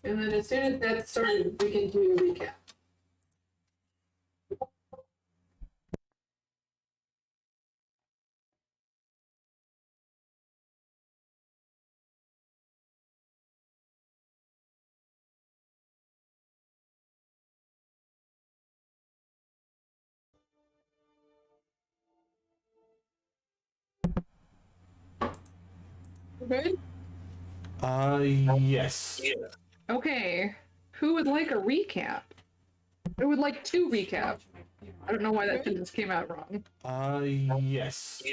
And then as soon as that's started, we can do a recap. Good? Yes. Okay. Who would like a recap? I would like to recap. I don't know why that sentence came out wrong. Yes.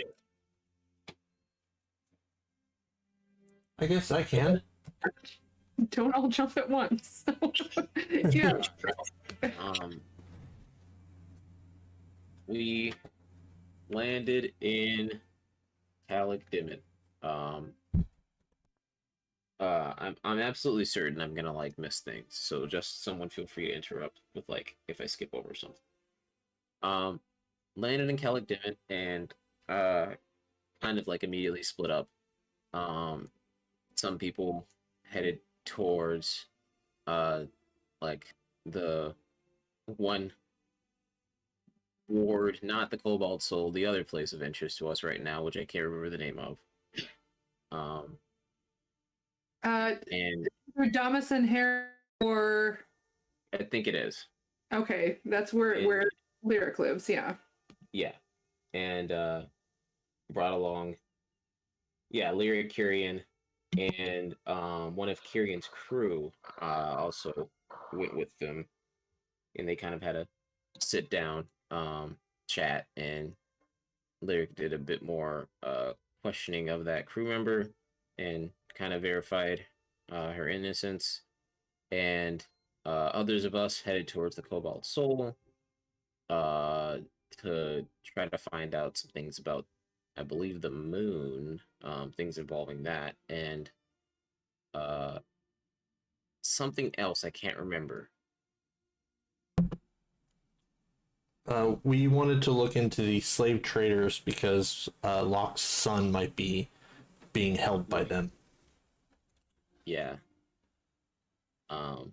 I guess I can. Don't all jump at once. Yeah. We landed in Calic Dimit. I'm absolutely certain I'm gonna like miss things. So just someone feel free to interrupt with like if I skip over something. Landed in Calic Dimit and kind of like immediately split up. Some people headed towards like the one ward, not the Cobalt Soul, the other place of interest to us right now, which I can't remember the name of. And Damas and Hair, or I think it is. Okay, that's where Lyric lives. Yeah. Yeah, and brought along, Lyric, Kyrian, and one of Kyrian's crew also went with them, and they kind of had a sit down chat, and Lyric did a bit more questioning of that crew member and kind of verified her innocence. And others of us headed towards the Cobalt Soul to try to find out some things about, I believe, the moon, things involving that, and something else I can't remember. We wanted to look into the slave traders because Locke's son might be being held by them. Yeah. I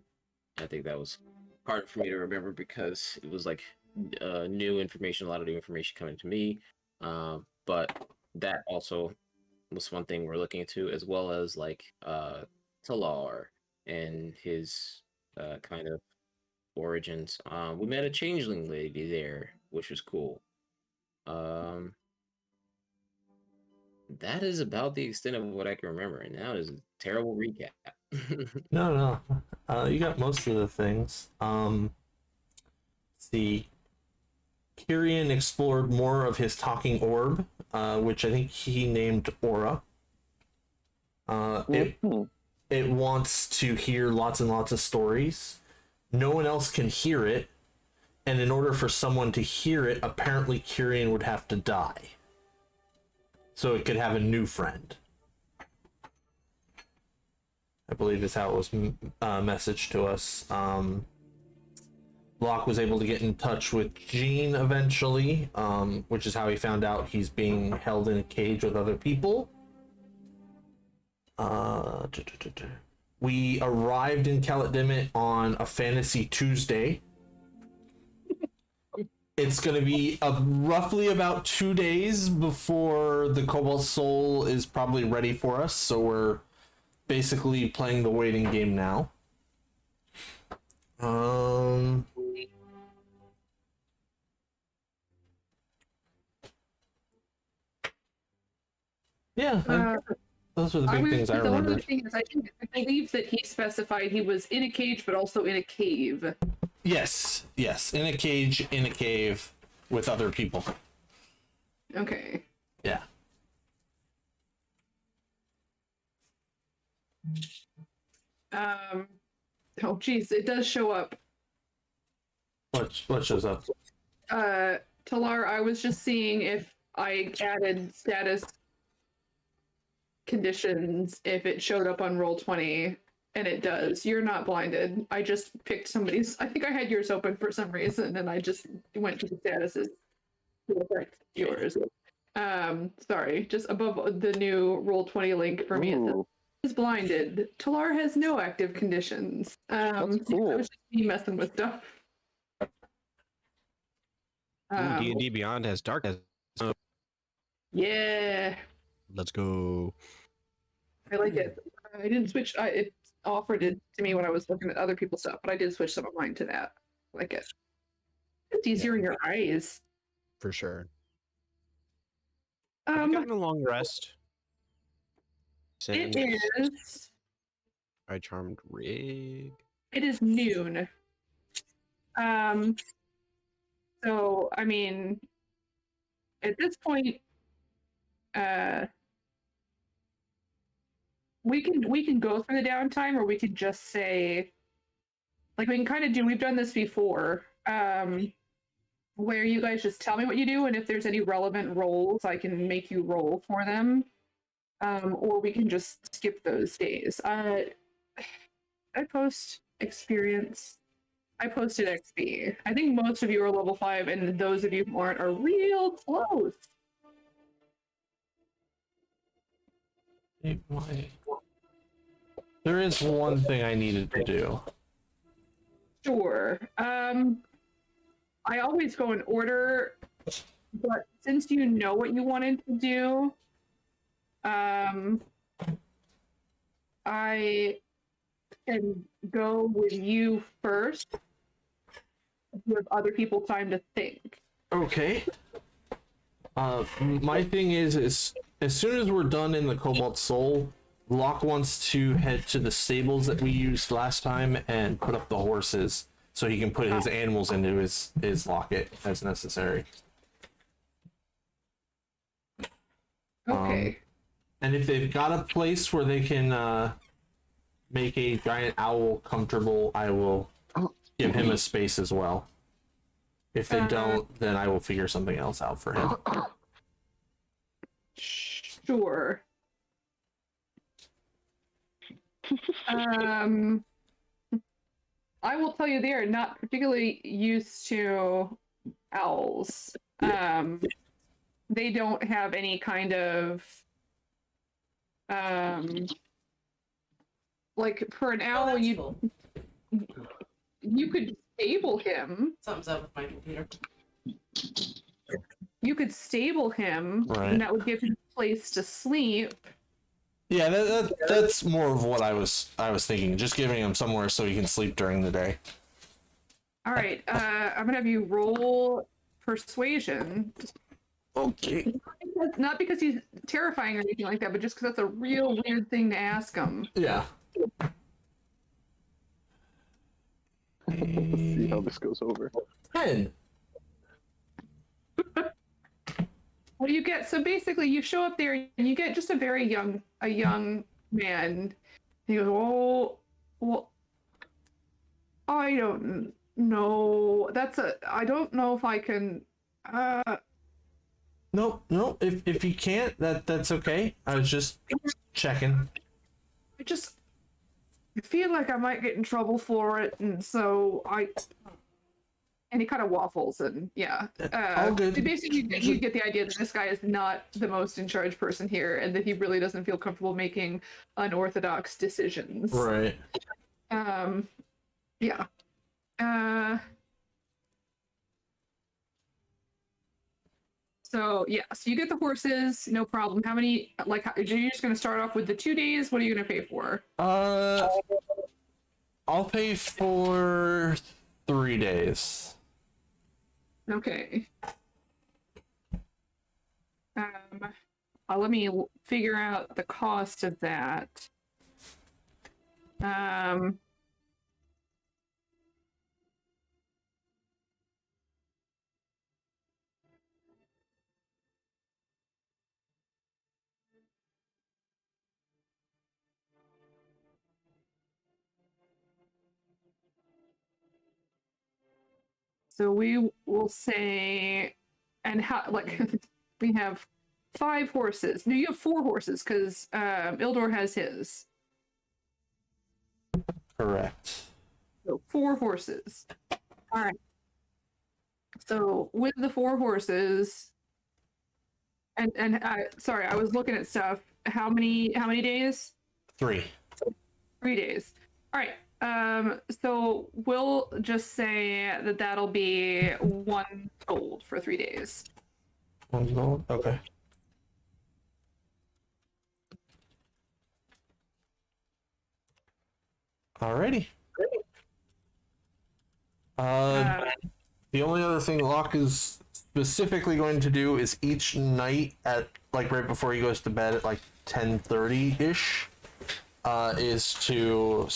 think that was hard for me to remember because it was like new information, a lot of new information coming to me. But that also was one thing we're looking into, as well as like Talar and his kind of origins. We met a changeling lady there, which was cool. That is about the extent of what I can remember, and now is a terrible recap. No. You got most of the things. See, Kyrian explored more of his talking orb, which I think he named Aura. It wants to hear lots and lots of stories. No one else can hear it, and in order for someone to hear it, apparently Kyrian would have to die, so it could have a new friend. I believe is how it was messaged to us. Locke was able to get in touch with Jean eventually, which is how he found out he's being held in a cage with other people. We arrived in Calic Dimit on a Fantasy Tuesday. It's going to be roughly about 2 days before the Cobalt Soul is probably ready for us, so we're basically playing the waiting game now. Yeah, those are the big things I remember. The only thing is, I believe that he specified he was in a cage, but also in a cave. Yes, in a cage, in a cave, with other people. Okay. Yeah. Oh, geez, it does show up. What shows up? Talar, I was just seeing if I added status conditions, if it showed up on Roll20, and it does. You're not blinded. I just picked somebody's. I think I had yours open for some reason, and I just went to the statuses to affect yours. Sorry, just above the new Roll20 link for me. is blinded. Talar has no active conditions. That's cool. It was just me messing with stuff. D&D Beyond has darkness. Yeah, Let's go. I like it. I didn't switch. It offered it to me when I was looking at other people's stuff, but I did switch some of mine to that. I like it. It's easier in your eyes. For sure. Have you gotten a long rest? It Since is. I charmed rig. It is noon. So I mean, at this point, we can go through the downtime, or we could just say, like, we can kind of do. We've done this before, where you guys just tell me what you do, and if there's any relevant roles, I can make you roll for them, or we can just skip those days. I post experience. I posted XP. I think most of you are level 5, and those of you who aren't are real close. There is one thing I needed to do. Sure. I always go in order, but since you know what you wanted to do, I can go with you first. Give other people time to think. Okay. My thing is as soon as we're done in the Cobalt Soul, Locke wants to head to the stables that we used last time and put up the horses so he can put his animals into his locket as necessary. Okay. And if they've got a place where they can make a giant owl comfortable, I will give him a space as well. If they don't, then I will figure something else out for him. Sure. I will tell you, they are not particularly used to owls. They don't have any kind of like, for an owl, you could stable him. Something's up with my computer. You could stable him, Right. and that would give him a place to sleep. Yeah, that's more of what I was thinking. Just giving him somewhere so he can sleep during the day. All right, I'm gonna have you roll persuasion. Okay. Not because he's terrifying or anything like that, but just because that's a real weird thing to ask him. Yeah. See how this goes over. 10. Well, you get, so basically you show up there and you get just a young man. He goes, "Oh, well, I don't know. I don't know if I can, No. If you can't, that's okay. I was just checking. I feel like I might get in trouble for it, and so and he kind of waffles, and yeah. All good. Basically, you get the idea that this guy is not the most in charge person here, and that he really doesn't feel comfortable making unorthodox decisions. Right. Yeah. So yeah, so you get the horses, no problem. How many? Like, are you just going to start off with the 2 days? What are you going to pay for? I'll pay for 3 days. Okay. Let me figure out the cost of that. So we will say, and how, like, we have 5 horses. No, you have 4 horses because Ildor has his. Correct. So 4 horses. All right. So with the 4 horses, and sorry, I was looking at stuff. How many days? 3. 3 days. All right. So we'll just say that that'll be 1 gold for 3 days. 1 gold. Okay. Alrighty. The only other thing Locke is specifically going to do is each night at like right before he goes to bed at like 10:30 ish, is to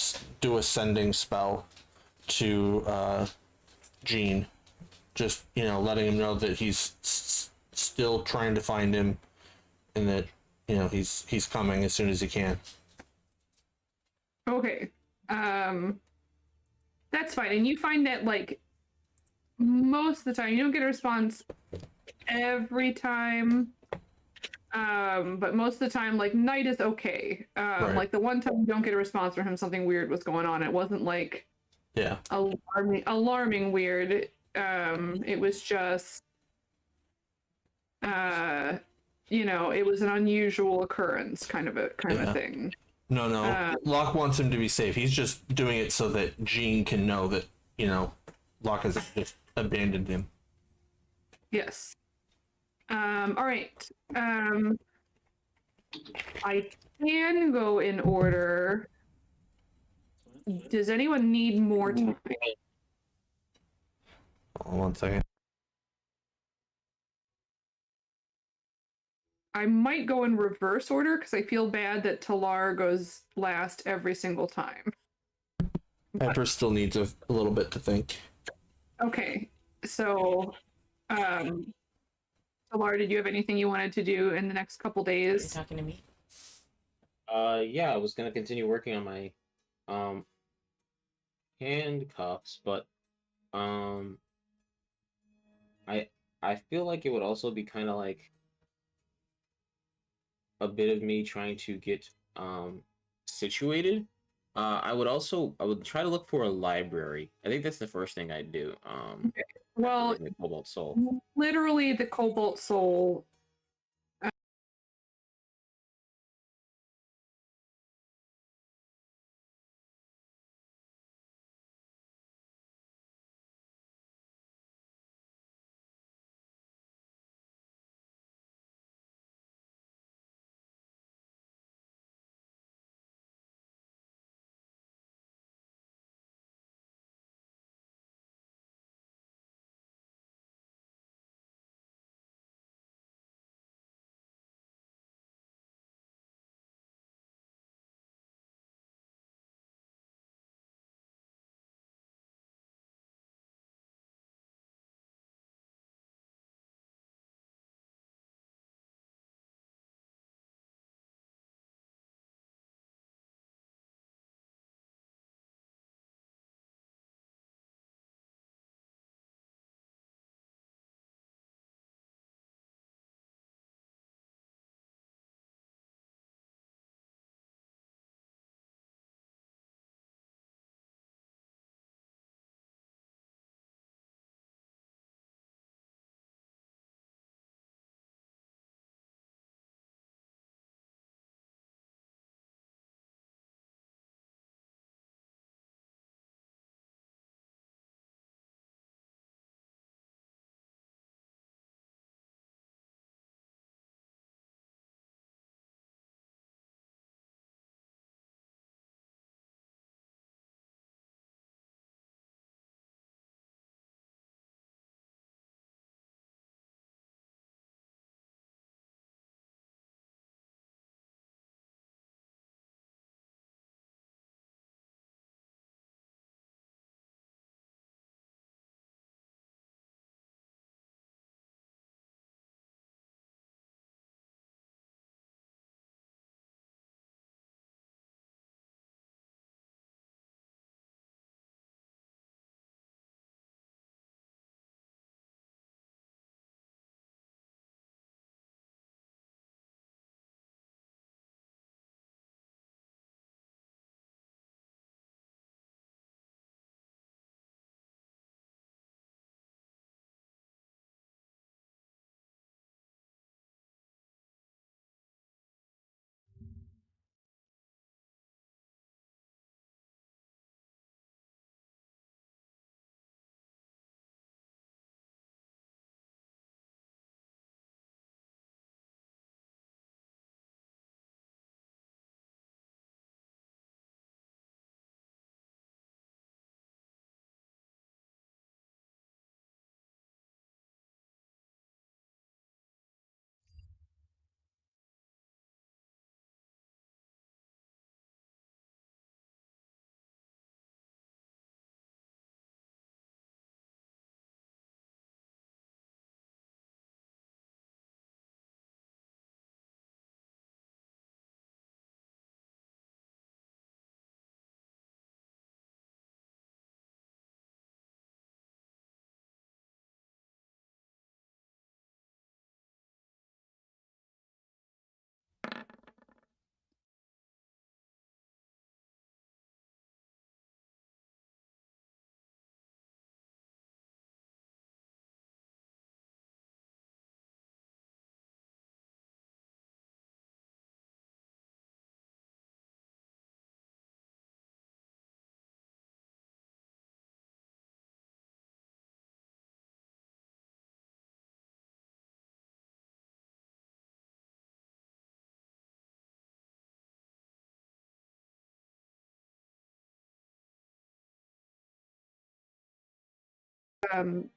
do a sending spell to Gene, just letting him know that he's still trying to find him, and that he's coming as soon as he can. Okay. That's fine. And you find that like most of the time you don't get a response every time. But most of the time, like night is okay. Right. Like the one time you don't get a response from him, something weird was going on. It wasn't like Yeah. alarming weird. It was just it was an unusual occurrence kind of Yeah. thing. No. Locke wants him to be safe. He's just doing it so that Gene can know that, Locke has just abandoned him. Yes. All right. I can go in order. Does anyone need more time? Hold on 1 second. I might go in reverse order because I feel bad that Talar goes last every single time. Empress still needs a little bit to think. Okay, so, Talar, did you have anything you wanted to do in the next couple Are you days? talking to me? Yeah, I was gonna continue working on my handcuffs, but I feel like it would also be kind of like a bit of me trying to get situated. I would try to look for a library. I think that's the first thing I'd do. Well, after getting the Cobalt Soul. literally, the Cobalt Soul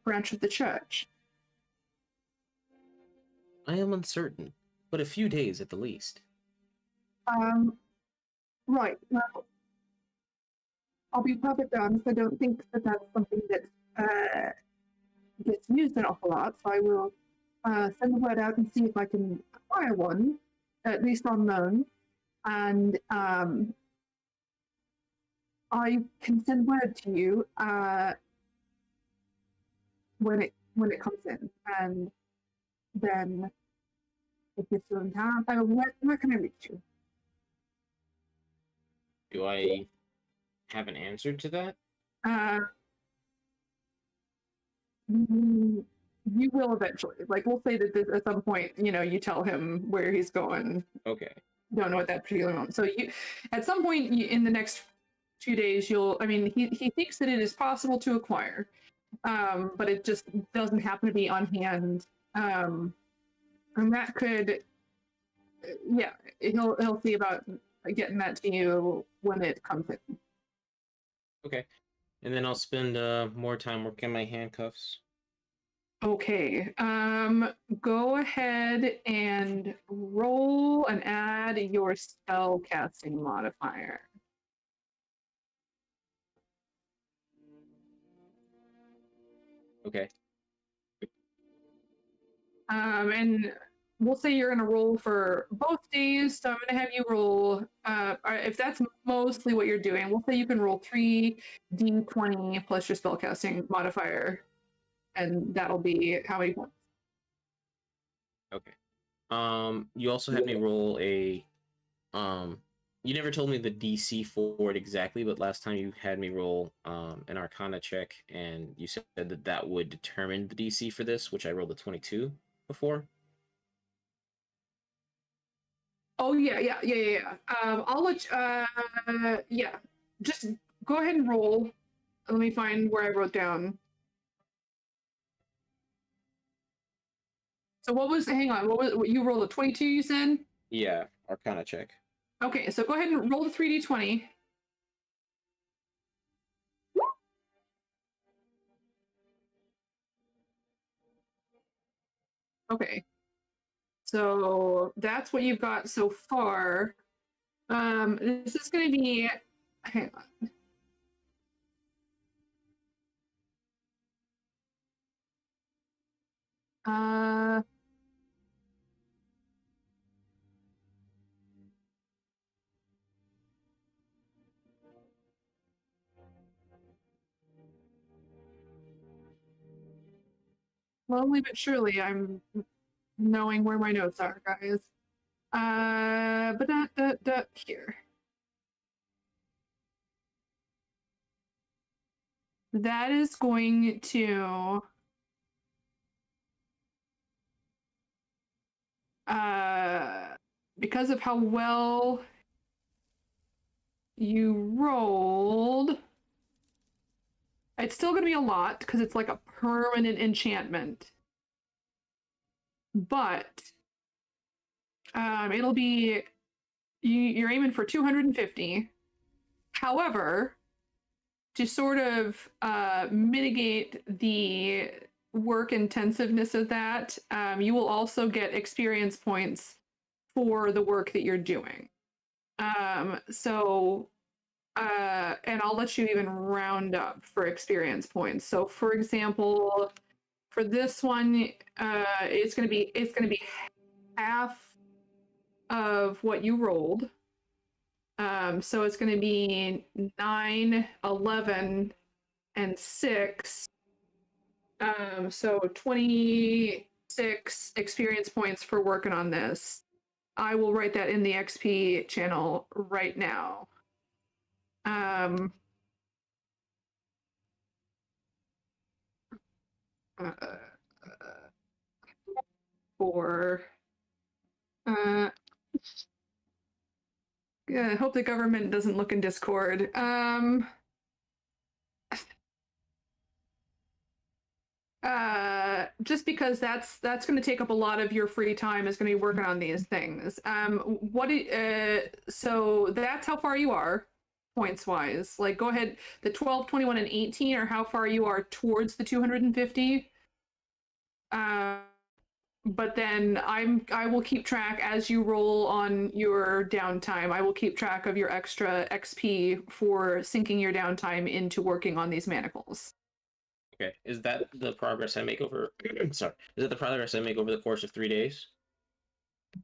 branch of the church? I am uncertain, but a few days at the least. Right. Well, I'll be perfectly honest. I don't think that that's something that gets used an awful lot. So I will send the word out and see if I can acquire one, at least on loan, and I can send word to you when it comes in, and then if you're still in town, where can I reach you? Do I have an answer to that? You will eventually. Like, we'll say that this, at some point, you tell him where he's going. Okay. Don't know at that particular moment. So you, at some point in the next 2 days, he thinks that it is possible to acquire, but it just doesn't happen to be on hand. And that could, he'll see about getting that to you when it comes in. Okay. And then I'll spend more time working my handcuffs. Okay. Go ahead and roll and add your spell casting modifier. Okay. And we'll say you're going to roll for both days. So I'm going to have you roll, if that's mostly what you're doing, we'll say you can roll 3d20 plus your spellcasting modifier. And that'll be how many points? Okay. You also had me roll a, you never told me the DC for it exactly, but last time you had me roll an Arcana check, and you said that would determine the DC for this, which I rolled a 22 before. Oh yeah. I'll let just go ahead and roll. Let me find where I wrote down. So hang on, what you rolled a 22, you said? Yeah, Arcana check. Okay, so go ahead and roll the 3d20. Okay. So that's what you've got so far. This is going to be, hang on. Slowly but surely, I'm knowing where my notes are, guys. But here. That is going to because of how well you rolled, it's still going to be a lot because it's like a permanent enchantment. But it'll be, you're aiming for 250. However, to sort of mitigate the work intensiveness of that, you will also get experience points for the work that you're doing. And I'll let you even round up for experience points. So for example, for this one, it's gonna be half of what you rolled. So it's gonna be 9, 11, and 6. So 26 experience points for working on this. I will write that in the XP channel right now. I hope the government doesn't look in Discord. Just because that's going to take up a lot of your free time is going to be working on these things. So that's how far you are. points wise. Like, go ahead. The 12, 21, and 18 are how far you are towards the 250. But then I will keep track as you roll on your downtime. I will keep track of your extra XP for sinking your downtime into working on these manacles. Okay. Is that the progress I make over? Sorry. Is it the progress I make over the course of 3 days?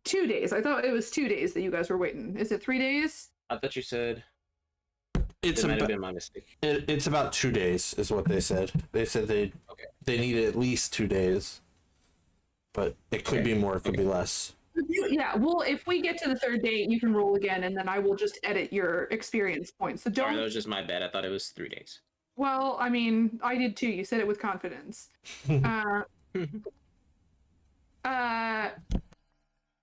2 days. I thought it was 2 days that you guys were waiting. Is it 3 days? I thought you said It's it might have about been my mistake. it's about 2 days, is what they said. They said they need at least 2 days, but it could be more, it could be less. Yeah, well, if we get to the third day, you can roll again, and then I will just edit your experience points. So Sorry, don't. that was just my bad. I thought it was 3 days. Well, I mean, I did too. You said it with confidence.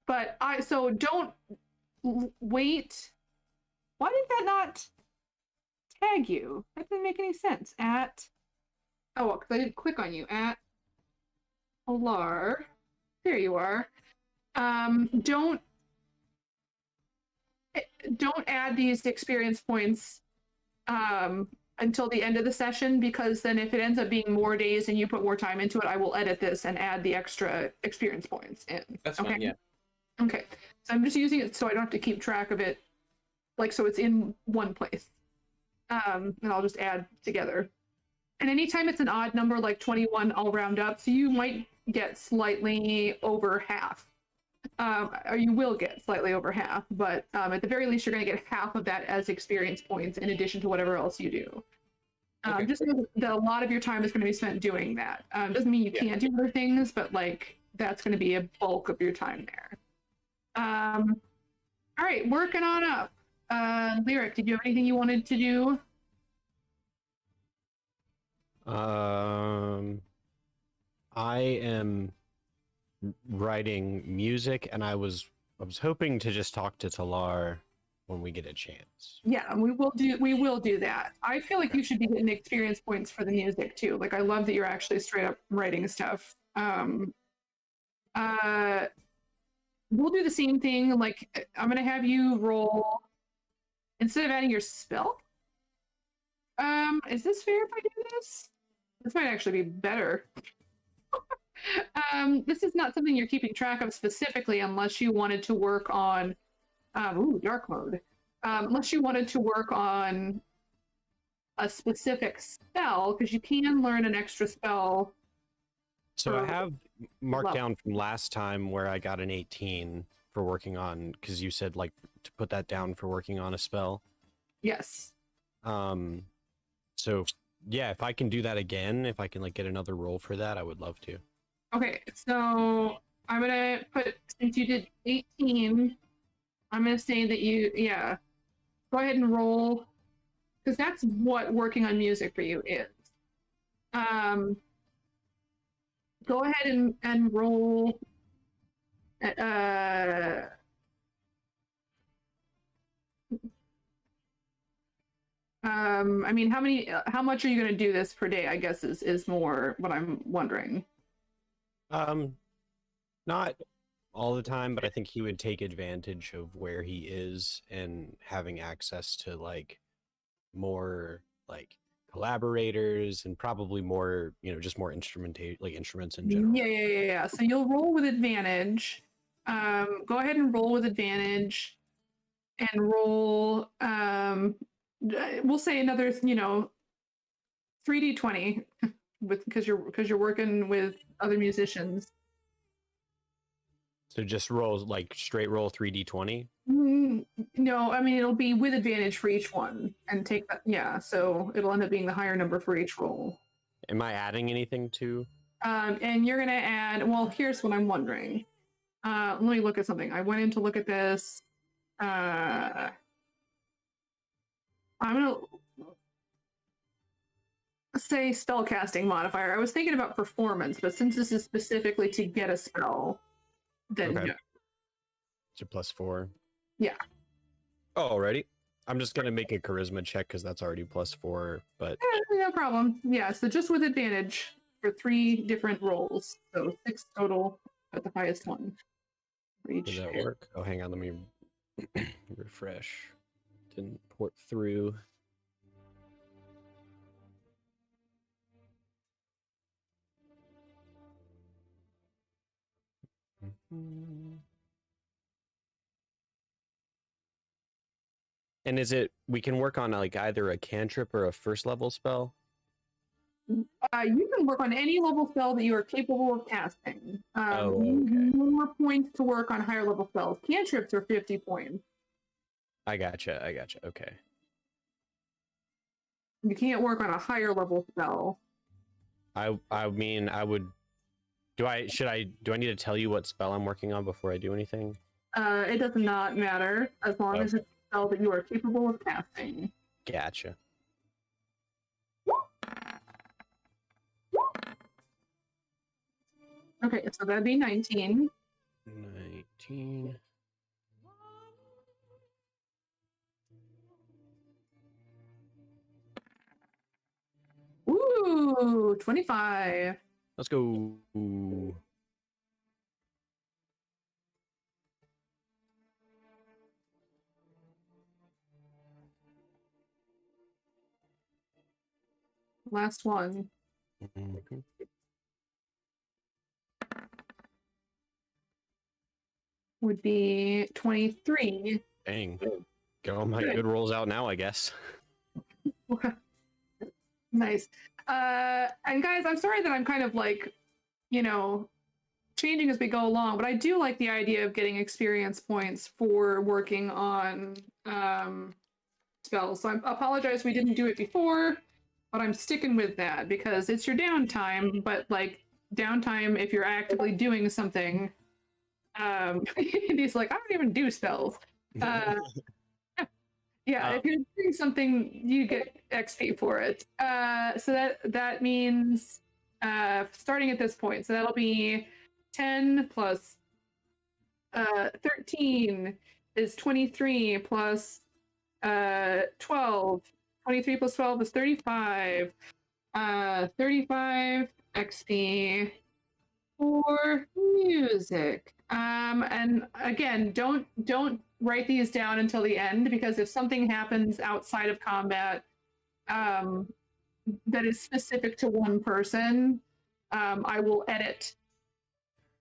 But so don't wait. Why did that not tag you? That didn't make any sense. Because I didn't click on you. At Alar. There you are. Don't add these experience points until the end of the session, because then if it ends up being more days and you put more time into it, I will edit this and add the extra experience points in. That's okay? fine, yeah. Okay. So I'm just using it so I don't have to keep track of it, like, so it's in one place. And I'll just add together. And anytime it's an odd number like 21, I'll round up. So you might get slightly over half. Or you will get slightly over half, but at the very least, you're going to get half of that as experience points in addition to whatever else you do. Okay. Just know that a lot of your time is going to be spent doing that. Doesn't mean you can't do other things, but like that's going to be a bulk of your time there. All right, working on up. Lyric, did you have anything you wanted to do? I am writing music, and I was hoping to just talk to Talar when we get a chance. Yeah, we will do that. I feel like you should be getting experience points for the music too. Like, I love that you're actually straight up writing stuff. We'll do the same thing. Like, I'm gonna have you roll instead of adding your spell. Is this fair if I do this? This might actually be better. This is not something you're keeping track of specifically unless you wanted to work on dark mode. Unless you wanted to work on a specific spell, because you can learn an extra spell. So I for have marked level. down from last time where I got an 18 for working on, because you said like to put that down for working on a spell. Yes. So yeah, if I can do that again, if I can like get another roll for that, I would love to. Okay, so I'm gonna put, since you did 18, I'm gonna say that go ahead and roll, because that's what working on music for you is. Go ahead and roll. I mean, how much are you gonna do this per day? I guess is more what I'm wondering. Not all the time, but I think he would take advantage of where he is and having access to like more like collaborators and probably more, just more instruments in general. Yeah. So you'll roll with advantage. Go ahead and roll with advantage, and roll. We'll say another, 3d20 because you're working with other musicians. So just roll like straight roll 3d20. No, I mean it'll be with advantage for each one, and take that. Yeah, so it'll end up being the higher number for each roll. Am I adding anything to? And you're gonna add. Well, here's what I'm wondering. Let me look at something. I went in to look at this. I'm gonna say spellcasting modifier. I was thinking about performance, but since this is specifically to get a spell, then Okay. no. It's a +4. Yeah. Oh, already. I'm just gonna make a charisma check because that's already +4. But No problem. Yeah, so just with advantage for 3 different rolls, so 6 total at the highest one for each. does that work? Oh, hang on. Let me refresh. Didn't port through. And is it we can work on like either a cantrip or a first level spell? You can work on any level spell that you are capable of casting. Oh, You okay. need more points to work on higher level spells. Cantrips are 50 points. I gotcha. Okay. You can't work on a higher level spell. I mean I would do I need to tell you what spell I'm working on before I do anything? It does not matter as long as it's a spell that you are capable of casting. Gotcha. Okay, so that'd be 19. 19. Ooh, 25. Let's go. Ooh. Last one. Mhm. Would be 23. Dang. Get all my Good. good rolls out now, I guess. Nice. And guys, I'm sorry that I'm kind of like, changing as we go along, but I do like the idea of getting experience points for working on spells. So I apologize we didn't do it before, but I'm sticking with that because it's your downtime, but like downtime if you're actively doing something. He's like, I don't even do spells. Yeah, if you're doing something, you get XP for it. So that means starting at this point. So that'll be 10 plus 13 is 23 plus 12. 23 plus 12 is 35. 35 XP for music. And again, don't write these down until the end because if something happens outside of combat that is specific to one person, I will edit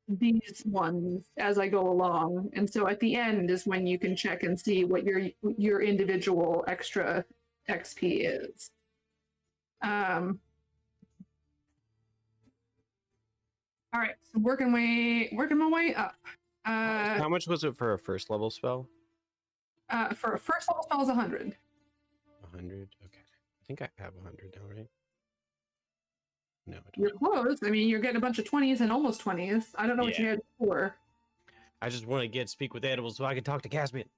these ones as I go along. And so at the end is when you can check and see what your individual extra XP is. All right, so working my way up. How much was it for a first level spell? For a first level spell is 100. 100. Okay. I think I have 100 now, right? No, I You're don't. close. I mean, you're getting a bunch of 20s and almost 20s. I don't know what you had before. I just want to speak with animals so I can talk to Caspian.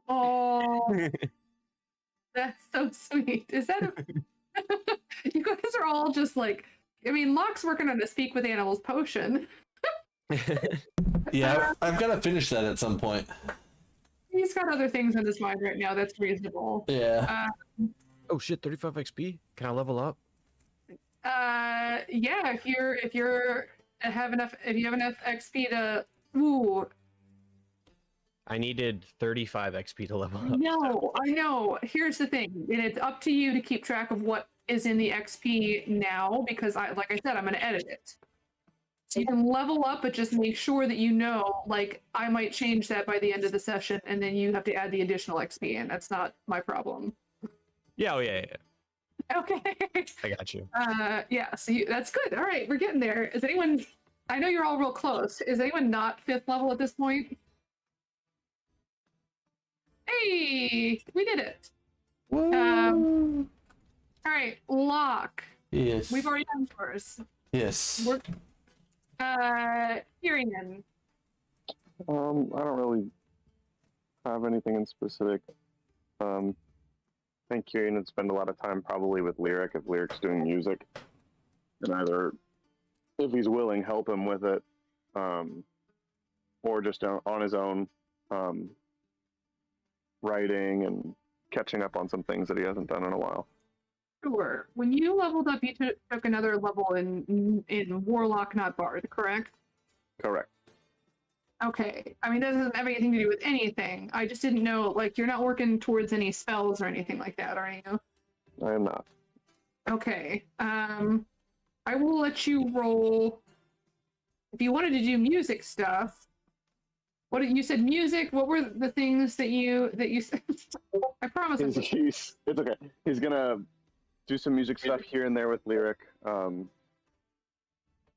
Oh, that's so sweet. Is that you guys are all just like, I mean, Locke's working on a speak with animals potion. Yeah, I've got to finish that at some point. He's got other things in his mind right now. That's reasonable. Yeah. Oh shit, 35 XP? Can I level up? Yeah, if you have enough XP to, ooh. I needed 35 XP to level up. I know. Here's the thing, and it's up to you to keep track of what is in the XP now, because like I said, I'm going to edit it. So you can level up, but just make sure that like, I might change that by the end of the session, and then you have to add the additional XP in. That's not my problem. Yeah, yeah. Okay. I got you. Yeah, so that's good. All right, we're getting there. Is anyone, I know you're all real close. Is anyone not 5th level at this point? Hey, we did it. All right, Locke. Yes. We've already done yours. Yes. We're Tyrion. I don't really have anything in specific. I think Kieran would spend a lot of time probably with Lyric if Lyric's doing music, and either, if he's willing, help him with it, or just on his own, writing and catching up on some things that he hasn't done in a while. Sure. When you leveled up, you took another level in Warlock, not Bard, correct? Correct. Okay. I mean, that doesn't have anything to do with anything. I just didn't know, like, you're not working towards any spells or anything like that, are you? I am not. Okay. I will let you roll. If you wanted to do music stuff, what you said music, what were the things that you said? I promise. It's okay. He's gonna do some music stuff here and there with Lyric.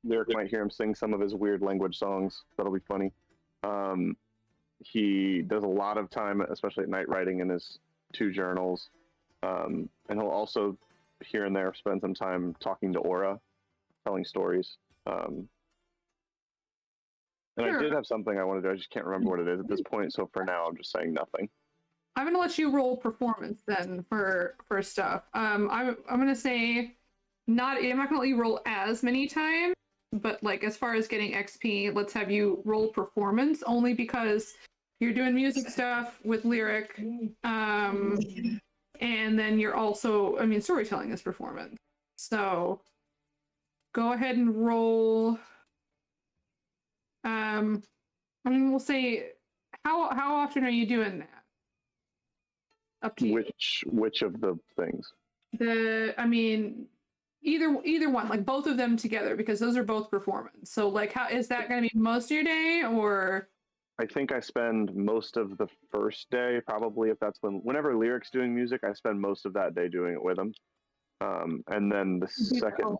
Lyric might hear him sing some of his weird language songs. That'll be funny. He does a lot of time, especially at night, writing in his 2 journals. And he'll also here and there spend some time talking to Aura, telling stories. And Sure. I did have something I wanted to do. I just can't remember what it is at this point. So for now, I'm just saying nothing. I'm gonna let you roll performance then for stuff. I'm gonna say I'm not gonna let you roll as many times, but like as far as getting XP, let's have you roll performance only because you're doing music stuff with Lyric, and then you're also, I mean, storytelling is performance. So go ahead and roll. I mean, we'll say how often are you doing that? Up to you. Which of the things? I mean, either one, like both of them together, because those are both performance. So like, how is that going to be most of your day, or? I think I spend most of the first day, probably, if that's whenever Lyric's doing music, I spend most of that day doing it with him. And then the second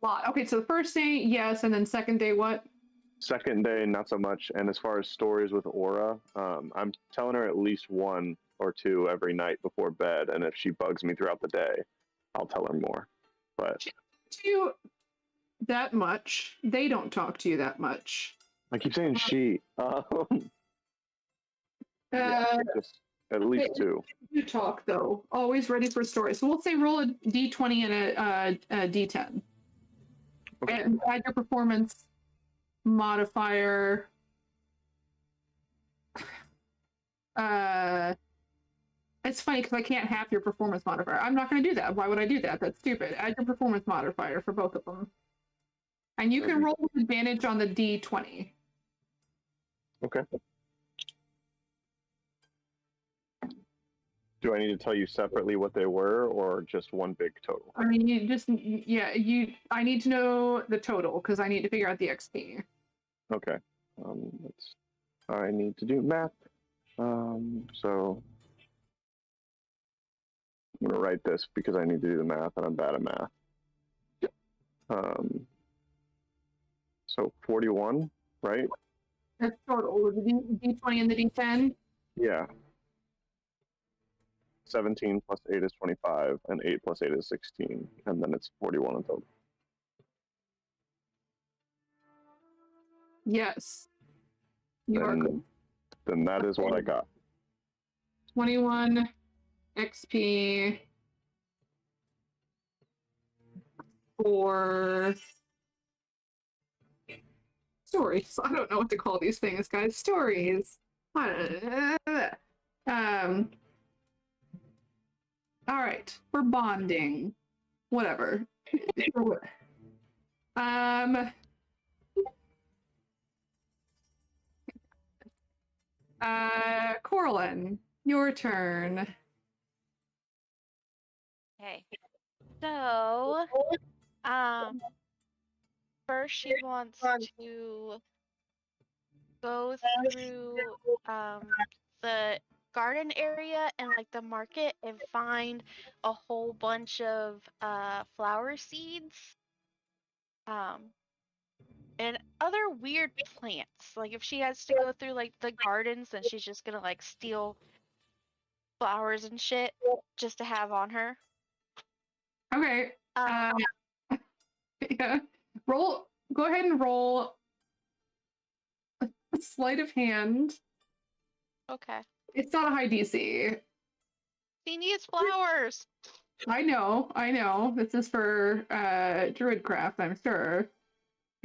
lot. Okay, so the first day, yes, and then second day, what? Second day, not so much. And as far as stories with Aura, I'm telling her at least 1 or 2 every night before bed. And if she bugs me throughout the day, I'll tell her more. But To you that much, they don't talk to you that much. I keep saying she. Yeah, just at least 2. You talk though, always ready for stories. So we'll say roll a d20 and a d10, Okay. and add your performance modifier. It's funny because I can't have your performance modifier. I'm not going to do that. Why would I do that? That's stupid. Add your performance modifier for both of them, and you can roll with advantage on the d20. Okay. Do I need to tell you separately what they were, or just one big total? I mean, you just, yeah, I need to know the total because I need to figure out the XP. Okay. I need to do math. So I'm gonna write this because I need to do the math, and I'm bad at math. So 41, right? That's total. The D20 and the D10. Yeah. 17 plus 8 is 25, and 8 plus 8 is 16, and then it's 41 in total. Yes. You are correct. Then that is what I got. 21 XP for stories. I don't know what to call these things, guys. Stories. All right, we're bonding. Whatever. Corlin, your turn. Okay. So, first she wants to go through the garden area and like the market and find a whole bunch of flower seeds. And other weird plants. Like if she has to go through like the gardens, then she's just gonna like steal flowers and shit just to have on her. Okay. Yeah. Roll. Go ahead and roll a sleight of hand. Okay. It's not a high DC. She needs flowers. I know. This is for Druidcraft, I'm sure.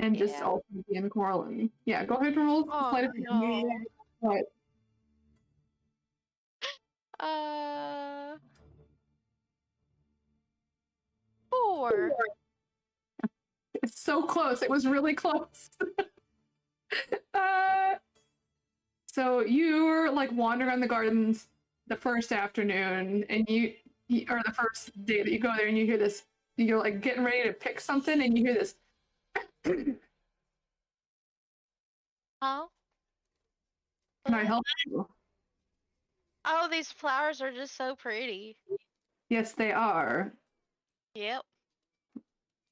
And just Yeah. also in Corlin. Yeah, go ahead and roll Oh, sleight of hand. no. What? 4. It's so close. It was really close. So you're like wandering on the gardens the first afternoon, and or the first day that you go there, and you hear this. You're like getting ready to pick something, and you hear this. Oh. Can I help you? Oh, these flowers are just so pretty. Yes, they are Yep.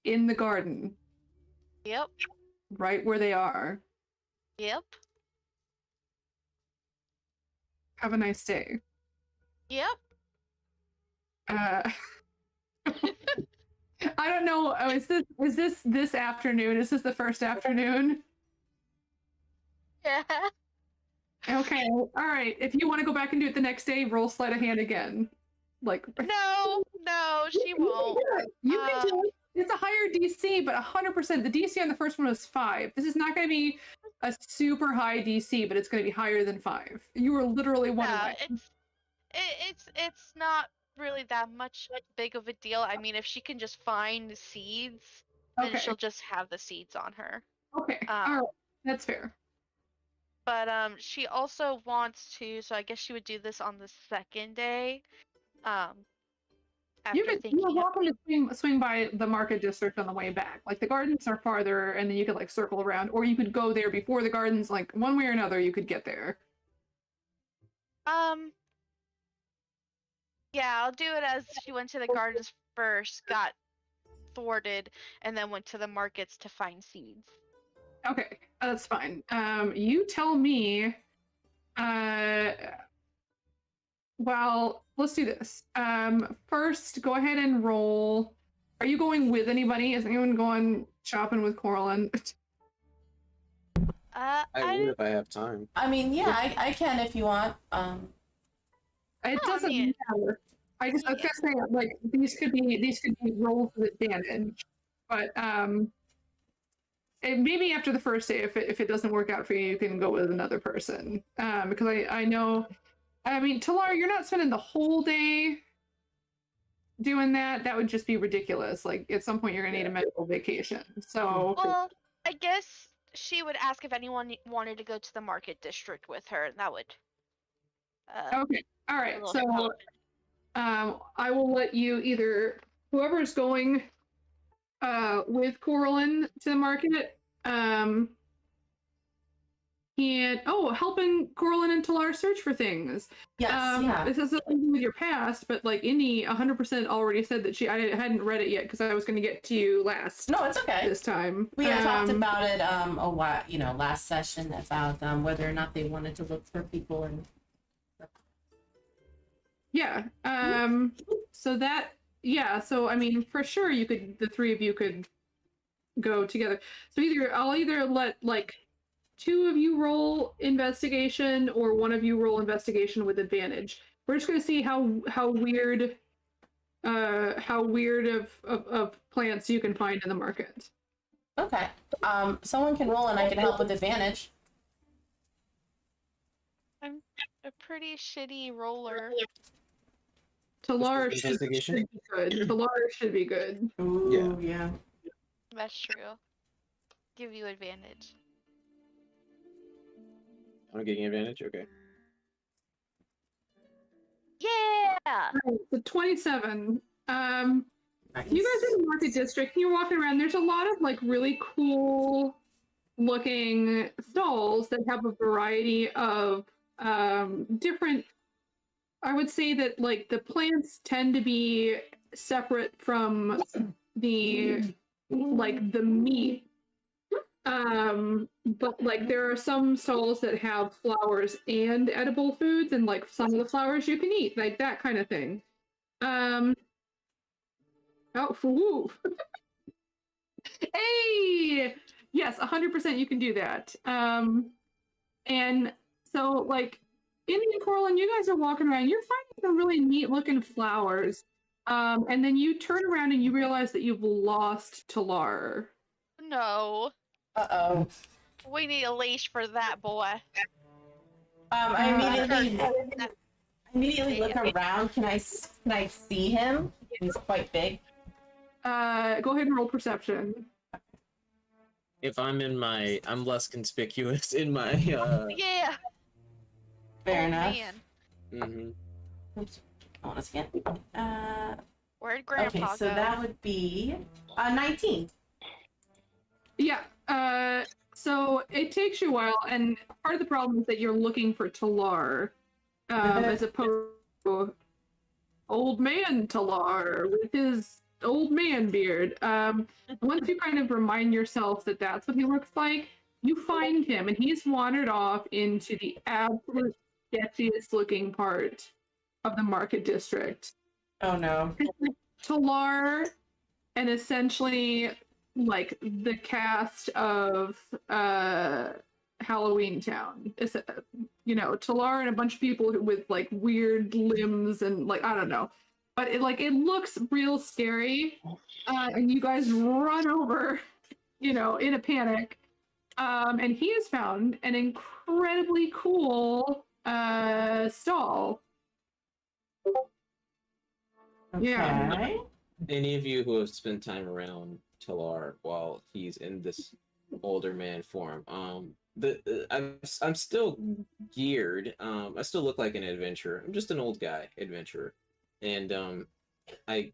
in the garden, Yep. right where they are. Yep. Have a nice day. Yep. I don't know. Oh, is this afternoon? Is this the first afternoon? Yeah. Okay. All right. If you want to go back and do it the next day, roll sleight of hand again. Like No, she won't. You can do it. It's a higher DC, but 100%. The DC on the first one was 5. This is not going to be a super high DC, but it's going to be higher than 5. You were literally one Yeah, away. it's not really that much big of a deal. I mean, if she can just find seeds, then Okay. she'll just have the seeds on her. Okay. All right. That's fair. But she also wants to, so I guess she would do this on the second day. After You're thinking welcome to swing by the market district on the way back. Like the gardens are farther, and then you could like circle around, or you could go there before the gardens. Like one way or another, you could get there. Yeah, I'll do it as she went to the gardens first, got thwarted, and then went to the markets to find seeds. Okay, that's fine. You tell me. Well, let's do this. First, go ahead and roll. Are you going with anybody? Is anyone going shopping with Coraline? I would if I have time. I mean, yeah, I can if you want. It No, I doesn't mean- matter. I was gonna say like these could be rolls with advantage, but maybe after the first day, if it doesn't work out for you, you can go with another person. Because I know, I mean, Talar, you're not spending the whole day doing that. That would just be ridiculous. Like at some point, you're gonna need a medical vacation. So Well, I guess she would ask if anyone wanted to go to the market district with her, and that would. okay, all be a right. little So bit fun. I will let you either whoever's going with Coraline to the market and helping Coraline and Talar search for things. Yes, yeah. This has nothing to do with your past, but like Indy 100% already said that I hadn't read it yet because I was going to get to you last No, it's okay. this time. We had talked about it a while, last session about whether or not they wanted to look for people and. Yeah. So that, yeah. So I mean, for sure, the three of you could go together. So I'll either let like 2 of you roll investigation, or 1 of you roll investigation with advantage. We're just gonna see how weird of plants you can find in the market. Okay. Someone can roll and I can help with advantage. I'm a pretty shitty roller. Talara Investigation? should be good. Talara should be good. Ooh, yeah. That's true. Give you advantage. I'm getting advantage. Okay. Yeah. The 27. Nice. You guys are in the market district. You're walking around. There's a lot of like really cool looking stalls that have a variety of different. I would say that like the plants tend to be separate from the meat. But like there are some stalls that have flowers and edible foods, and like some of the flowers you can eat, like that kind of thing. Woo. Hey! Yes, 100% you can do that. And so like Indy and Coraline, you guys are walking around, you're finding some really neat looking flowers. And then you turn around and you realize that you've lost Talar. No. Uh-oh. We need a leash for that boy. I immediately look around. Can I see him? He's quite big. Go ahead and roll perception. If I'm less conspicuous in my Yeah. Fair old enough. man. Mm-hmm. Oops. Hold on a second. Where'd Okay, Grandpa so go? that would be 19. Yeah. So it takes you a while, and part of the problem is that you're looking for Talar, as opposed to old man Talar with his old man beard. Once you kind of remind yourself that that's what he looks like, you find him, and he's wandered off into the absolute sketchiest looking part of the market district. Oh no. Talar, and essentially like the cast of Halloween Town. Talar and a bunch of people with like weird limbs and like I don't know. But it looks real scary. And you guys run over, in a panic. And he has found an incredibly cool stall. Yeah. Okay. Any of you who have spent time around Talar while he's in this older man form, I'm still geared. I still look like an adventurer. I'm just an old guy adventurer, and I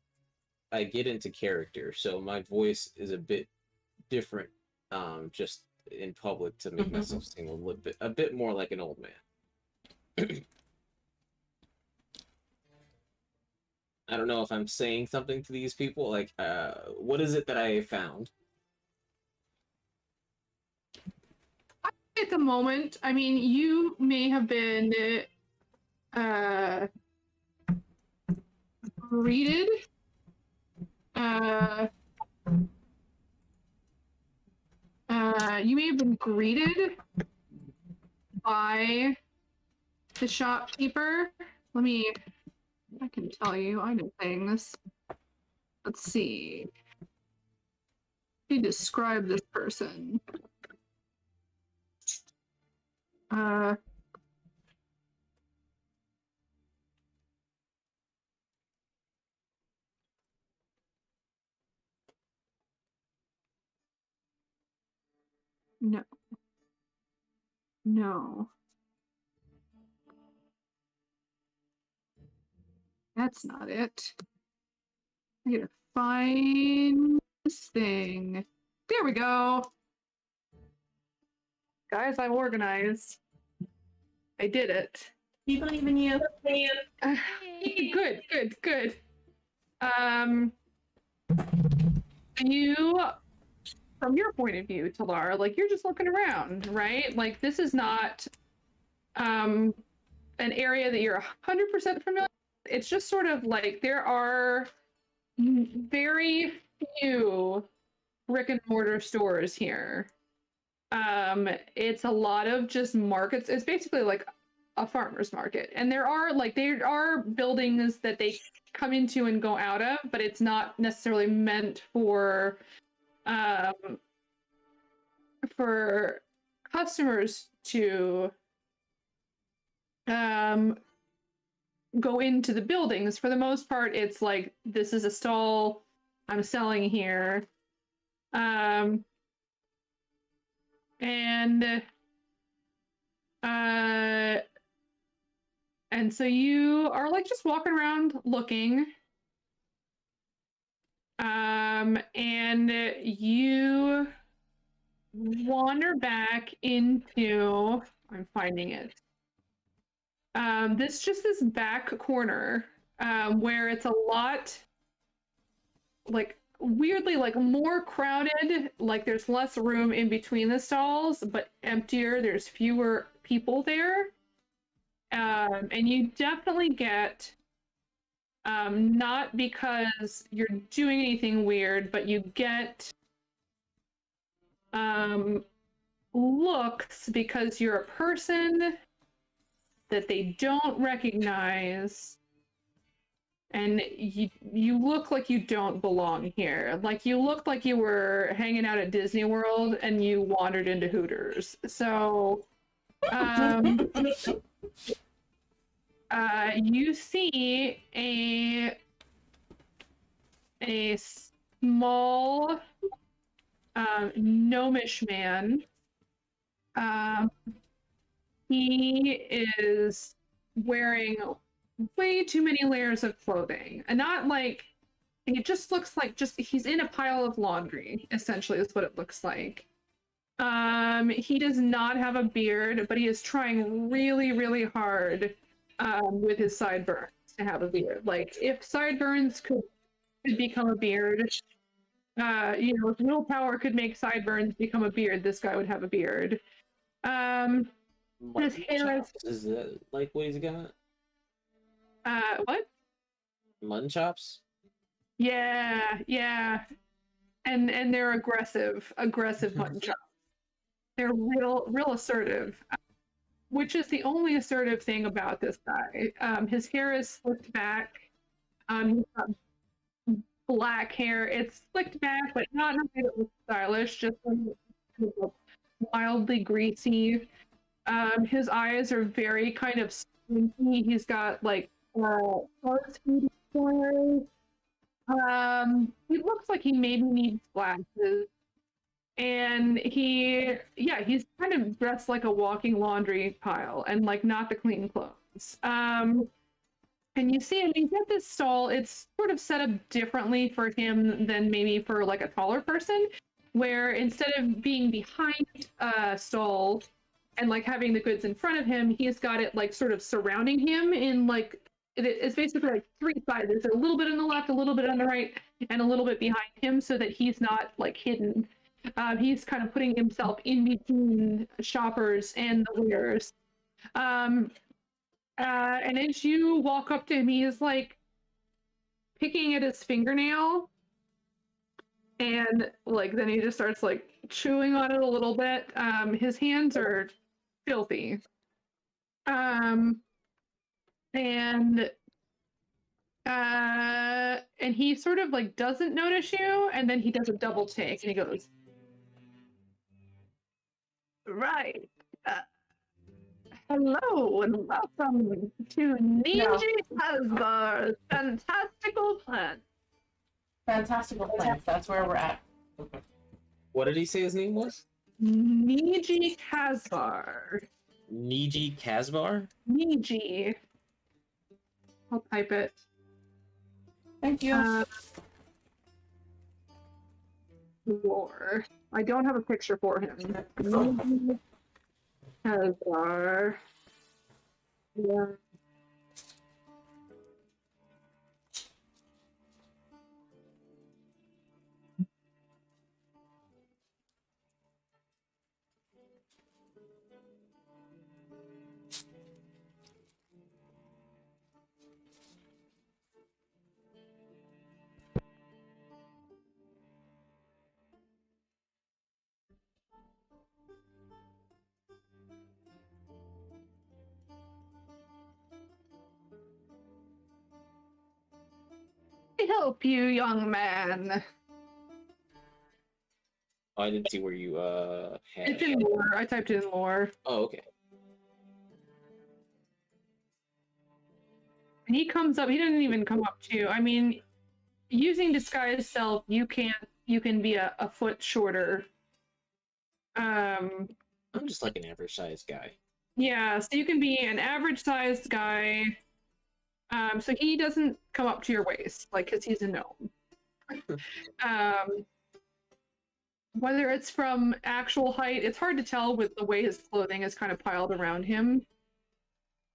get into character, so my voice is a bit different. Just in public to make myself seem a bit more like an old man. I don't know if I'm saying something to these people. Like, what is it that I found? At the moment, I mean, you may have been greeted. You may have been greeted by the shopkeeper. I can tell you, I know things. Let's see. He described this person. No. No. That's not it. I gotta find this thing. There we go. Guys, I'm organized. I did it. We believe in you. Good. You, from your point of view, Talar, like you're just looking around, right? Like this is not an area that you're 100% familiar with. It's just sort of like there are very few brick and mortar stores here. It's a lot of just markets. It's basically like a farmer's market, and there are buildings that they come into and go out of, but it's not necessarily meant for customers to go into the buildings. For the most part, it's like, this is a stall I'm selling here. And so you are like just walking around looking. And you wander back into, I'm finding it. This back corner, where it's a lot like weirdly like more crowded, like there's less room in between the stalls, but emptier. There's fewer people there. And you definitely get, not because you're doing anything weird, but you get looks because you're a person that they don't recognize, and you look like you don't belong here. Like you look like you were hanging out at Disney World and you wandered into Hooters. So you see a small gnomish man he is wearing way too many layers of clothing, and not like it just looks like just he's in a pile of laundry. Essentially, is what it looks like. He does not have a beard, but he is trying really, really hard with his sideburns to have a beard. Like if sideburns could become a beard, if willpower could make sideburns become a beard, this guy would have a beard. His Mutton hair chops? Is that like what he's got? what? Mutton chops? Yeah. And they're aggressive mutton chops. They're real assertive, which is the only assertive thing about this guy. His hair is slicked back. He's got black hair. It's slicked back, but not in a way that looks stylish, just wildly greasy. His eyes are very kind of squinty. He's got like stars feeding corners. He looks like he maybe needs glasses. And he's kind of dressed like a walking laundry pile and like not the clean clothes. And you see him, he's at this stall. It's sort of set up differently for him than maybe for like a taller person, where instead of being behind a stall and like having the goods in front of him, he's got it like sort of surrounding him in like it's basically like three sides. There's a little bit on the left, a little bit on the right, and a little bit behind him so that he's not like hidden. He's kind of putting himself in between shoppers and the wares. And as you walk up to him, he is like picking at his fingernail. And like then he just starts like chewing on it a little bit. His hands are filthy. And he sort of like doesn't notice you, and then he does a double take and he goes, right. Hello and welcome to Niji Hasbar's Fantastical Plan. Fantastical plans. That's where we're at. What did he say his name was? Niji Hasbar. Niji Kasbar? Niji. I'll type it. Thank you. War. I don't have a picture for him. Niji Hasbar. Yeah. Help you, young man. Oh, I didn't see where you had. It's in lore. I typed it in lore. Oh, okay. And he comes up. He doesn't even come up to you. I mean, using disguise self, you can be a foot shorter. I'm just like an average sized guy. Yeah, so you can be an average sized guy. So he doesn't come up to your waist, like, because he's a gnome. Whether it's from actual height, it's hard to tell with the way his clothing is kind of piled around him.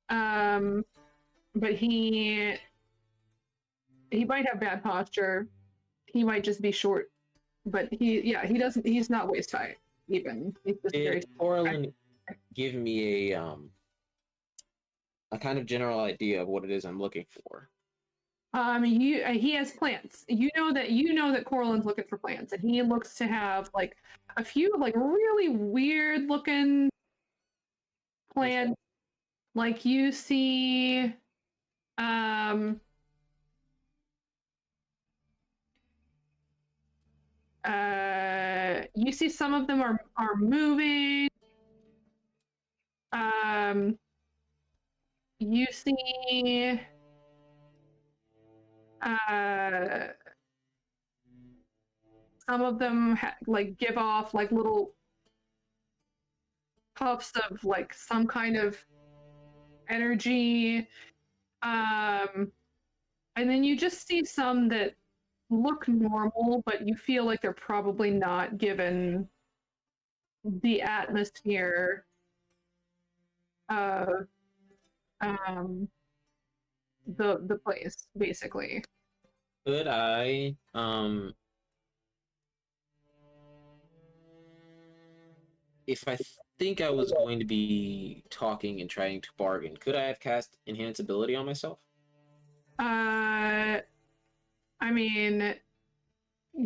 But he might have bad posture. He might just be short. But he's not waist high even. He's just very. Did Corlin give me a kind of general idea of what it is I'm looking for? He has plants. You know that Corlin's looking for plants, and he looks to have like a few like really weird looking plants. Like you see, you see some of them are moving. You see some of them like give off like little puffs of like some kind of energy. And then you just see some that look normal, but you feel like they're probably not given the atmosphere of the place, basically. Could I if I think I was going to be talking and trying to bargain, could I have cast enhance ability on myself? I mean,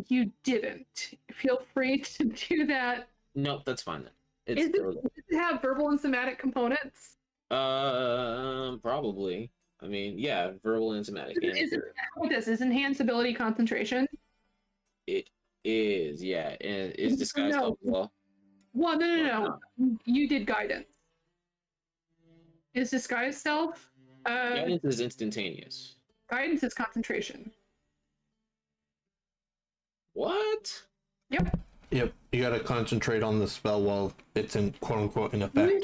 you didn't. Feel free to do that. Nope, that's fine then. It's Does it have verbal and somatic components? probably. I mean, yeah, verbal and somatic. And This is enhanced ability concentration. it is, yeah, and is disguise No. help as well? Well, no. You did guidance. Is disguise self? Guidance is instantaneous. Guidance is concentration. What? Yep. Yep, you gotta concentrate on the spell while it's in quote unquote in effect. You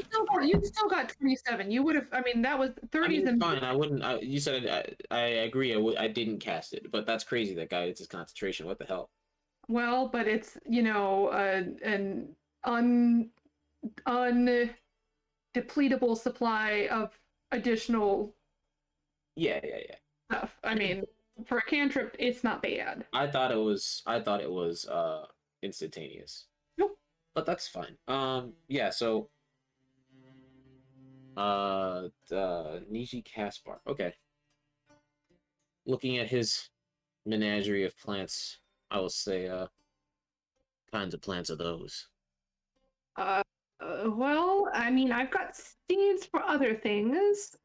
still got 27. You would have. I mean, that was 30s I mean, and fine. I wouldn't. You said I agree. I didn't cast it, but that's crazy. That guidance is concentration. What the hell? well, but it's an undepletable supply of additional Yeah. stuff. I mean, for a cantrip, it's not bad. I thought it was instantaneous. Nope. But that's fine. Yeah, so Niji Caspar. Okay. Looking at his menagerie of plants, I will say kinds of plants are those. Well, I mean, I've got seeds for other things.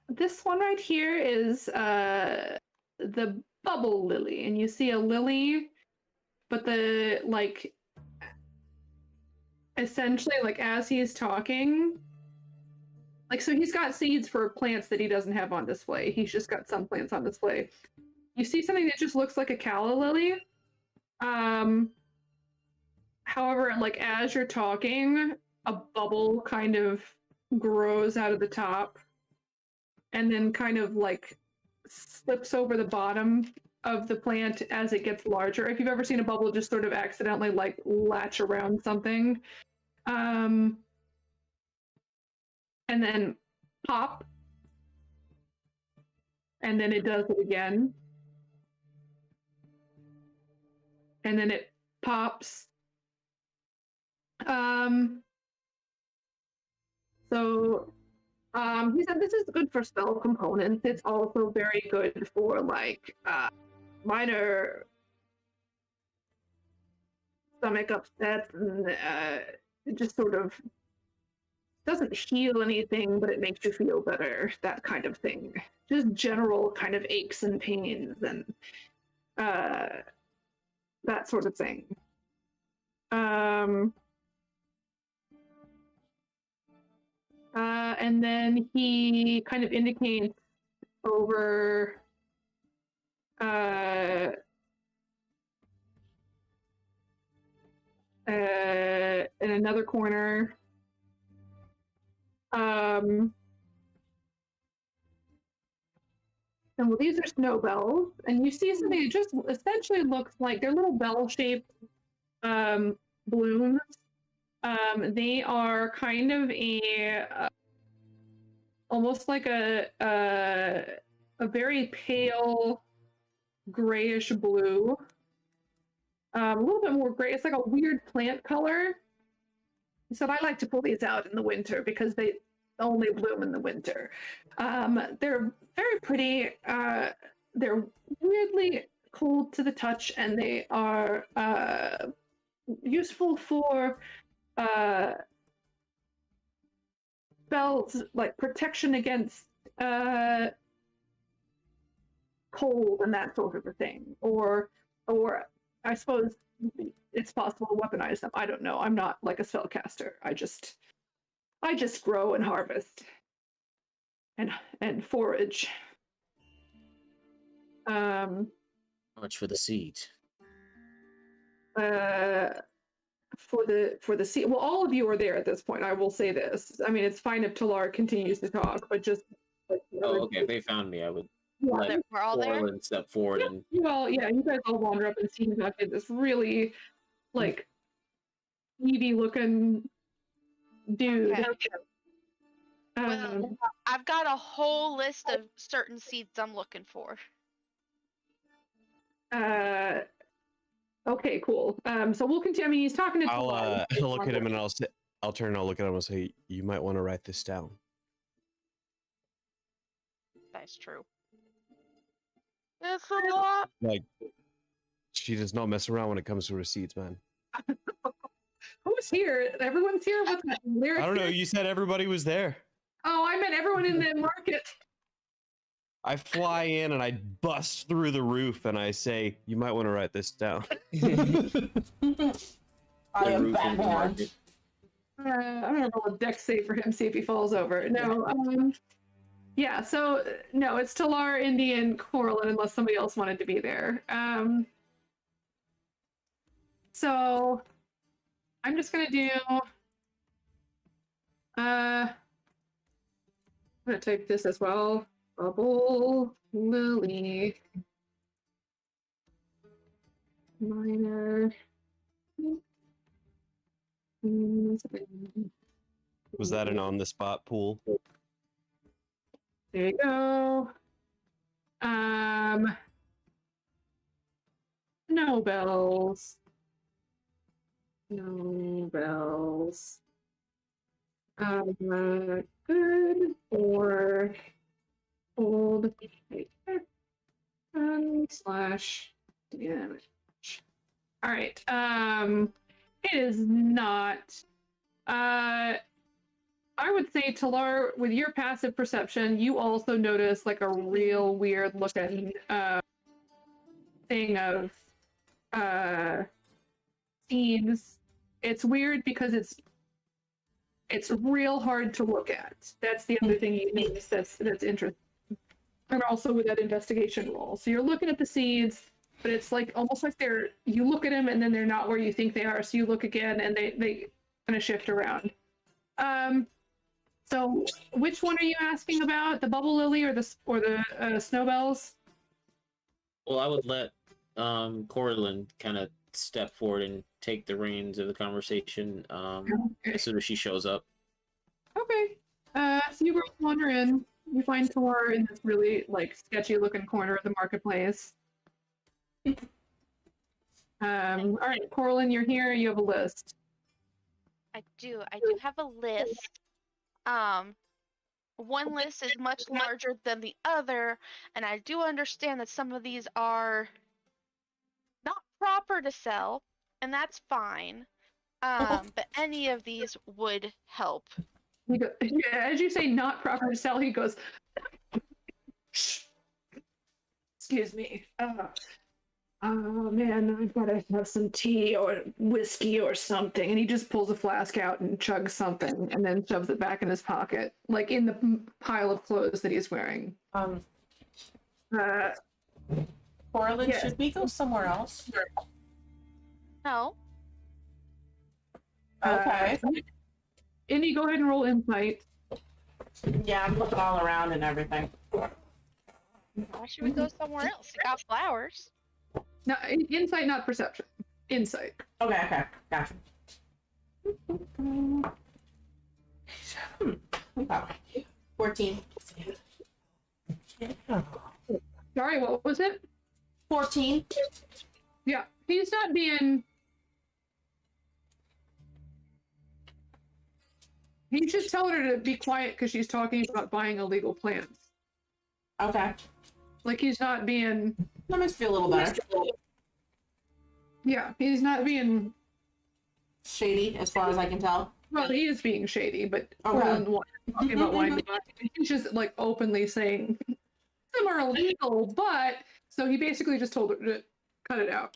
This one right here is the bubble lily, and you see a lily, but the like essentially like as he's talking, like so he's got seeds for plants that he doesn't have on display. He's just got some plants on display. You see something that just looks like a calla lily. However, like as you're talking, a bubble kind of grows out of the top and then kind of like slips over the bottom of the plant as it gets larger. If you've ever seen a bubble just sort of accidentally like latch around something. And then pop. And then it does it again. And then it pops. He said this is good for spell components. It's also very good for like minor stomach upsets and it just sort of doesn't heal anything, but it makes you feel better, that kind of thing. Just general kind of aches and pains and that sort of thing. And then he kind of indicates over in another corner. And well, these are snow bells, and you see something that just essentially looks like they're little bell-shaped blooms. They are kind of almost like a very pale grayish blue. A little bit more gray. It's like a weird plant color. He said, I like to pull these out in the winter because they only bloom in the winter. They're very pretty. They're weirdly cold to the touch, and they are useful for spells like protection against cold and that sort of a thing. Or I suppose it's possible to weaponize them. I don't know. I'm not like a spellcaster. I just grow and harvest and forage. Much for the seed. for the seat. Well, all of you are there at this point. I will say this. I mean, it's fine if Talar continues to talk, but just like the Oh, other- okay. If they found me, I would Yeah, let We're all there. Corlin step forward and well, yeah, you guys all wander up and see Kentucky, this really like Evie looking dude. Okay. Well, I've got a whole list of certain seeds I'm looking for. Okay, cool. So we'll continue. I mean, he's talking to I'll Talar. I'll look at him and I'll turn and I'll look at him and say, you might want to write this down. That's true. It's a lot. Like, she does not mess around when it comes to receipts, man. Who's here? Everyone's here? What's that? Lyric I don't know. here? You said everybody was there. Oh, I meant everyone in the market. I fly in and I bust through the roof and I say, you might want to write this down. I the am roof in the Batman. market. I'm gonna roll a dex save for him, see if he falls over. No, yeah, so no, it's Talar, Indy, and Corlin, unless somebody else wanted to be there. So I'm just gonna do I'm gonna type this as well. Bubble Lily minor. Was that an on the spot pool? There you go. No bells. No bells. Good for old slash damage. All right. It is not. I would say, Talar, with your passive perception, you also notice like a real weird looking thing of seeds. It's weird because it's real hard to look at. That's the other thing you notice that's interesting. And also with that investigation roll. So you're looking at the seeds, but it's like almost like you look at them and then they're not where you think they are. So you look again and they kind of shift around. So which one are you asking about? The bubble lily or the snowbells? Well, I would let Corlin kind of step forward and take the reins of the conversation as soon as she shows up. Okay. So you girls wander in. You find Talar in this really like sketchy looking corner of the marketplace. All right, Corlin, you're here. You have a list. I do have a list. One list is much larger than the other, and I do understand that some of these are not proper to sell, and that's fine. But any of these would help. As you say, not proper to sell, he goes, excuse me. Oh man, I've got to have some tea or whiskey or something. And he just pulls a flask out and chugs something and then shoves it back in his pocket, like in the pile of clothes that he's wearing. Corlin, Yeah. should we go somewhere else? No. Okay. Indy, go ahead and roll insight. Yeah, I'm looking all around and everything. Why should we go somewhere else? We got flowers. No, insight, not perception. Insight. Okay, gotcha. Okay. 14. Sorry, what was it? 14. Yeah, he's not being. He's just telling her to be quiet because she's talking about buying illegal plants. Okay. Like he's not being. That makes me feel a little better. Yeah, he's not being. Shady, as far as I can tell. Well, he is being shady, but Okay. Corlin talking about wine. He's just like openly saying some are illegal, but so he basically just told her to cut it out.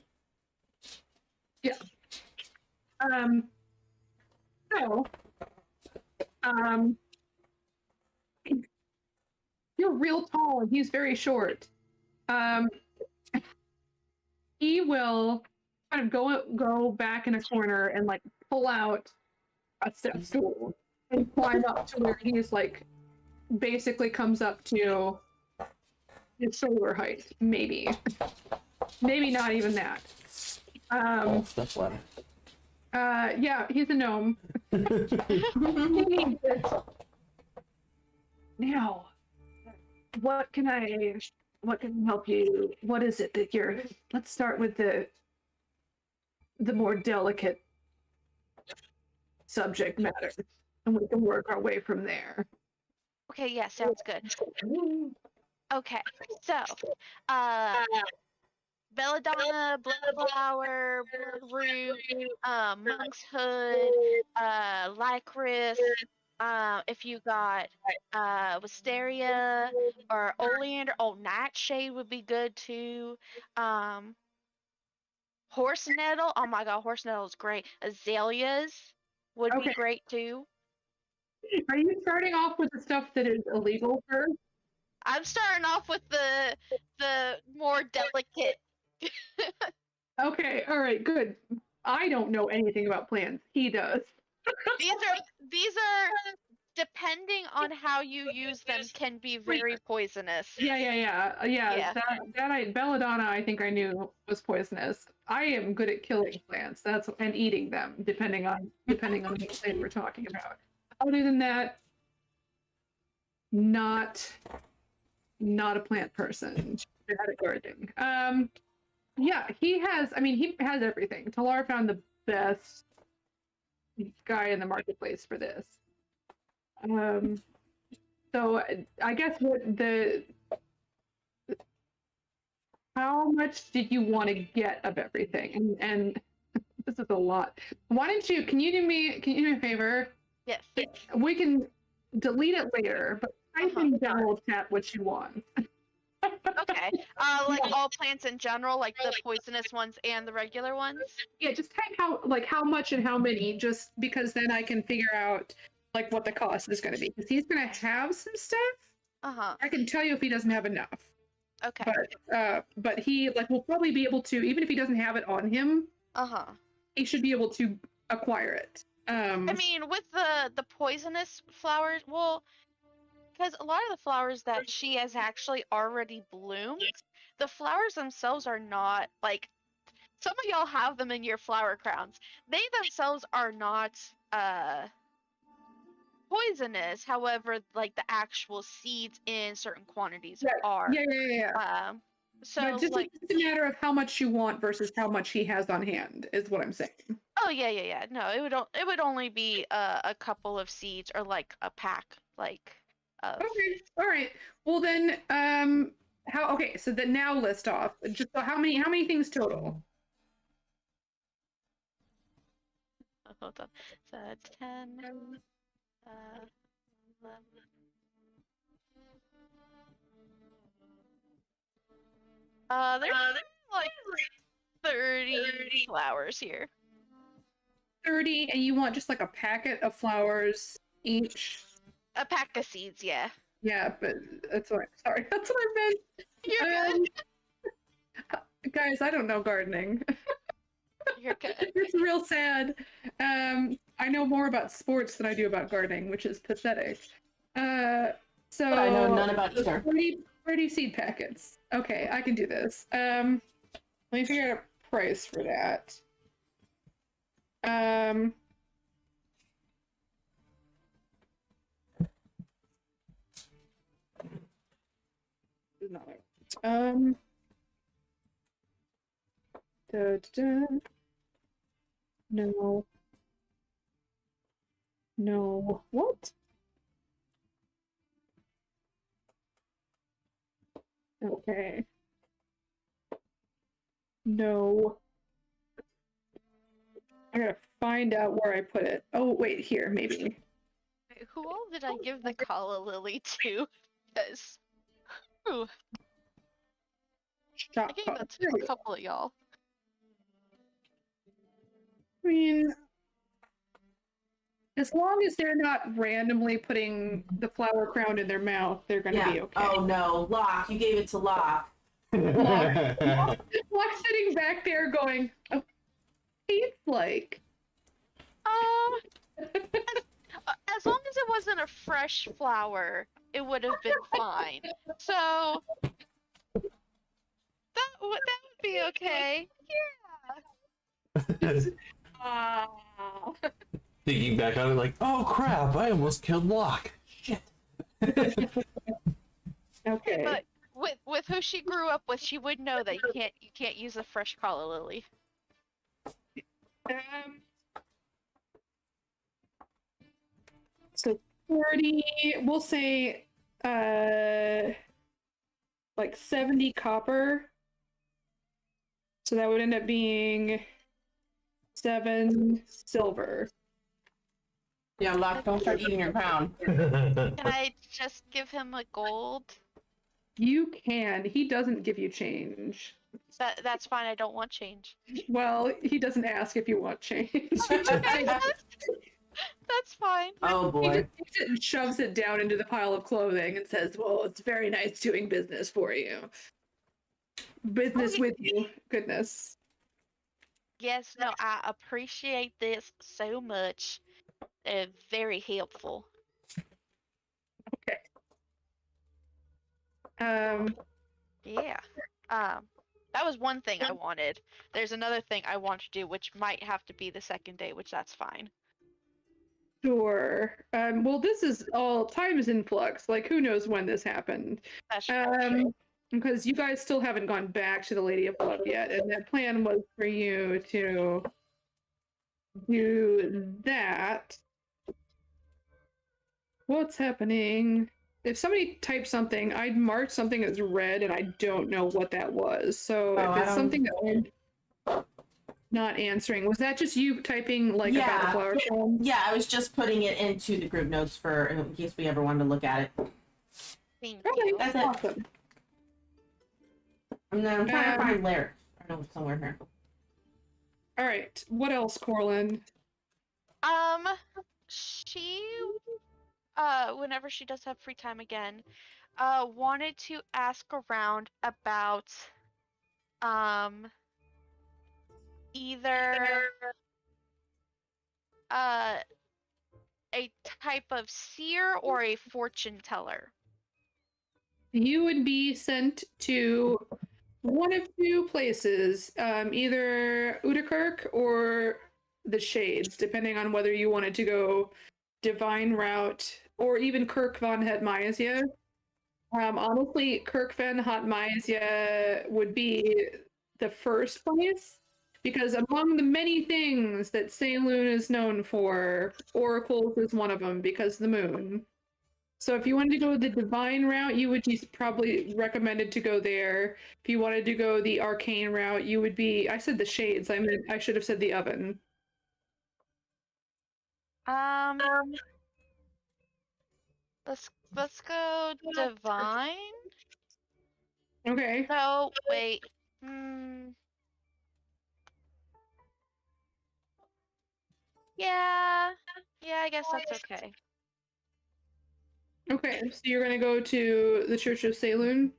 Yeah. So. You're real tall and he's very short. He will kind of go back in a corner and like pull out a step stool and climb up to where he's like basically comes up to his shoulder height, maybe not even that. Step ladder. Yeah, he's a gnome. He needs it. Now, what can help you? What is it that you're? Let's start with the more delicate subject matter, and we can work our way from there. Okay, yeah, sounds good. Okay, so, belladonna, bloodflower, bloodroot, monk's hood, licorice. If you got wisteria or oleander, nightshade would be good too. Horse nettle. Oh my god, horse nettle is great. Azaleas would be great too. Are you starting off with the stuff that is illegal first? I'm starting off with the more delicate. Okay, all right, good. I don't know anything about plants. He does. These are depending on how you use them can be very poisonous. Yeah. Belladonna, I think I knew was poisonous. I am good at killing plants. And eating them, depending on the plant we're talking about. Other than that, not a plant person. Bad at gardening. Yeah, he has everything. Talar found the best guy in the marketplace for this. So I guess how much did you want to get of everything? And this is a lot. Can you do me a favor? Yes. We can delete it later, but type in general chat what you want. Okay. Like all plants in general, like the poisonous ones and the regular ones? Yeah, just type how much and how many, just because then I can figure out like what the cost is going to be. Because he's going to have some stuff. Uh-huh. I can tell you if he doesn't have enough. Okay. But he will probably be able to, even if he doesn't have it on him. Uh-huh. He should be able to acquire it. I mean, with the poisonous flowers, well, because a lot of the flowers that she has actually already bloomed, the flowers themselves are not, like, some of y'all have them in your flower crowns. They themselves are not, poisonous. However, like, the actual seeds in certain quantities are. Yeah. So, just like, it's a matter of how much you want versus how much he has on hand, is what I'm saying. oh, yeah. No, it would only be a couple of seeds or, like, a pack, like, of... Okay, all right. Well then, so then now list off. Just so how many things total? Oh, hold on. So 10, 11. There's like 30 flowers here. 30, and you want just like a packet of flowers each? A pack of seeds, yeah. Yeah, but that's what I meant. You're good. Guys, I don't know gardening. You're good. It's real sad. I know more about sports than I do about gardening, which is pathetic. So I know none about either. 30 seed packets. Okay, I can do this. Let me figure out a price for that. No. What? Okay. No. I gotta find out where I put it. Oh, wait, here, maybe. Wait, who all did I give the calla lily to? Because, ooh, I Shop gave pot. that to a couple of y'all. I mean, as long as they're not randomly putting the flower crown in their mouth, they're gonna be okay. Oh no, Locke, you gave it to Locke. Locke sitting back there going, oh, tastes like? As long as it wasn't a fresh flower, it would have been fine. So that would be okay. Ah. Thinking back on it, like, oh crap, I almost killed Locke. Shit. Okay. But with who she grew up with, she would know that you can't use a fresh calla lily. So 40, we'll say like 70 copper. So that would end up being 7 silver. Yeah, Locke, don't start eating your crown. Can I just give him a gold? You can. He doesn't give you change. That's fine. I don't want change. Well, he doesn't ask if you want change. He just Okay, takes that's fine. Oh He boy. just takes it and shoves it down into the pile of clothing and says, well, it's very nice doing business for you. Business Okay. with you. Goodness. Yes, no, I appreciate this so much. Very helpful. Okay. Yeah. That was one thing I wanted. There's another thing I want to do, which might have to be the second day, which that's fine. Sure. Well, this is all time is in flux. Like, who knows when this happened? That's true. Because you guys still haven't gone back to the Lady of Love yet, and the plan was for you to do that. What's happening? If somebody typed something, I'd mark something as red, and I don't know what that was. So Oh, if it's I don't- something that I'm not answering, was that just you typing like about the Yeah. flower farms? Yeah, I was just putting it into the group notes for in case we ever wanted to look at it. Thank Okay, you. That's it. awesome. And then I'm trying to Um, find Lyric. I know it's somewhere here. All right. What else, Corlin? She, whenever she does have free time again, wanted to ask around about, either, a type of seer or a fortune teller. You would be sent to one of two places, either Udakirk or the Shades, depending on whether you wanted to go Divine Route or even Kirk von Hetmaisia. Honestly, Kirk von Hetmaisia would be the first place, because among the many things that Saloon is known for, oracles is one of them because of the moon. So if you wanted to go the divine route, you would be probably recommended to go there. If you wanted to go the arcane route, you would be, I said the shades, I should have said the oven. Let's go divine. Okay. No, wait. Yeah, I guess that's okay. Okay, so you're gonna go to the Church of Saloon?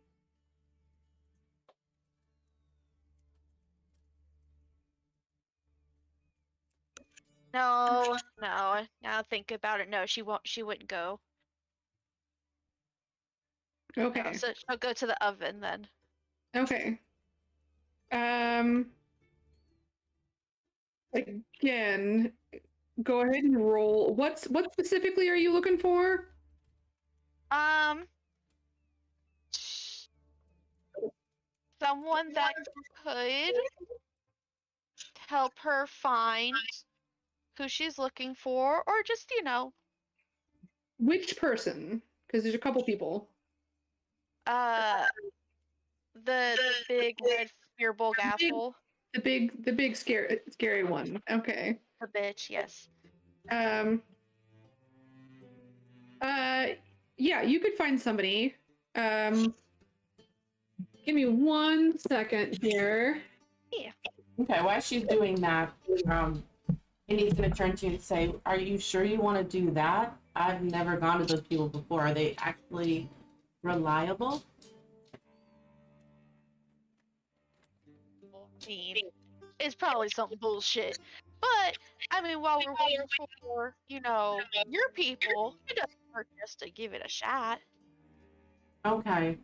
No. Now think about it. No, she wouldn't go. Okay. No, so she'll go to the oven then. Okay. Again, go ahead and roll. What specifically are you looking for? Someone that could help her find who she's looking for, or just, Which person? Because there's a couple people. the big red spearbulk apple. The big scary one. Okay. The bitch, yes. Yeah, you could find somebody. Give me 1 second here. Okay, while she's doing that, Andy's gonna turn to you and say, "Are you sure you want to do that? I've never gone to those people before. Are they actually reliable?" I mean, it's probably some bullshit. But I mean, while we're waiting for your people, it doesn't hurt just to give it a shot. Okay.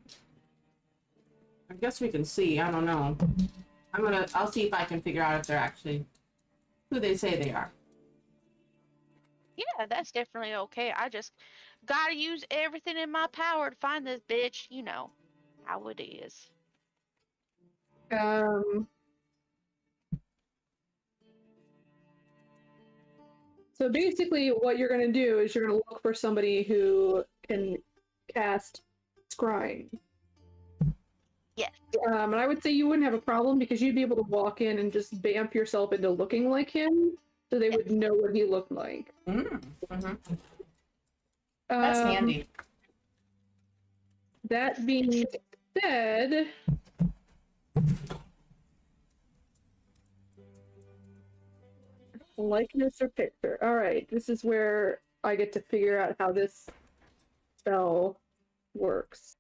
I guess we can see. I don't know. I'll see if I can figure out if they're actually who they say they are. Yeah, that's definitely okay. I just gotta use everything in my power to find this bitch. You know how it is. So basically, what you're going to do is you're going to look for somebody who can cast scrying. Yes. And I would say you wouldn't have a problem because you'd be able to walk in and just vamp yourself into looking like him, so they would know what he looked like. Mm-hmm. That's handy. That being said, likeness or picture. All right, this is where I get to figure out how this spell works.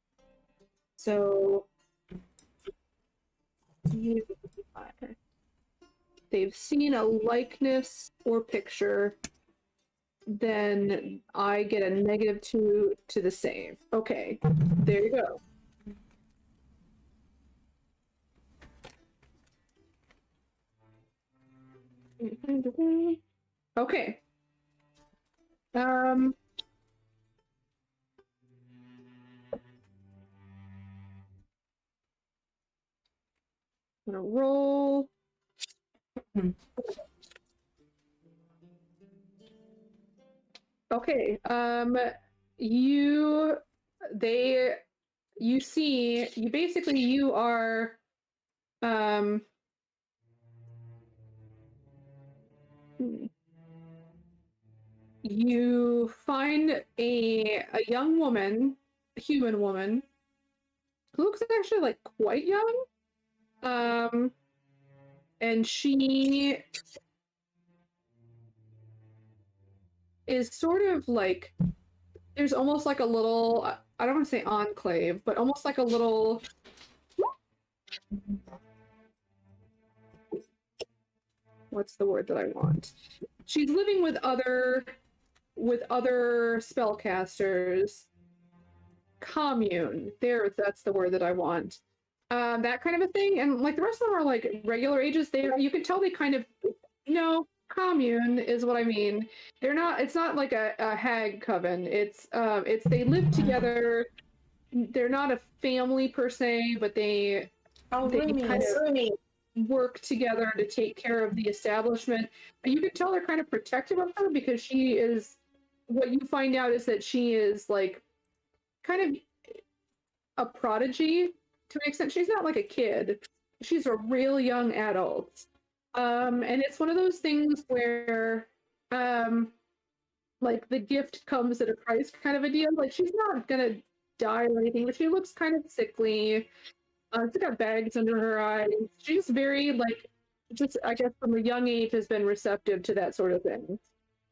So they've seen a likeness or picture, then I get a -2 to the save. Okay, there you go. Okay. I'm gonna roll. Okay. You are you find a young woman, a human woman, who looks actually like quite young. And she is sort of like, there's almost like a little, I don't want to say enclave, but almost like a little, what's the word that I want? She's living with other spellcasters. Commune. That's the word that I want. That kind of a thing. And like the rest of them are like regular ages. You can tell they kind of, commune is what I mean. It's not like a hag coven. It's they live together. They're not a family per se, but they kind of work together to take care of the establishment. And you can tell they're kind of protective of her because she is, what you find out is that she is like kind of a prodigy to an extent. She's not like a kid. She's a real young adult. And it's one of those things where like the gift comes at a price kind of a deal. Like she's not gonna die or anything, but she looks kind of sickly. She's got bags under her eyes. She's very like, just I guess from a young age has been receptive to that sort of thing.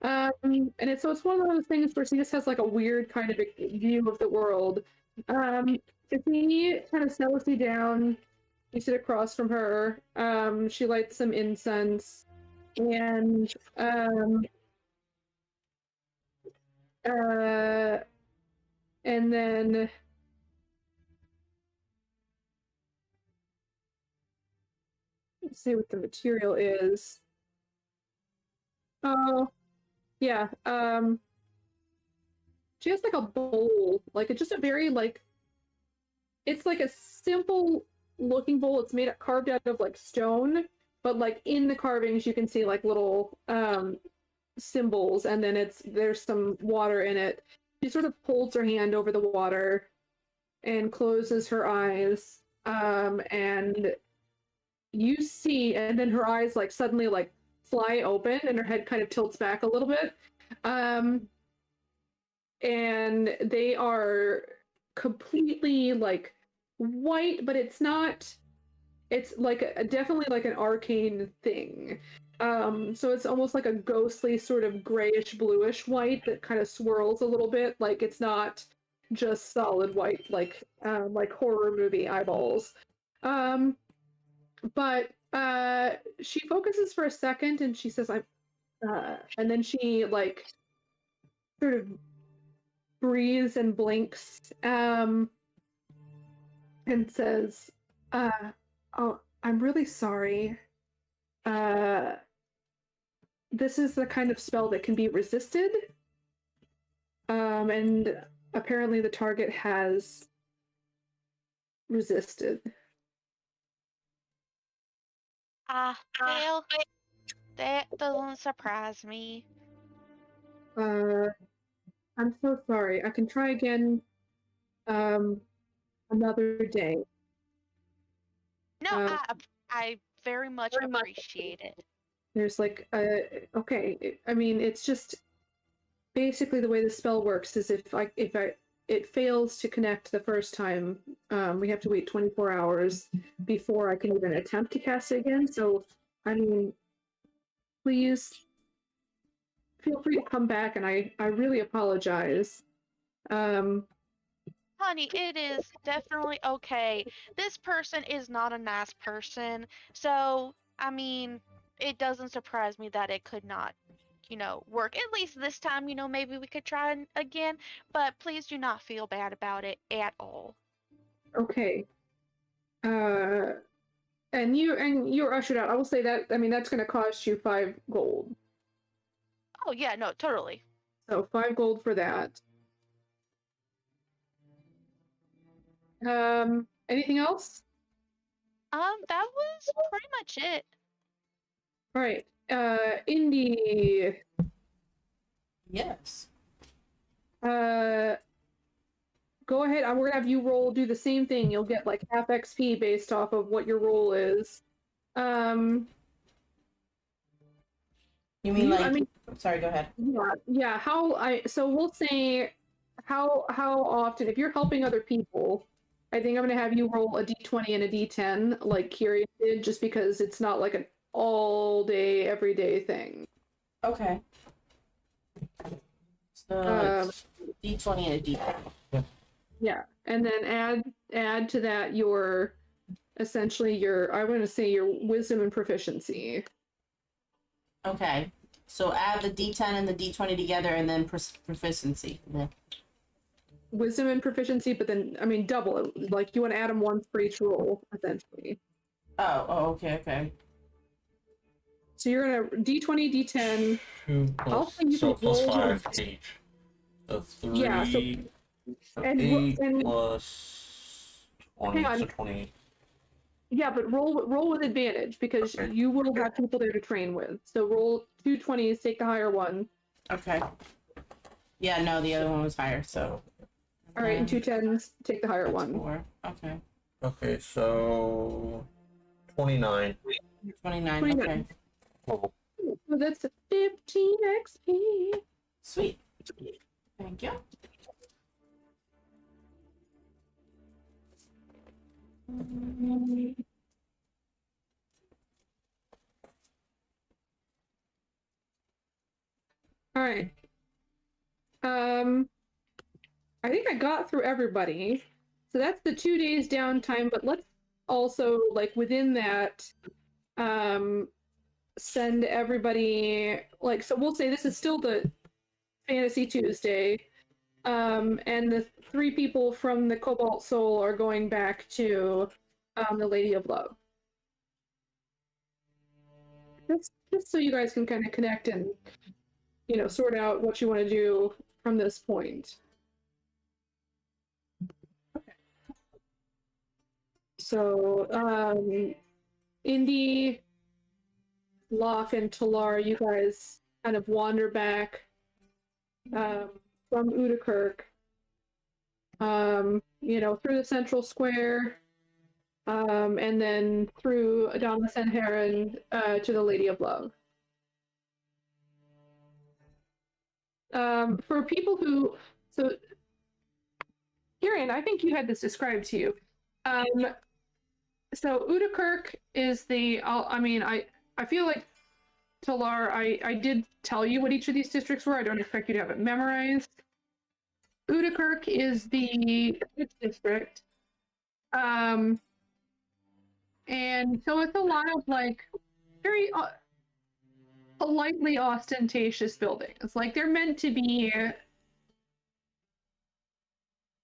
And it's one of those things where she just has like a weird kind of a view of the world. If he kind of settles you down, you sit across from her. She lights some incense, and then let's see what the material is. Oh, yeah. She has like a bowl, like it's just a very like, it's like a simple looking bowl. It's carved out of like stone, but like in the carvings you can see like little symbols, and then there's some water in it. She sort of holds her hand over the water and closes her eyes, and you see, and then her eyes like suddenly like fly open and her head kind of tilts back a little bit, and they are completely like white, but it's like definitely like an arcane thing. So it's almost like a ghostly sort of grayish bluish white that kind of swirls a little bit. Like it's not just solid white like horror movie eyeballs. But She focuses for a second and she says, and then she like sort of breathes and blinks, and says, oh, I'm really sorry. This is the kind of spell that can be resisted. And apparently the target has resisted. Well, that doesn't surprise me. I'm so sorry. I can try again another day. No, I very much appreciate it. There's like, okay. I mean, it's just basically the way the spell works is if it fails to connect the first time, we have to wait 24 hours before I can even attempt to cast it again. So, I mean, please feel free to come back, and I really apologize. Honey, it is definitely okay. This person is not a nice person, so, I mean, it doesn't surprise me that it could not, work. At least this time, maybe we could try again, but please do not feel bad about it at all. Okay. And you're ushered out. I will say that, I mean, that's going to cost you 5 gold. Oh, yeah, no, totally. So 5 gold for that. Anything else? That was pretty much it. All right. Indy. Yes. Go ahead. We're gonna have you do the same thing. You'll get like half XP based off of what your roll is. You mean sorry, go ahead. Yeah. So we'll say how often, if you're helping other people, I think I'm gonna have you roll a d20 and a d10 like Kyrian did, just because it's not like an all day, everyday thing. Okay. So d20 and a d10. Yeah, and then add to that your essentially your, I want to say, your wisdom and proficiency. Okay. So add the d10 and the d20 together, and then proficiency. Yeah. Wisdom and proficiency, but then, I mean, double it. Like, you want to add them once for each roll, essentially. Oh, okay. So you're gonna d20, d10. 2 plus 5 each. So 3. Yeah, so 8 and plus 20. hang on. So 20. Yeah, but roll with advantage, because Okay. you will have people there to train with. So roll 2 20s, take the higher one. Okay. Yeah, no, the other one was higher, so. All right, and 2 10s, take the higher That's one. 4. Okay. Okay, so 29. 29. 29. Okay. Oh, So that's 15 XP. Sweet. Thank you. All right. I think I got through everybody. So that's the 2 days downtime, but let's also, like, within that, send everybody, like, so we'll say this is still the Fantasy Tuesday, and the 3 people from the Cobalt Soul are going back to the Lady of Love. Just so you guys can kind of connect and, sort out what you want to do from this point. Okay. So, Indy, Locke, and Talar, you guys kind of wander back from Udakirk, through the central square, and then through Adama Sanharan to the Lady of Love. For people who, so Kieran, I think you had this described to you. So Udakirk is I feel like, Talar, I did tell you what each of these districts were. I don't expect you to have it memorized. Udakirk is the 5th district. And And so it's a lot of like very politely ostentatious buildings. Like they're meant to be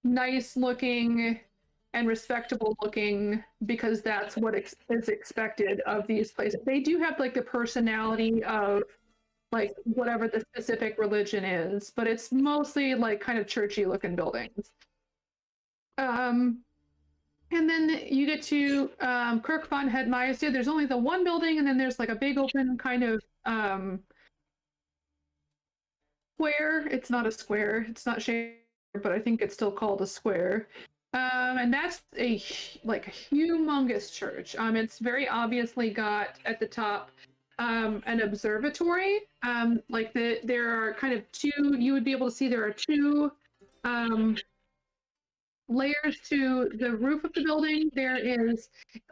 nice looking and respectable looking because that's what is expected of these places. They do have like the personality of like whatever the specific religion is, but it's mostly like kind of churchy looking buildings. And then you get to Kirk von Headmeister. There's only the one building, and then there's like a big open kind of square. It's not a square. It's not shaped, but I think it's still called a square. And that's a humongous church. It's very obviously got at the top an observatory. There are kind of two. You would be able to see there are two layers to the roof of the building. There is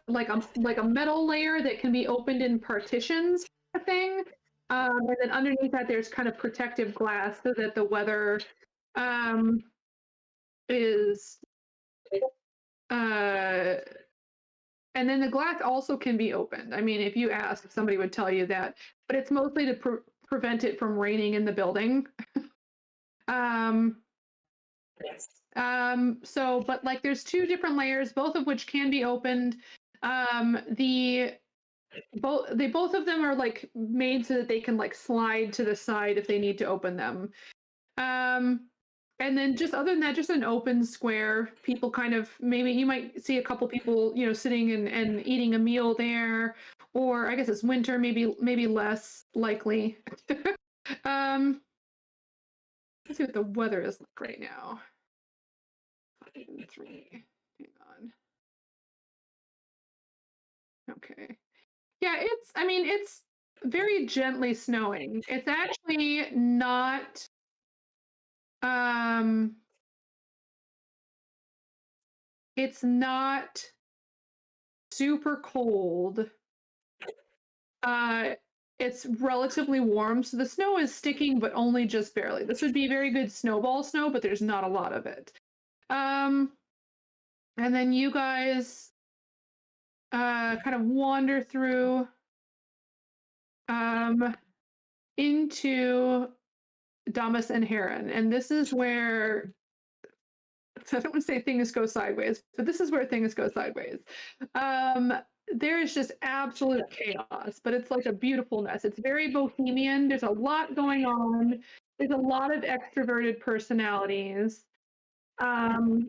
like a metal layer that can be opened in partitions, thing. And then underneath that, there's kind of protective glass so that the weather is. And then the glass also can be opened. I mean, if you ask, somebody would tell you that, but it's mostly to prevent it from raining in the building. But like there's two different layers, both of which can be opened. Both of them are like made so that they can like slide to the side if they need to open them. And then just other than that, just an open square. People kind of, maybe you might see a couple people, sitting and eating a meal there, or I guess it's winter, maybe less likely. Let's see what the weather is like right now. 3. Hang on. Okay. Yeah, it's very gently snowing. It's actually not it's not super cold. It's relatively warm, so the snow is sticking, but only just barely. This would be very good snowball snow, but there's not a lot of it. And then you guys kind of wander through into Damas and Heron, and this is where I don't want to say things go sideways, but this is where things go sideways. There is just absolute chaos, but it's like a beautiful mess. It's very bohemian. There's a lot going on. There's a lot of extroverted personalities. High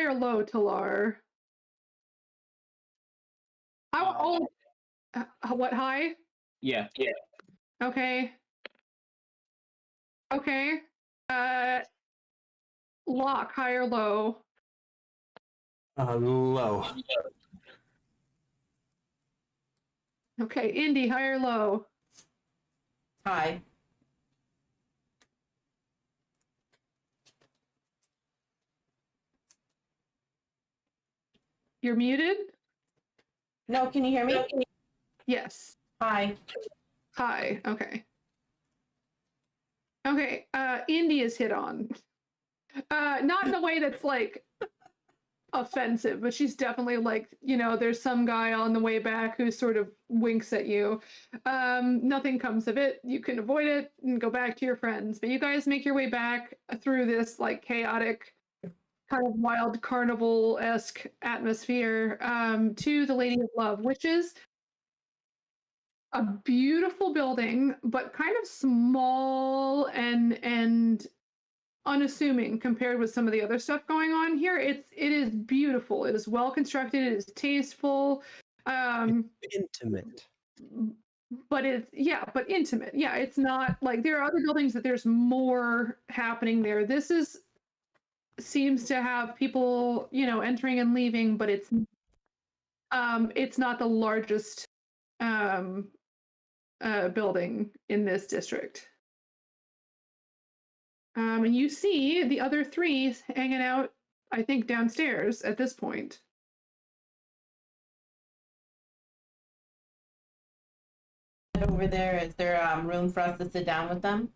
or low, Talar? What, high? Yeah. Okay. Locke, high or low? Low. Okay, Indy, high or low? Hi. You're muted? No, can you hear me? Yes. Hi. Hi. Okay. Okay. Indy is hit on. Not in a way that's like offensive, but she's definitely like, there's some guy on the way back who sort of winks at you. Nothing comes of it. You can avoid it and go back to your friends. But you guys make your way back through this like chaotic, kind of wild carnival-esque atmosphere to the Lady of Love, which is a beautiful building, but kind of small and unassuming compared with some of the other stuff going on here. It is beautiful. It is well constructed. It is tasteful. Intimate. But but intimate. Yeah, it's not like there are other buildings that there's more happening there. This seems to have people, entering and leaving, but it's not the largest building in this district. And you see the other three hanging out, I think, downstairs at this point. Over there, is there room for us to sit down with them?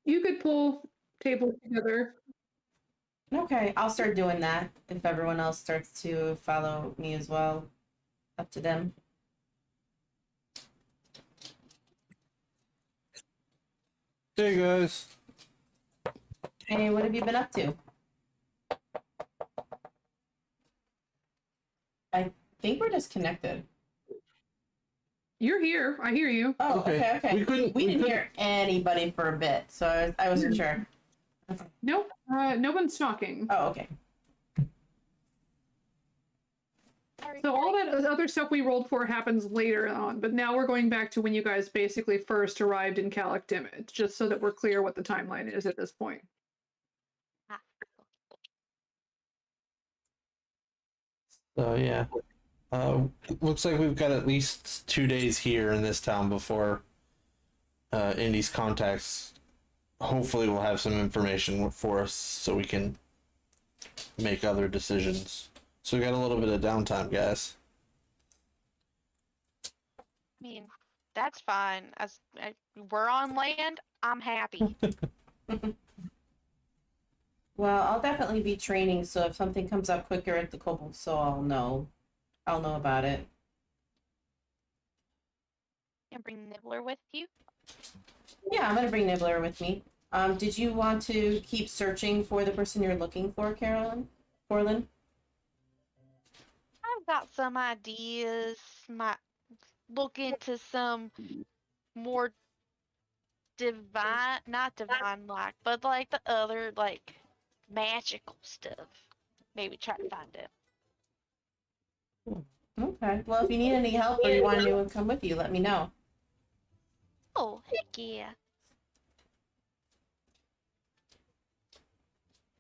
You could pull tables together. Okay, I'll start doing that if everyone else starts to follow me as well. Up to them. Hey guys. Hey, what have you been up to? I think we're disconnected. You're here. I hear you. Oh, Okay. okay. We couldn't- We we didn't couldn't- hear anybody for a bit, so I wasn't sure. Nope. No one's talking. Oh, okay. Sorry, So all sorry. that other stuff we rolled for happens later on, but now we're going back to when you guys basically first arrived in Calic Dimit, just so that we're clear what the timeline is at this point. Ah. So yeah. Looks like we've got at least 2 days here in this town before Indy's contacts hopefully will have some information for us so we can make other decisions. So we got a little bit of downtime, guys. I mean, that's fine. As we're on land, I'm happy. Well, I'll definitely be training, so if something comes up quicker at the Cobalt Soul, I'll know. I'll know about it. And bring Nibbler with you. Yeah, I'm gonna bring Nibbler with me. Did you want to keep searching for the person you're looking for, Corlin? I've got some ideas. Might look into some more divine, not divine like, but like the other like magical stuff. Maybe try to find it. Okay. Well, if you need any help or you want anyone to come with you, let me know. Oh, heck yeah.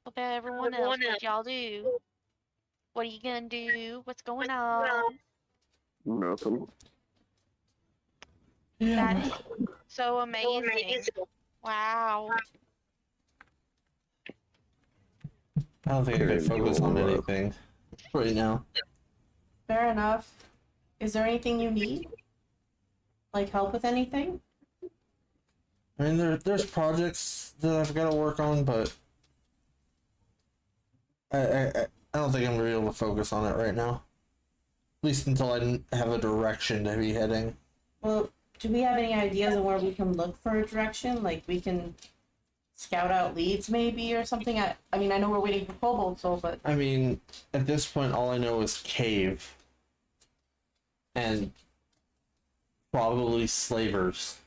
What about everyone else? What y'all do? What are you gonna do? What's going on? Nothing. That is so amazing. Wow. I don't think I can focus on anything right now. Fair enough. Is there anything you need? Like help with anything? I mean, there's projects that I've got to work on, but I don't think I'm gonna be able to focus on it right now. At least until I have a direction to be heading. Well, do we have any ideas on where we can look for a direction? Like we can scout out leads maybe or something? I mean, I know we're waiting for Cobalt Soul, but I mean, at this point, all I know is cave. And probably slavers.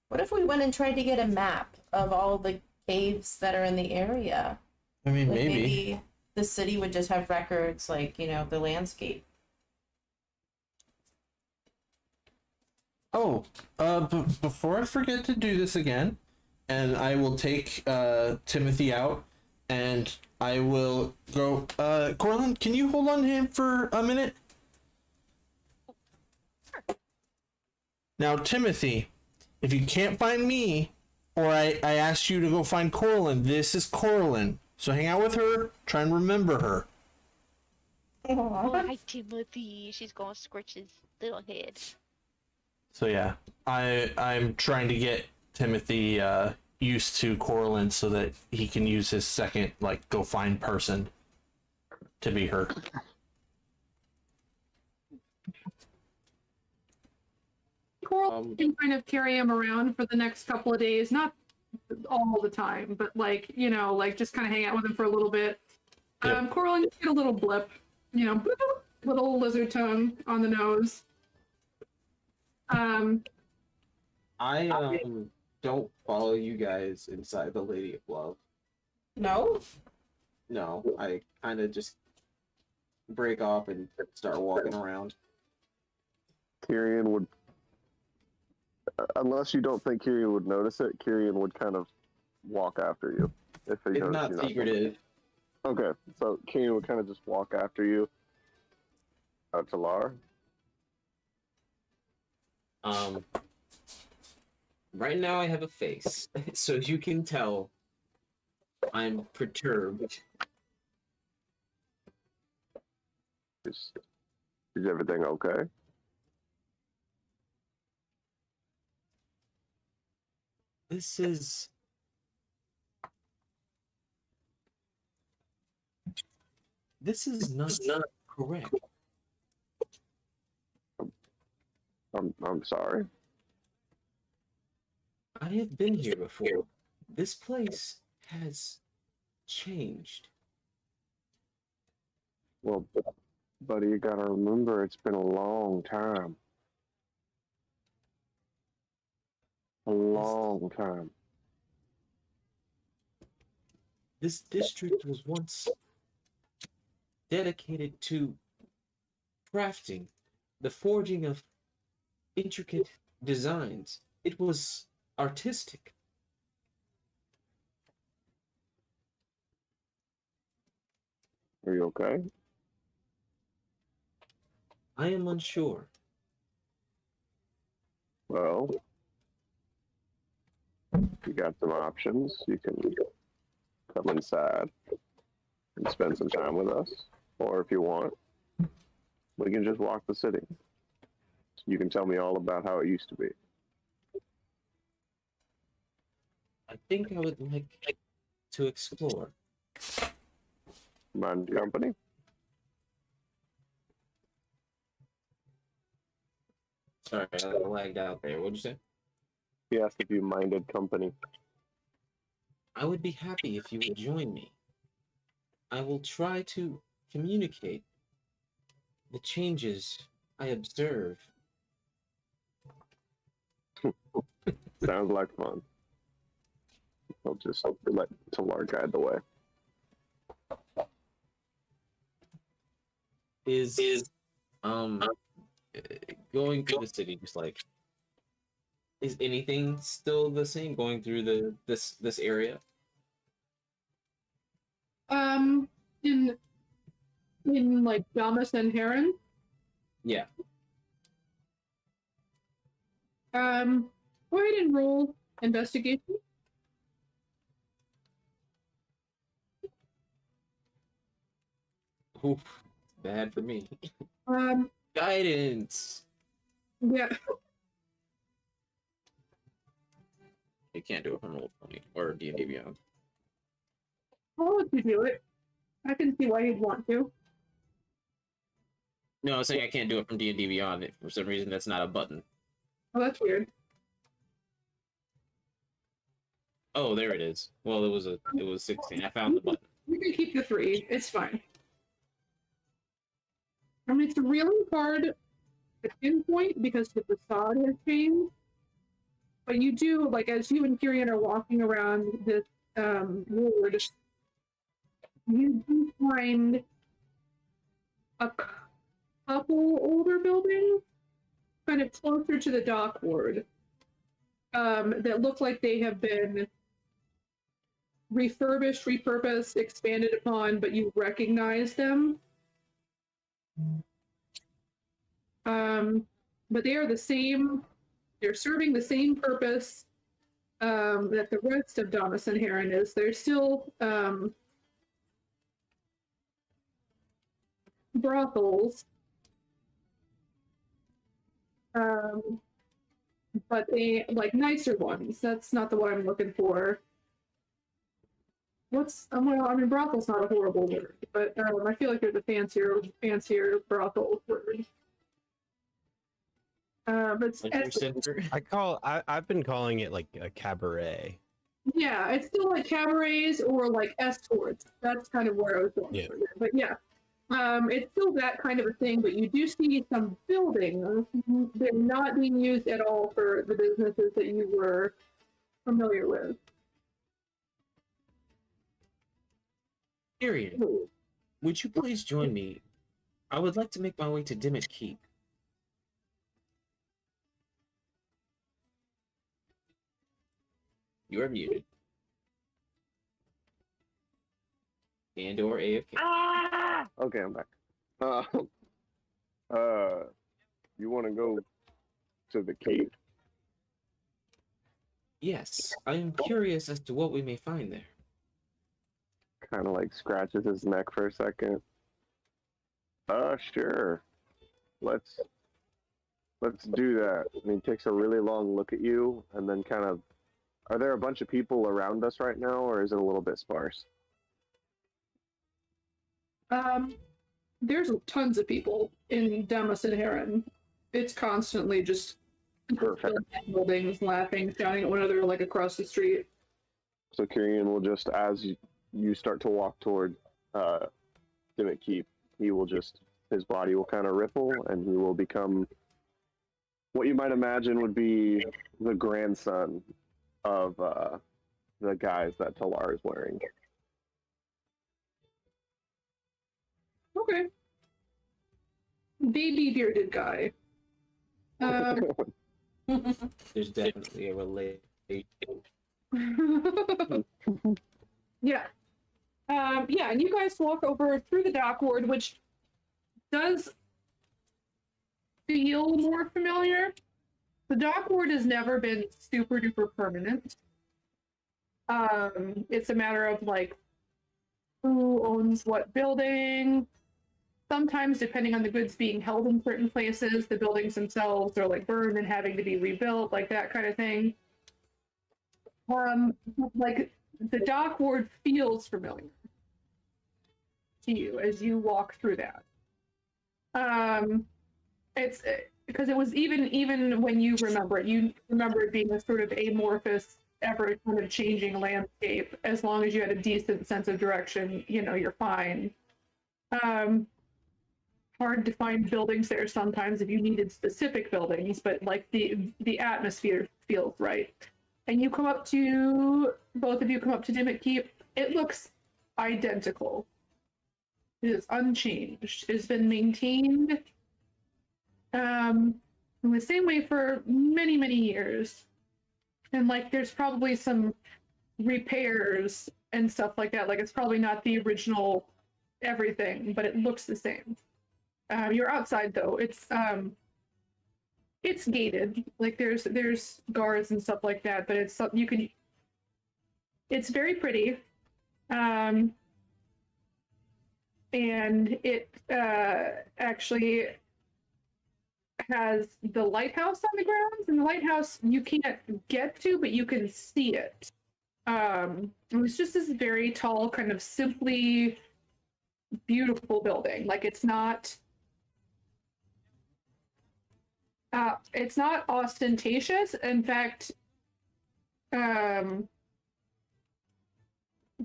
what if we went and tried to get a map of all the caves that are in the area? I mean, Like maybe. the city would just have records, like, you know, the landscape. Oh, before I forget to do this again, and I will take Timothy out, and I will go. Corlin, can you hold on to him for a minute? Now, Timothy, if you can't find me, or I ask you to go find Corlin, this is Corlin. So hang out with her, try and remember her. Oh, hi Timothy. She's gonna scratch his little head. So yeah, I'm trying to get Timothy used to Corlin so that he can use his second go find person to be her. Coral can kind of carry him around for the next couple of days, not all the time, but just kind of hang out with him for a little bit. Yep. Coral, you get a little blip, bloop, little lizard tongue on the nose. I don't follow you guys inside the Lady of Love. No? No, I kind of just break off and start walking around. Kyrian would, unless you don't think Kyrian would notice it, Kyrian would kind of walk after you if he It's noticed not you secretive. Okay, so Kyrian would kind of just walk after you. Talar. Right now I have a face, so you can tell I'm perturbed. Is everything okay? This is This is not correct. I'm sorry. I have been here before. This place has changed. Well, buddy, you gotta remember it's been a long time. A long time. This district was once dedicated to crafting, the forging of intricate designs. It was artistic. Are you okay? I am unsure. Well, you got some options. You can come inside and spend some time with us. Or if you want, we can just walk the city. You can tell me all about how it used to be. I think I would like to explore. Mind your company? Sorry, I lagged out there. What'd you say? He asked if you minded company. I would be happy if you would join me. I will try to communicate the changes I observe. Sounds like fun. I'll just let Talar guide the way. Is going through the city just like, is anything still the same going through this area? In like Damas and Heron. Yeah. Go ahead and roll investigation. Oof, bad for me. Um, Guidance. yeah. You can't do it from Roll20 or D&D Beyond. I'll let you do it. I can see why you'd want to. No, I was saying I can't do it from D&D Beyond. For some reason, that's not a button. Oh, that's weird. Oh, there it is. Well, it was 16. I found the button. You can keep the 3. It's fine. I mean, it's really hard to pinpoint because the facade has changed. But you do, like, as you and Kyrian are walking around this ward, you do find a couple older buildings kind of closer to the dock ward that look like they have been refurbished, repurposed, expanded upon, but you recognize them. But they are the same, they're serving the same purpose that the rest of Damas and Heron is. They're still brothels, but they like nicer ones. That's not the one I'm looking for. Well, I mean, brothel's not a horrible word, but I feel like there's a fancier brothel word. But I've been calling it like a cabaret. Yeah, it's still like cabarets or like escorts. That's kind of where I was going. Yeah. But yeah, it's still that kind of a thing. But you do see some buildings that are not being used at all for the businesses that you were familiar with. Period. Would you please join me? I would like to make my way to Dimmitt Keep. You are muted. And or AFK. Okay, I'm back. You want to go to the cave? Yes, I am curious as to what we may find there. Kind of like scratches his neck for a second. Sure. Let's do that. And he takes a really long look at you, and then kind of. Are there a bunch of people around us right now, or is it a little bit sparse? There's tons of people in Demus and Heron. It's constantly just Perfect. buildings, laughing, shouting at one another like across the street. So Kyrian will just, as you start to walk toward Dimmick Keep, he will just, his body will kind of ripple, and he will become what you might imagine would be the grandson of the guys that Talar is wearing. Okay. Baby bearded guy. There's definitely a relation. Yeah. Yeah, and you guys walk over through the dock ward, which does feel more familiar. The dock ward has never been super duper permanent. It's a matter of like who owns what building. Sometimes, depending on the goods being held in certain places, the buildings themselves are like burned and having to be rebuilt, like that kind of thing. Like the dock ward feels familiar to you as you walk through that. It's because it was even when you remember it being a sort of amorphous, ever kind of changing landscape. As long as you had a decent sense of direction, you're fine. Hard to find buildings there sometimes if you needed specific buildings, but like the atmosphere feels right. And you come up to, both of you come up to Dimmick Keep. It looks identical. It is unchanged. It has been maintained in the same way for many, many years. And like there's probably some repairs and stuff like that. Like it's probably not the original everything, but it looks the same. You're outside though. It's gated. Like there's guards and stuff like that, but it's very pretty. And it actually has the lighthouse on the grounds, and the lighthouse you can't get to, but you can see it. It's just this very tall, kind of simply beautiful building. Like it's not ostentatious. In fact, the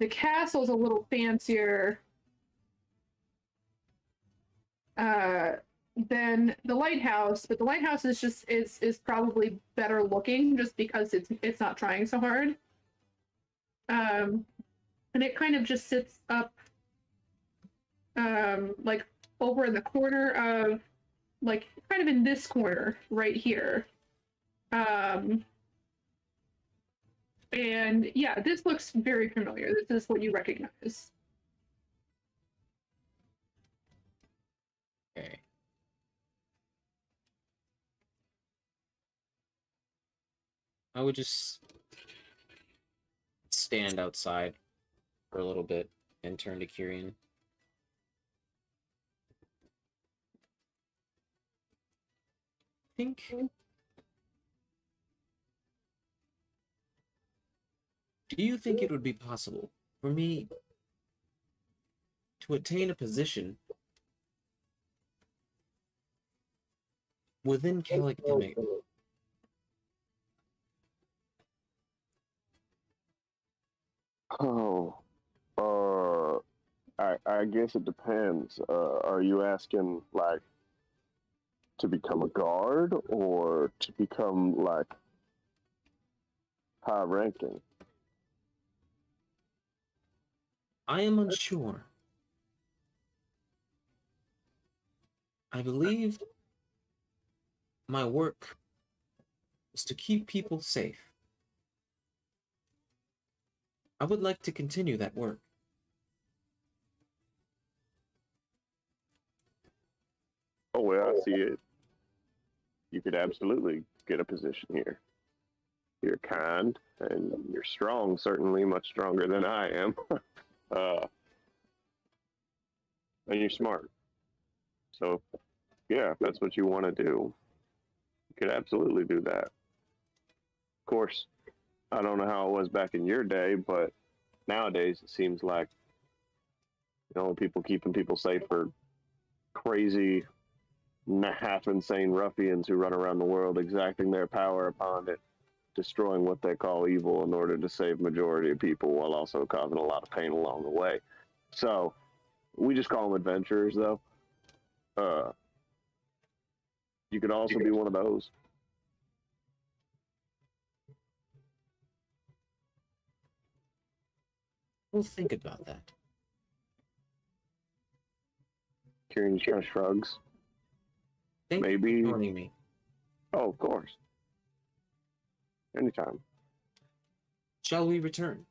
castle's a little fancier than the lighthouse, but the lighthouse is probably better looking just because it's not trying so hard. And it kind of just sits up like over in the corner of, like kind of in this corner right here. And yeah, this looks very familiar. This is what you recognize. Okay. I would just stand outside for a little bit and turn to Kyrian. Do you think it would be possible for me to attain a position within Kellic Dimmick? Oh, I guess it depends. Are you asking like to become a guard or to become like high ranking? I am unsure. I believe my work is to keep people safe. I would like to continue that work. Oh, well, I see it. You could absolutely get a position here. You're kind and you're strong, certainly much stronger than I am. And you're smart. So, yeah, if that's what you want to do, you could absolutely do that. Of course, I don't know how it was back in your day, but nowadays it seems like You know, people keeping people safe for crazy, half insane ruffians who run around the world exacting their power upon it, destroying what they call evil in order to save majority of people while also causing a lot of pain along the way. So we just call them adventurers, though. You could also be one of those. We'll think about that. Kieran just kind of shrugs. Thank you Maybe. for joining me. Oh, of course. Anytime. Shall we return?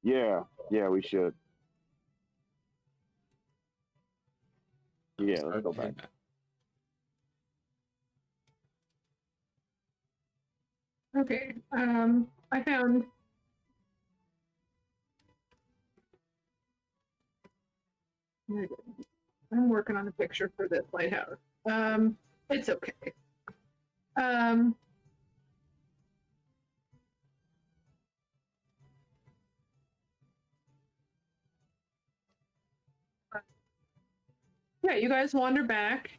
Yeah, we should. Yeah, let's go back. Okay. I found. I'm working on a picture for this lighthouse. It's okay. Yeah, you guys wander back.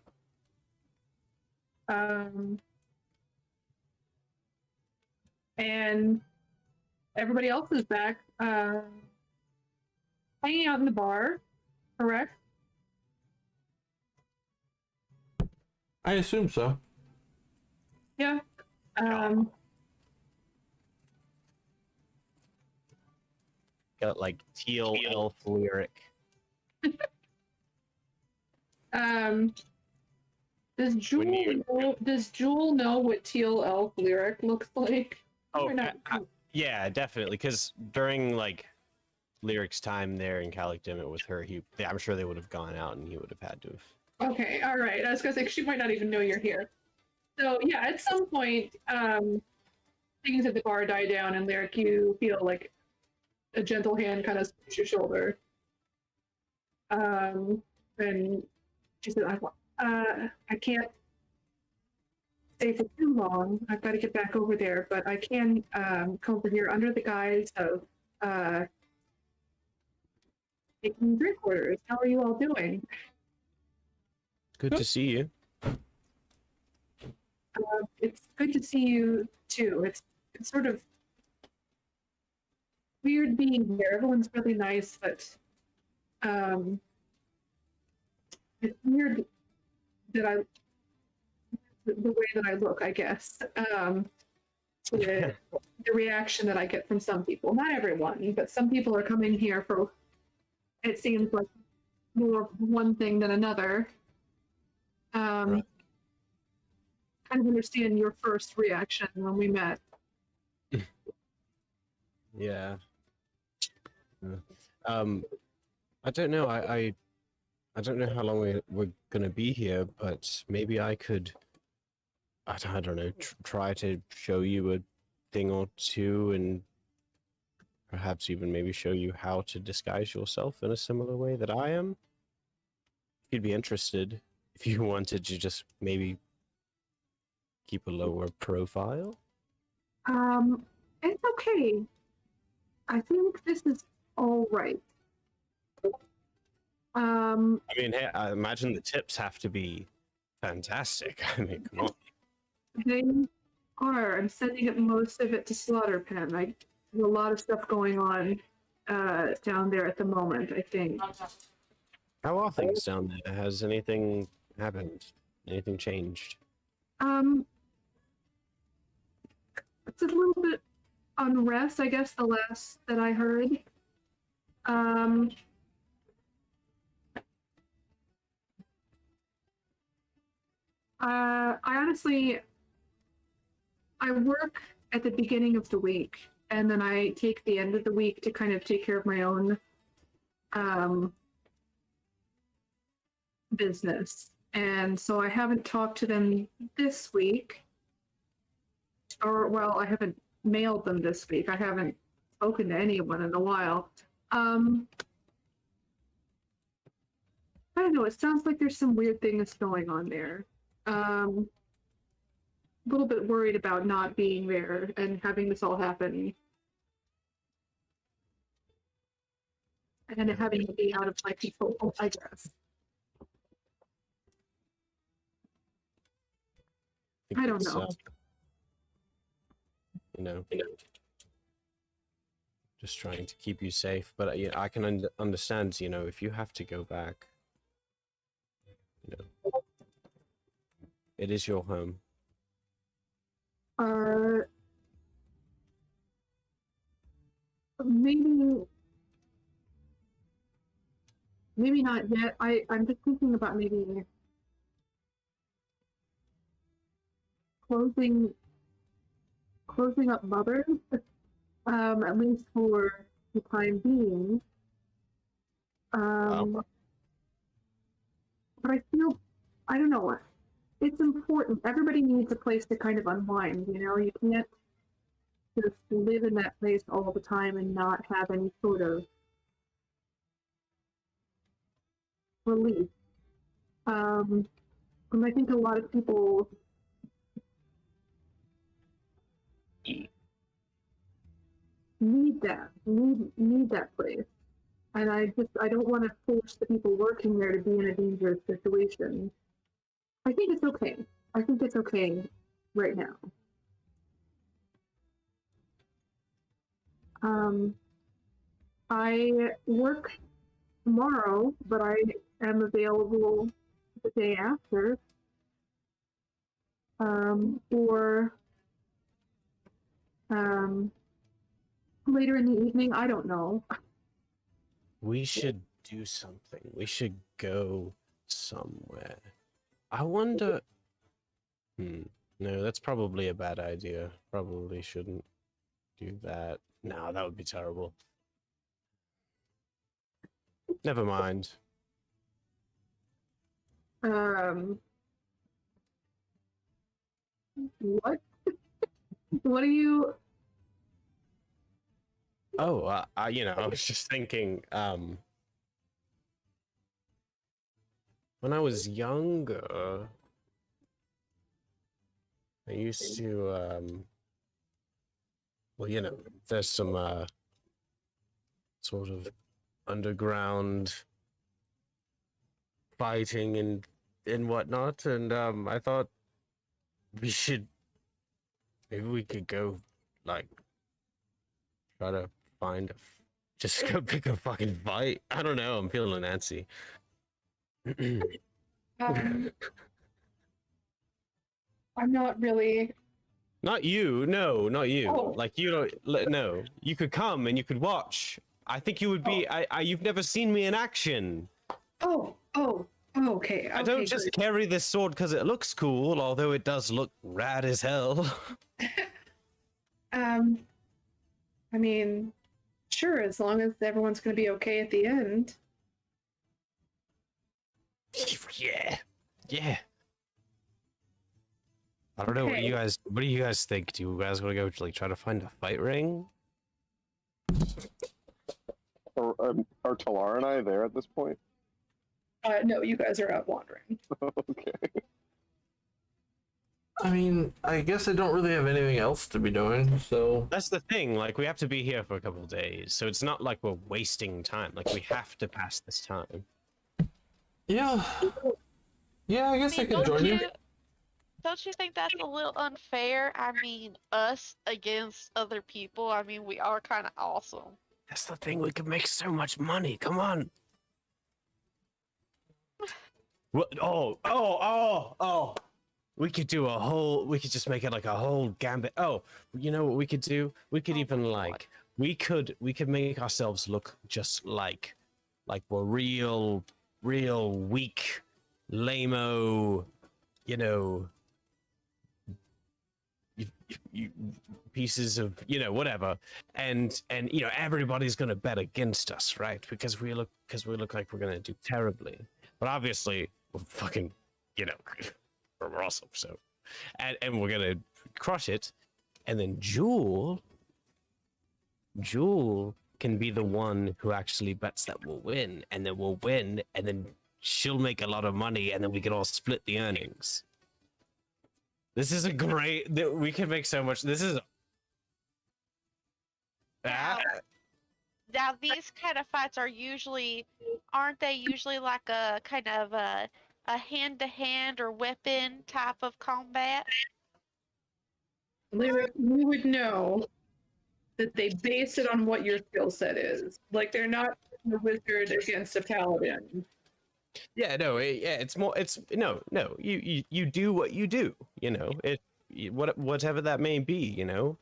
And everybody else is back, hanging out in the bar, correct? I assume so. Yeah. Got like teal elf lyric. Does Jewel know what teal elf lyric looks like? Oh, Or not? yeah, definitely. Because during like Lyric's time there in Calicdimit with her, I'm sure they would have gone out and he would have had to have. Okay, all right. I was gonna say she might not even know you're here. So yeah, at some point, things at the bar die down, and Lyric, you feel like a gentle hand kind of squeeze your shoulder. And she said, "I can't stay for too long. I've got to get back over there, but I can come over here under the guise of taking drink orders. How are you all doing?" Good to see you. It's good to see you too. It's sort of weird being here. Everyone's really nice, but it's weird that the way that I look, I guess. The reaction that I get from some people, not everyone, but some people are coming here for, it seems like, more one thing than another. Right. Kind of understand your first reaction when we met. Yeah. I don't know. I don't know how long we're gonna be here, but maybe I could. I don't know. Try to show you a thing or two, and perhaps even maybe show you how to disguise yourself in a similar way that I am. If you'd be interested, if you wanted to just maybe keep a lower profile. It's okay. I think this is all right. I mean, hey, I imagine the tips have to be fantastic. I mean, come on. They are. I'm sending most of it to Slaughterpen. There's a lot of stuff going on down there at the moment, I think. How are things down there? Has anything happened? Anything changed? It's a little bit unrest, I guess, the last that I heard. I honestly, I work at the beginning of the week, and then I take the end of the week to kind of take care of my own business. And so I haven't talked to them this week. Or, well, I haven't mailed them this week. I haven't spoken to anyone in a while. I don't know. It sounds like there's some weird things going on there. A little bit worried about not being there and having this all happen and having it be out of my control, I guess. think I don't it's, know. You know, just trying to keep you safe. But I can understand, you know, if you have to go back, you know, it is your home. Maybe not yet. I'm just thinking about maybe closing up Mother's, at least for the time being. But I feel, I don't know, it's important. Everybody needs a place to kind of unwind, you know? You can't just live in that place all the time and not have any sort of relief. And I think a lot of people need that place. And I don't want to force the people working there to be in a dangerous situation. I think it's okay. I think it's okay right now. I work tomorrow, but I am available the day after. Or later in the evening, I don't know. We should do something. We should go somewhere. I wonder. No, that's probably a bad idea. Probably shouldn't do that. No, that would be terrible. Never mind. What? What are you? Oh, you know, I was just thinking, when I was younger, I used to, well, you know, there's some, sort of underground fighting and whatnot, and, I thought maybe we could go, like, try to find just go pick a fucking fight. I don't know. I'm feeling antsy. I'm not really. Not you. No, not you. Oh. Like you don't. No, you could come and you could watch. I think you would be. You've never seen me in action. Okay. I don't just carry this sword because it looks cool, although it does look rad as hell. I mean, sure, as long as everyone's going to be okay at the end. Yeah. I don't know. What do you guys think? Do you guys want to go like try to find a fight ring? Are Talar and I there at this point? No, you guys are out wandering. Okay. I mean, I guess I don't really have anything else to be doing, so... That's the thing, like, we have to be here for a couple of days, so it's not like we're wasting time. Like, we have to pass this time. Yeah. Yeah, I guess I could join you. Don't you think that's a little unfair? I mean, us against other people. I mean, we are kind of awesome. That's the thing, we could make so much money, come on! What? Oh! We could do we could just make it like a whole gambit. Oh, you know what we could do? We could even like, we could make ourselves look just like we're real weak, lame-o, you know, you pieces of, you know, whatever. And you know, everybody's going to bet against us, right? Because we look like we're going to do terribly. But obviously, we're fucking, you know, we're awesome, so and we're gonna crush it, and then Jewel can be the one who actually bets that we'll win, and then we'll win, and then she'll make a lot of money, and then we can all split the earnings. This is a great. We can make so much. This is. now these kind of fights are usually, aren't they usually like a kind of a hand-to-hand or weapon type of combat? We would know that they base it on what your skill set is. Like they're not a wizard against a paladin. Yeah, no, it's more. It's no. You do what you do. You know whatever that may be. You know.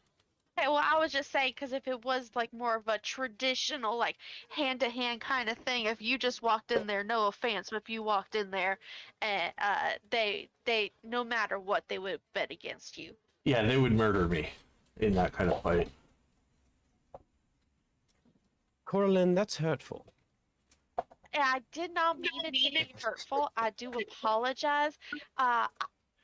Okay, well, I was just saying because if it was like more of a traditional, like hand-to-hand kind of thing, if you just walked in there, no offense, but if you walked in there, and they no matter what, they would bet against you. Yeah, they would murder me in that kind of fight. Coraline, that's hurtful. And I did not mean it to be hurtful. I do apologize. I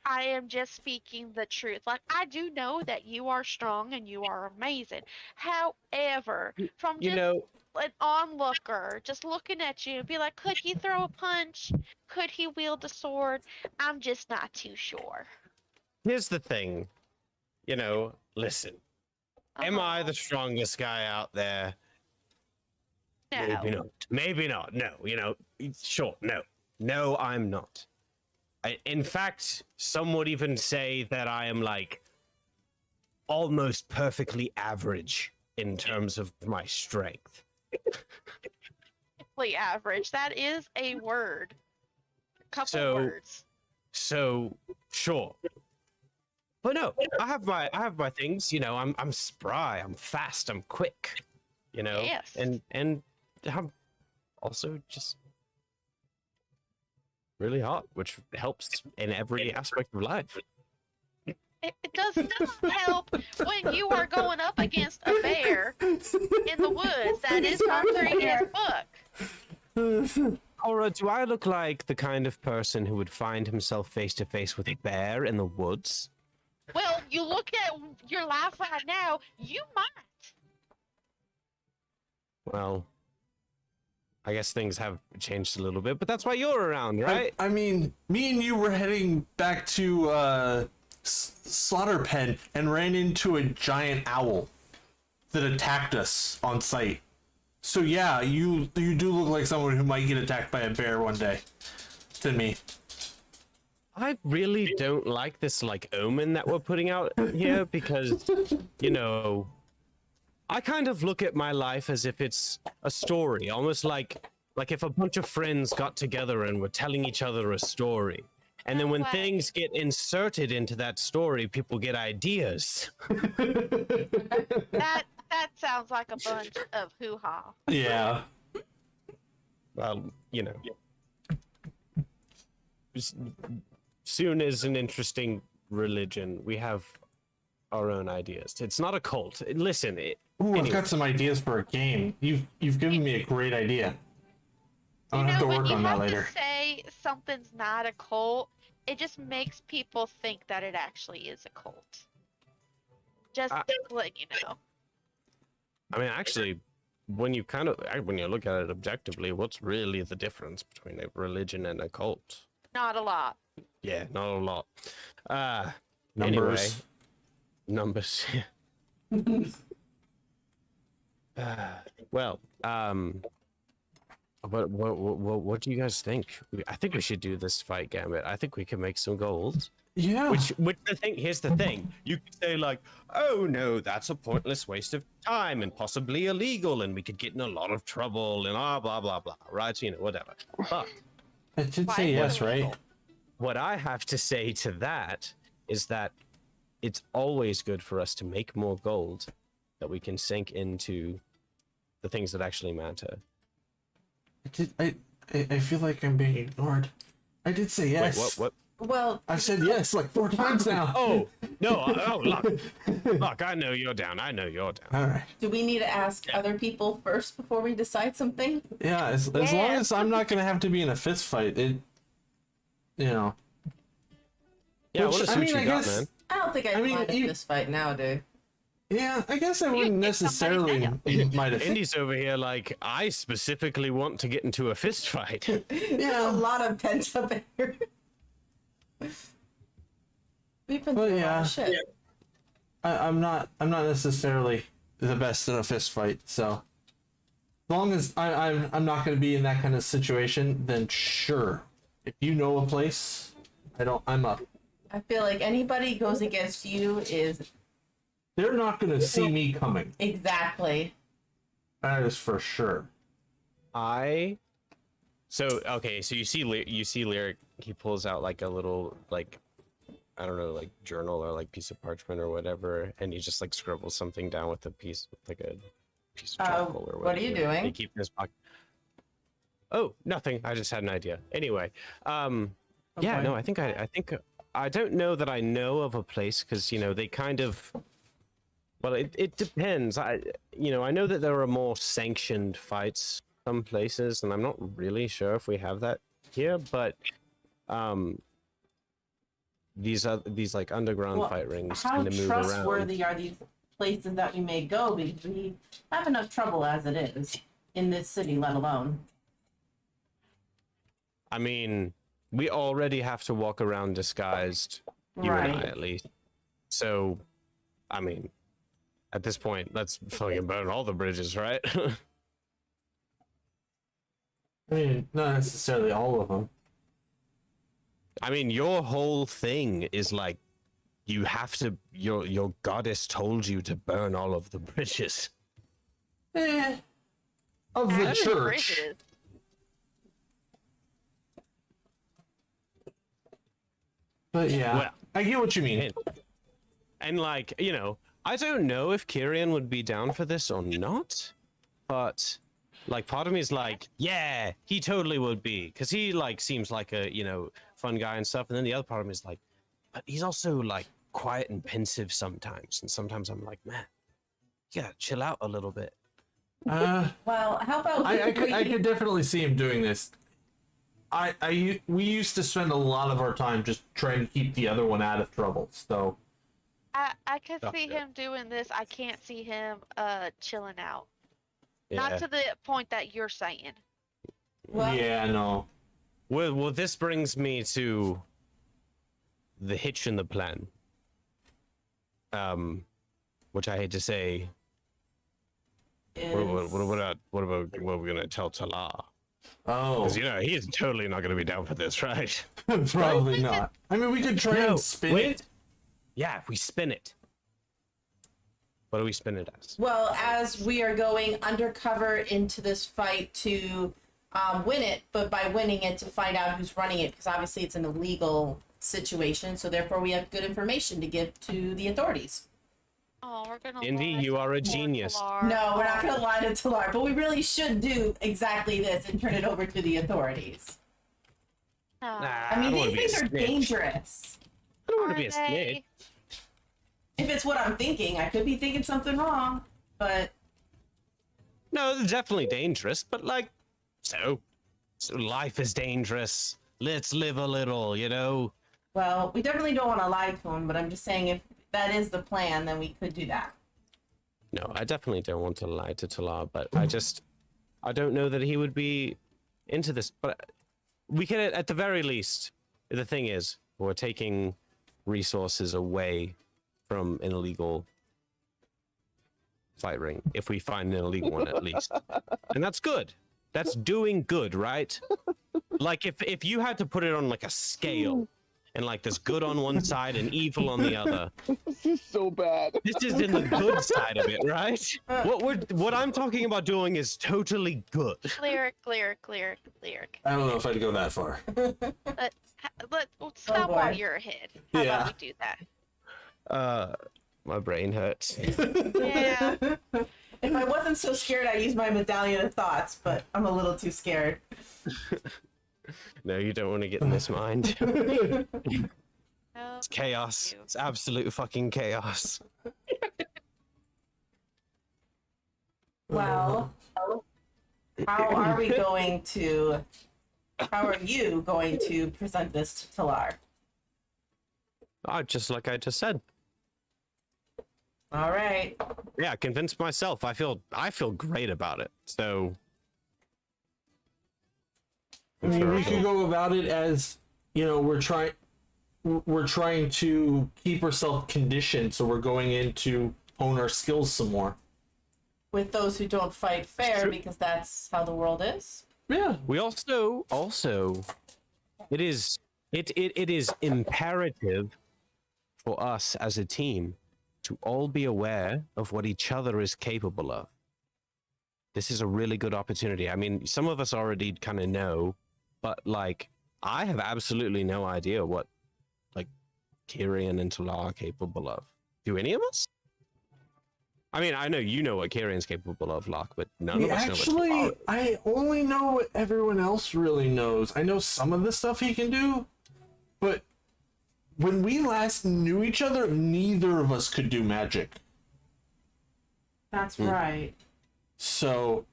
am just speaking the truth. Like, I do know that you are strong and you are amazing. However, from You just know, an onlooker, just looking at you, be like, could he throw a punch? Could he wield a sword? I'm just not too sure. here's the thing. You know, listen. Am I the strongest guy out there? No. Maybe not. Maybe not. No, you know, sure, no. No, I'm not. In fact, some would even say that I am like almost perfectly average in terms of my strength. Perfectly average. That is a word. A couple So- words. So, sure. But no, I have my things, you know, I'm spry, I'm fast, I'm quick, you know. Yes. And I'm also just really hot, which helps in every aspect of life. It does not help when you are going up against a bear in the woods. That is not in his book. Cora, do I look like the kind of person who would find himself face to face with a bear in the woods? Well, you look at your life right now, you might. Well, I guess things have changed a little bit, but that's why you're around, right? I mean, me and you were heading back to Slaughter Pen and ran into a giant owl that attacked us on sight. So yeah, you do look like someone who might get attacked by a bear one day. To me. I really don't like this like omen that we're putting out here because, you know, I kind of look at my life as if it's a story, almost like if a bunch of friends got together and were telling each other a story. And then when Wow. things get inserted into that story, people get ideas. That sounds like a bunch of hoo-ha. Yeah. Well, you know. Soon is an interesting religion. We have our own ideas. It's not a cult. Listen, Ooh, I've Anyway. got some ideas for a game. You've given me a great idea. I'm You gonna have know, to when work you on that have later. to say something's not a cult, it just makes people think that it actually is a cult. Just let you know. I mean, actually, when you look at it objectively, what's really the difference between a religion and a cult? Not a lot. Yeah, not a lot. Numbers. Anyway, numbers. Well, what do you guys think? I think we should do this fight, Gambit. I think we can make some gold. Yeah. Here's the thing. You could say like, oh no, that's a pointless waste of time and possibly illegal, and we could get in a lot of trouble and blah blah blah, right? You know, whatever. But I did Why say is it yes, right? illegal? what I have to say to that is that it's always good for us to make more gold that we can sink into the things that actually matter. I feel like I'm being ignored. I did say yes. Wait, what? Well, I've said yes like 4 times now. Oh, no. Look, I know you're down. I know you're down. All right. do we need to ask other people first before we decide something? Yeah, as long Yeah. as I'm not gonna have to be in a fist fight, you know. Yeah, Which, I want to I see mean, what I you got, guess- man. I don't think I'd mean, mind you- this fight nowadays. Yeah, I guess I You wouldn't get somebody necessarily down. might have. Indy's over here like, I specifically want to get into a fist fight. There's a lot of pent up anger. We've been Well, through a lot yeah. of shit. I'm not necessarily the best in a fist fight, so long as I'm not going to be in that kind of situation, then sure. If you know a place, I'm up. I feel like anybody goes against you is They're not going to see me coming. exactly. That is for sure. So you see Lyric, he pulls out like a little, like, I don't know, like journal or like piece of parchment or whatever, and he just like scribbles something down with a piece of charcoal or whatever. What are you doing? They keep in his pocket. Oh, nothing. I just had an idea. Anyway, yeah, Okay. no, I think I don't know that I know of a place because they kind of. Well, it depends. I know that there are more sanctioned fights some places, and I'm not really sure if we have that here, but these like underground Well, fight rings How tend to move around. trustworthy are these places that we may go? Because we have enough trouble as it is in this city, let alone. I mean, we already have to walk around disguised, you and I Right. at least. So, I mean, at this point, let's fucking burn all the bridges, right? I mean, not necessarily all of them. I mean, your whole thing is like, you have to. Your goddess told you to burn all of the bridges. Of the Actually, church. bridges. But yeah, Well, I get what you mean. And like, I don't know if Kyrian would be down for this or not, but like part of me is like, yeah, he totally would be, because he like seems like a fun guy and stuff. And then the other part of me is like, but he's also like quiet and pensive sometimes, and sometimes I'm like, man, you gotta chill out a little bit. Well, how about I could definitely see him doing this. We used to spend a lot of our time just trying to keep the other one out of trouble. So I could see Gotcha. him doing this. I can't see him chilling out. Yeah. Not to the point that you're saying. Well, yeah, no. Well, this brings me to the hitch in the plan. Which I hate to say. What about what we're gonna tell Talar? Oh, Because he's totally not gonna be down for this, right? probably not. I mean, we could try No, and spin wait. it. Yeah, if we spin it. What do we spin it as? Well, as we are going undercover into this fight to win it, but by winning it to find out who's running it, because obviously it's an illegal situation, so therefore we have good information to give to the authorities. Oh, we're gonna. Indy, lie you to are a poor genius. Talar. No, we're not going to lie to Talar, but we really should do exactly this and turn it over to the authorities. No. I mean, don't wanna these be a things are snitch. dangerous. I don't want Are to be a they? snitch. If it's what I'm thinking, I could be thinking something wrong, but No, they're definitely dangerous, but like, so life is dangerous. Let's live a little, well, we definitely don't want to lie to him, but I'm just saying if that is the plan, then we could do that. No, I definitely don't want to lie to Talar, but I don't know that he would be into this. But we can, at the very least, the thing is, we're taking resources away from an illegal fight ring, if we find an illegal one at least. And that's good. That's doing good, right? Like if you had to put it on like a scale, and like there's good on one side and evil on the other. This is so bad. This is in the good side of it, right? What I'm talking about doing is totally good. Lyric. I don't know if I'd go that far. Let's stop while boy. you're ahead. How Yeah. about we do that? My brain hurts. Yeah. If I wasn't so scared, I'd use my medallion of thoughts, but I'm a little too scared. No, you don't want to get in this mind. No, It's chaos. you. It's absolute fucking chaos. Well, how are you going to present this to Talar? Just like I just said. All right. Yeah, convinced myself. I feel great about it. So I mean, we could go about it as, we're trying to keep ourselves conditioned, so we're going in to hone our skills some more. with those who don't fight fair, true. because that's how the world is. Yeah. We also it is imperative for us as a team to all be aware of what each other is capable of. This is a really good opportunity. I mean, some of us already kind of know, but like I have absolutely no idea what like Kyrian and Talar are capable of. Do any of us? I mean, I know you know what Kyrian's capable of, Locke, but none of us know what Actually, Talar. I only know what everyone else really knows. I know some of the stuff he can do, but when we last knew each other, neither of us could do magic. That's right. So,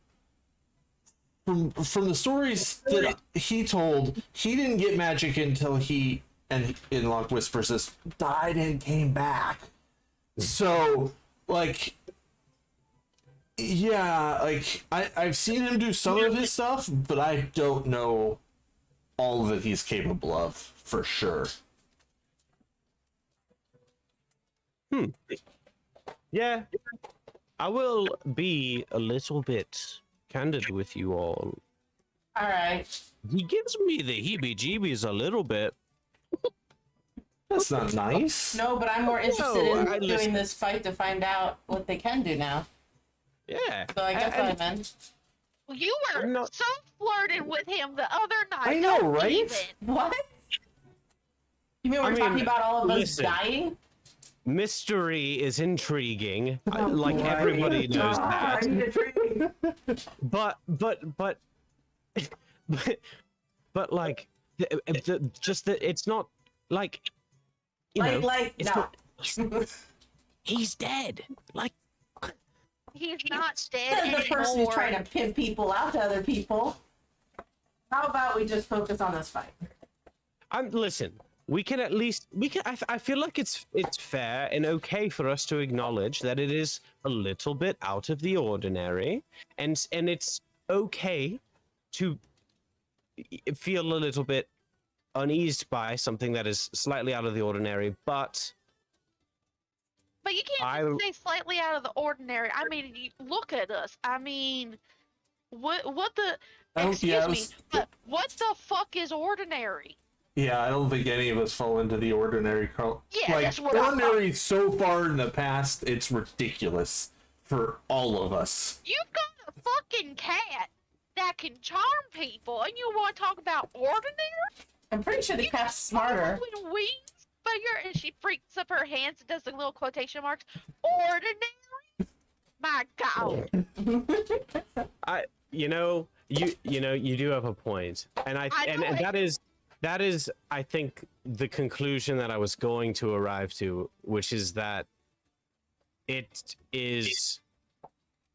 from the stories that he told, he didn't get magic until he, and in Locke whispers this, died and came back. So, like, yeah, like, I've seen him do some of his stuff, but I don't know all that he's capable of, for sure. Yeah, I will be a little bit candid with you all. All right. He gives me the heebie-jeebies a little bit. That's not nice. No, but I'm more interested in I doing listen- this fight to find out what they can do now. Yeah. So I guess and- what I meant. You were No. so flirting with him the other night. I know, don't right? even. What? You mean we're I mean, talking about all of us listen. dying? Mystery is intriguing. Like boy. everybody knows Ah, I that. need a drink. But like just that it's not like you know it's no. not, he's dead. Like He's not Says dead the person who's anymore. trying to pimp people out to other people. How about we just focus on this fight? listen. We can at least I feel like it's fair and okay for us to acknowledge that it is a little bit out of the ordinary, and it's okay to feel a little bit uneased by something that is slightly out of the ordinary, but But you can't just say slightly out of the ordinary. I mean, you, look at us. I mean, what the? Oh, Excuse yeah, I me. was- But what the fuck is ordinary? Yeah, I don't think any of us fall into the ordinary. Yeah, like, that's what I thought. ordinary so far in the past, it's ridiculous for all of us. You've got a fucking cat that can charm people, and you want to talk about ordinary? I'm pretty sure the You cat's got smarter. fucking wings, but and she freaks up her hands and does the little quotation marks. Ordinary? My God. you do have a point, and I and know it. that is I think the conclusion that I was going to arrive to, which is that it is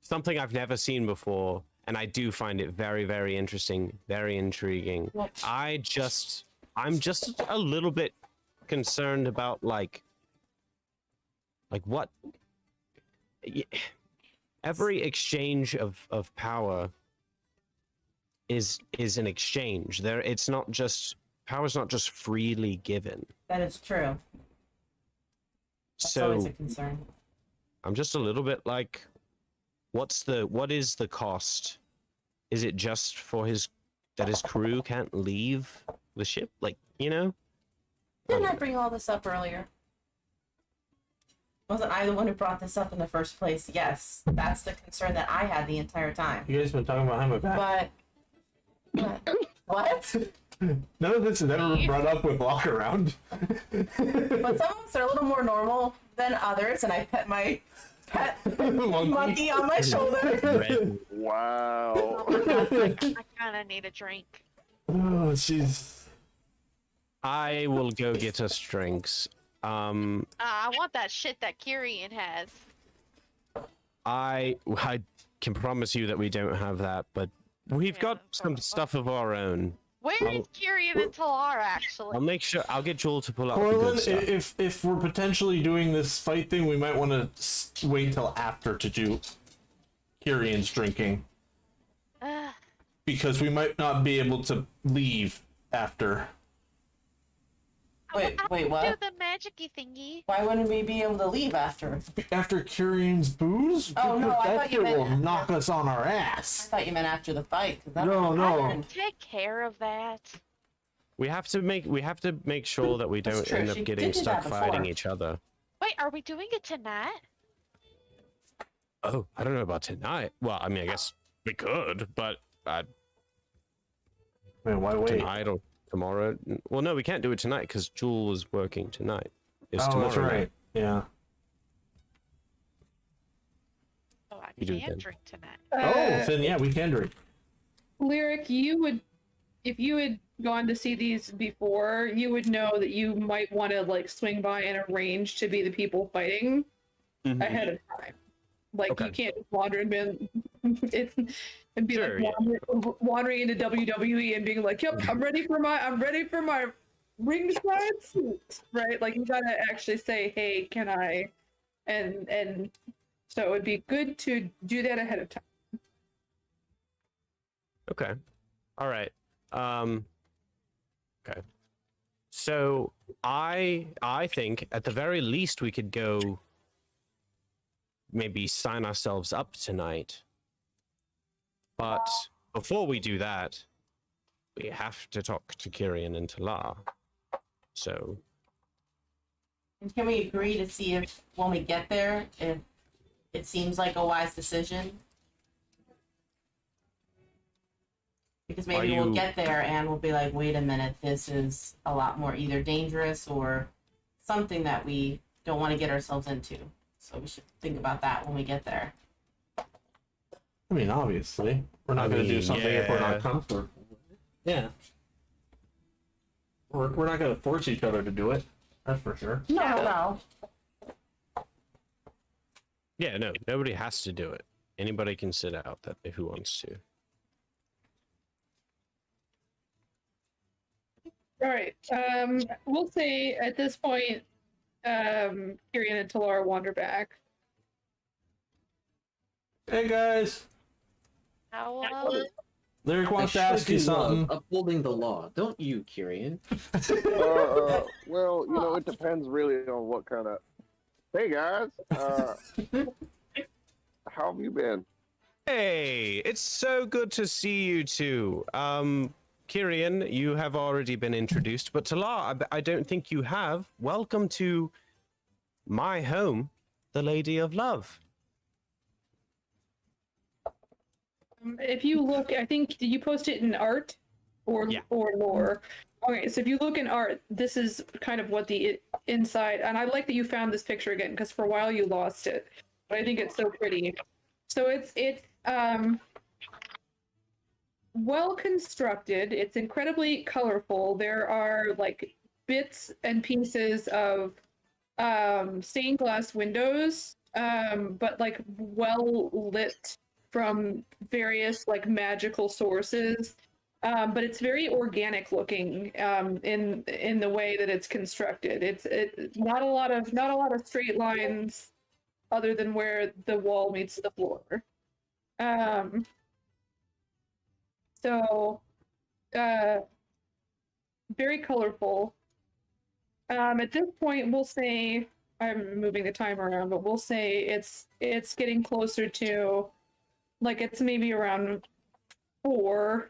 something I've never seen before, and I do find it very, very interesting, very intriguing. Well- I'm just a little bit concerned about like what every exchange of power is an exchange. It's not just power's not just freely given. That is true. That's always So a concern. I'm just a little bit like, what is the cost? Is it just for his crew can't leave the ship? Like, you know? Didn't I bring all this up earlier? Wasn't I the one who brought this up in the first place? Yes, that's the concern that I had the entire time. You guys been talking about behind my back. But what? None of this is ever brought up with Locke around. But some of us are a little more normal than others, and I pet my pet monkey on my shoulder. Red. Wow. I kind of need a drink. Oh, jeez. I will go get us drinks. I want that shit that Kyrian has. I can promise you that we don't have that, but we've Yeah, got some stuff of our own. Where is Kyrian and Talar, actually? I'll make sure I'll get Joel to pull out the good Corlin, stuff. if we're potentially doing this fight thing, we might want to wait till after to do Kyrian's drinking, Ugh. because we might not be able to leave after. Wait, Do what? the magicy thingy. Why wouldn't we be able to leave after? After Kyrian's booze? Oh, no, Because I that thought you shit meant will after. knock us on our I ass. thought you meant after the fight. 'cause that No, would- no. I can take care of that. We have to make sure that we That's don't true, end she up getting did do stuck that fighting before. each other. Wait, are we doing it tonight? Oh, I don't know about tonight. Well, I mean, I guess we could, but Man, why wait? tonight or tomorrow. Well, no, we can't do it tonight because Jewel is working tonight. It's Oh, tomorrow that's night. right. Yeah. Oh, I You do can then. drink tonight. Oh, then yeah, we can drink. Lyric, you would, if you had gone to see these before, you would know that you might want to like swing by and arrange to be the people fighting ahead of time. Like Okay. you can't just wander and be, and be Sure, like wandering into WWE and being like, "Yep, I'm ready for my ringside seat." Right? Like you gotta actually say, "Hey, can I?" And so it'd be good to do that ahead of time. Okay. All right. Okay. So I think at the very least we could go maybe sign ourselves up tonight. But before we do that, we have to talk to Kyrian and Talar. So And can we agree to see if, when we get there, if it seems like a wise decision? Because maybe we'll you- get there and we'll be like, wait a minute, this is a lot more either dangerous or something that we don't want to get ourselves into. So we should think about that when we get there. I mean, obviously, we're not I going to do mean, something if we're yeah. not comfortable. Yeah. We're not going to force each other to do it. That's for sure. No. yeah, no, nobody has to do it. Anybody can sit out that who wants to. All right. We'll say at this point, Kyrian and Talar wander back. Hey guys, How Lyric wants to I ask you sure do love something. Upholding the law, don't you, Kyrian? Well, it depends really on what kind of. Hey guys, how have you been? Hey, it's so good to see you two. Kyrian, you have already been introduced, but Talar, I don't think you have. Welcome to my home, the Lady of Love. If you look, I think did you post it in art or Yeah. or lore? Okay, so if you look in art, this is kind of what the inside. And I like that you found this picture again because for a while you lost it, but I think it's so pretty. So it's well constructed. It's incredibly colorful. There are like bits and pieces of stained glass windows, but like well lit from various like magical sources. But it's very organic looking in the way that it's constructed. It's not a lot of straight lines other than where the wall meets the floor. So very colorful. At this point, we'll say I'm moving the time around, but we'll say it's getting closer to like it's maybe around 4.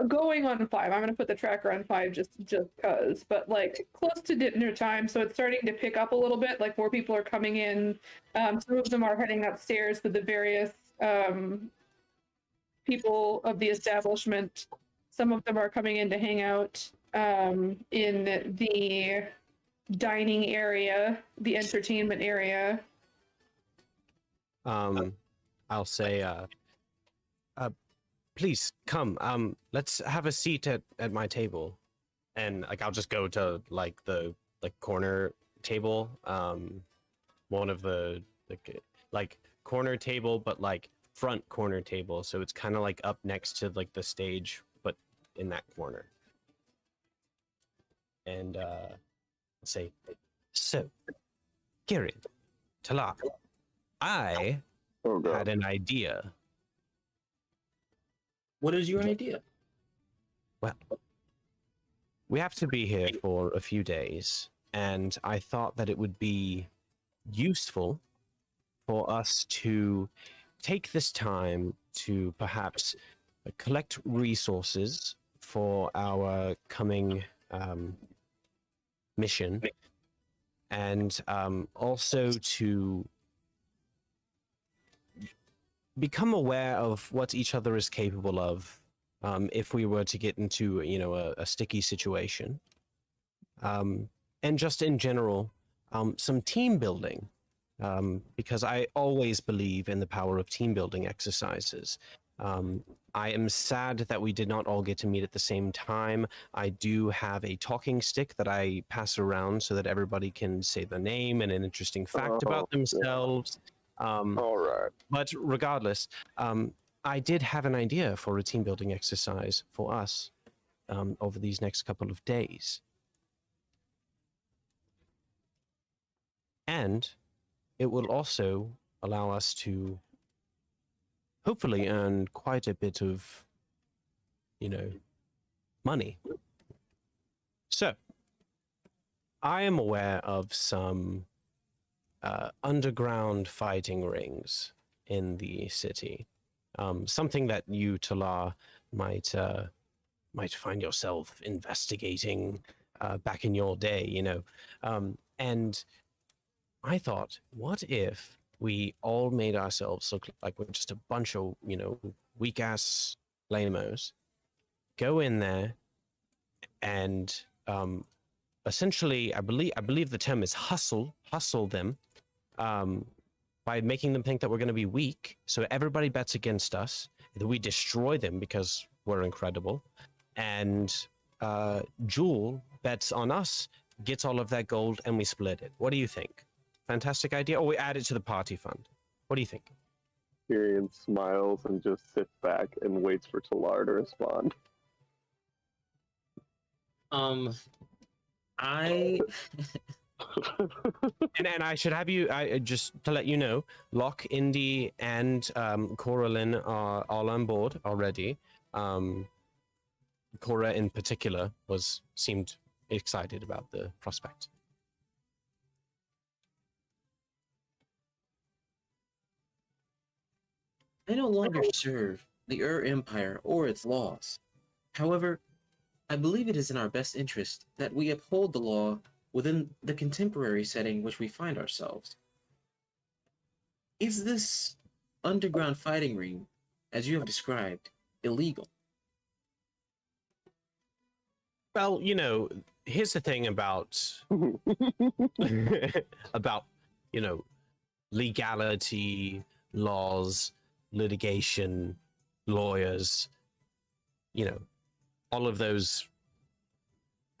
Going on 5. I'm gonna put the tracker on 5 just cause, but like close to dinner time, so it's starting to pick up a little bit. Like more people are coming in. Some of them are heading upstairs with the various people of the establishment. Some of them are coming in to hang out in the dining area, the entertainment area. I'll say, please come. Let's have a seat at my table, and like I'll just go to like the corner table, one of the like corner table, but like front corner table, so it's kind of like up next to like the stage, but in that corner. And say, so, Kyrian, Talar, I Oh god. had an idea. What is your idea? Well, we have to be here for a few days, and I thought that it would be useful for us to take this time to perhaps collect resources for our coming mission, and also to become aware of what each other is capable of if we were to get into, you know, a sticky situation. And just in general, some team building, because I always believe in the power of team building exercises. I am sad that we did not all get to meet at the same time. I do have a talking stick that I pass around so that everybody can say their name and an interesting fact about themselves. All right. But regardless, I did have an idea for a team building exercise for us over these next couple of days. And it will also allow us to hopefully earn quite a bit of, you know, money. So, I am aware of some underground fighting rings in the city. Something that you, Talar, might find yourself investigating back in your day, you know. And I thought, what if we all made ourselves look like we're just a bunch of, you know, weak-ass lamos, go in there and essentially, I believe the term is hustle them by making them think that we're going to be weak, so everybody bets against us, that we destroy them because we're incredible, and Jewel bets on us, gets all of that gold, and we split it. What do you think? Fantastic idea? Or we add it to the party fund? What do you think? Tyrion smiles and just sits back and waits for Talar to respond. I and I should have you, just to let you know, Locke, Indy, and Coraline are all on board already. Cora in particular seemed excited about the prospect. I no longer serve the Empire or its laws. However, I believe it is in our best interest that we uphold the law within the contemporary setting which we find ourselves. Is this underground fighting ring, as you have described, illegal? Well, you know, here's the thing about about, you know, legality, laws, litigation, lawyers, you know, all of those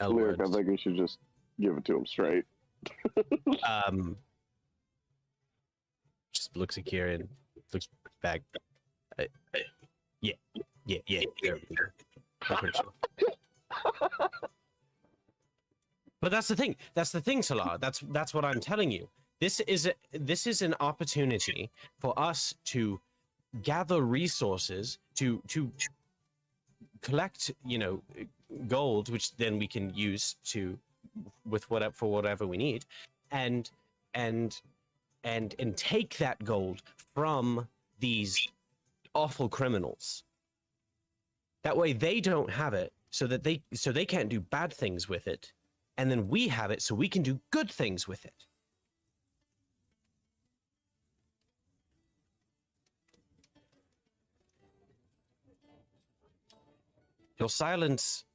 Lyric, I elements. think you should just give it to him straight. Just looks at Kieran, looks back. Yeah. There we go. I'm pretty sure. But that's the thing. That's the thing, Salah. That's what I'm telling you. This is an opportunity for us to gather resources to collect, you know, gold, which then we can use for whatever we need, and take that gold from these awful criminals. That way they don't have it, so they can't do bad things with it, and then we have it so we can do good things with it. Your silence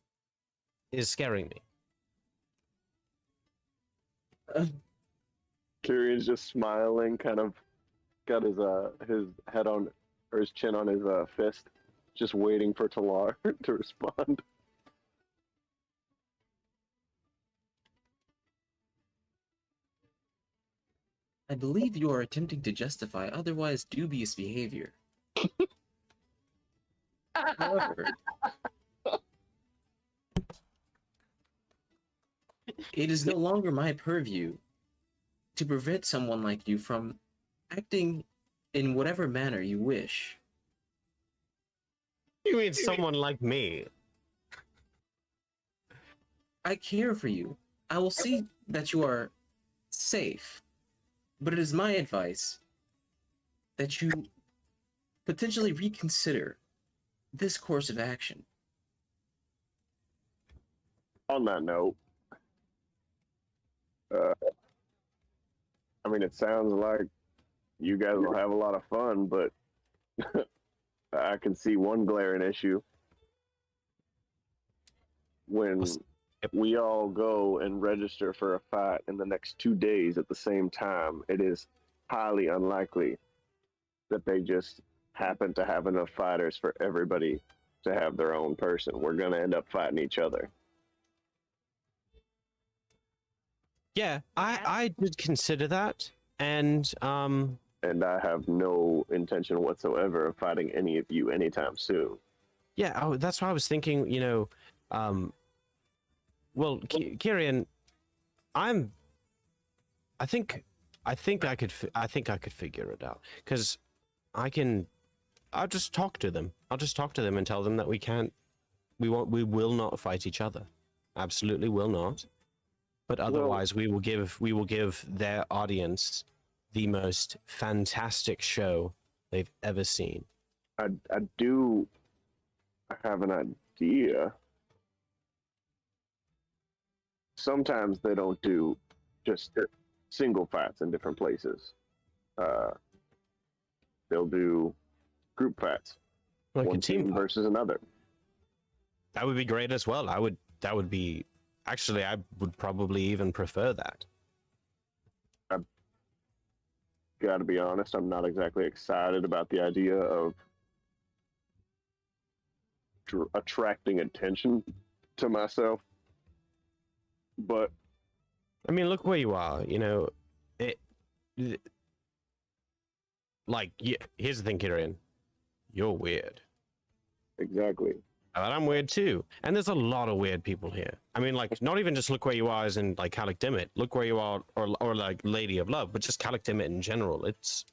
is scaring me. Tyrion's just smiling, kind of got his head on, or his chin on his fist, just waiting for Talar to respond. I believe you are attempting to justify otherwise dubious behavior. However, it is no longer my purview to prevent someone like you from acting in whatever manner you wish. You mean someone like me? I care for you. I will see that you are safe. But it is my advice that you potentially reconsider this course of action. On that note, I mean, it sounds like you guys will have a lot of fun, but I can see one glaring issue. When we all go and register for a fight in the next 2 days at the same time, it is highly unlikely that they just happen to have enough fighters for everybody to have their own person. We're going to end up fighting each other. Yeah, I did consider that, and And I have no intention whatsoever of fighting any of you anytime soon. yeah, that's why I was thinking. You know, well, Kyrian, I think I could figure it out because I'll just talk to them. I'll just talk to them and tell them that we will not fight each other. Absolutely will not. But otherwise, we will give their audience the most fantastic show they've ever seen. I do have an idea. Sometimes they don't do just single fights in different places. They'll do group fights. Like one a team fight. versus another. That would be great as well. That would be actually, I would probably even prefer that. I've got to be honest, I'm not exactly excited about the idea of attracting attention to myself. But I mean, look where you are. You know, here's the thing, Kyrian. You're weird. exactly. But I'm weird too. And there's a lot of weird people here. I mean, like, not even just look where you are as in, like, Calic Dimit. Look where you are, or like, Lady of Love, but just Calic Dimit in general. It's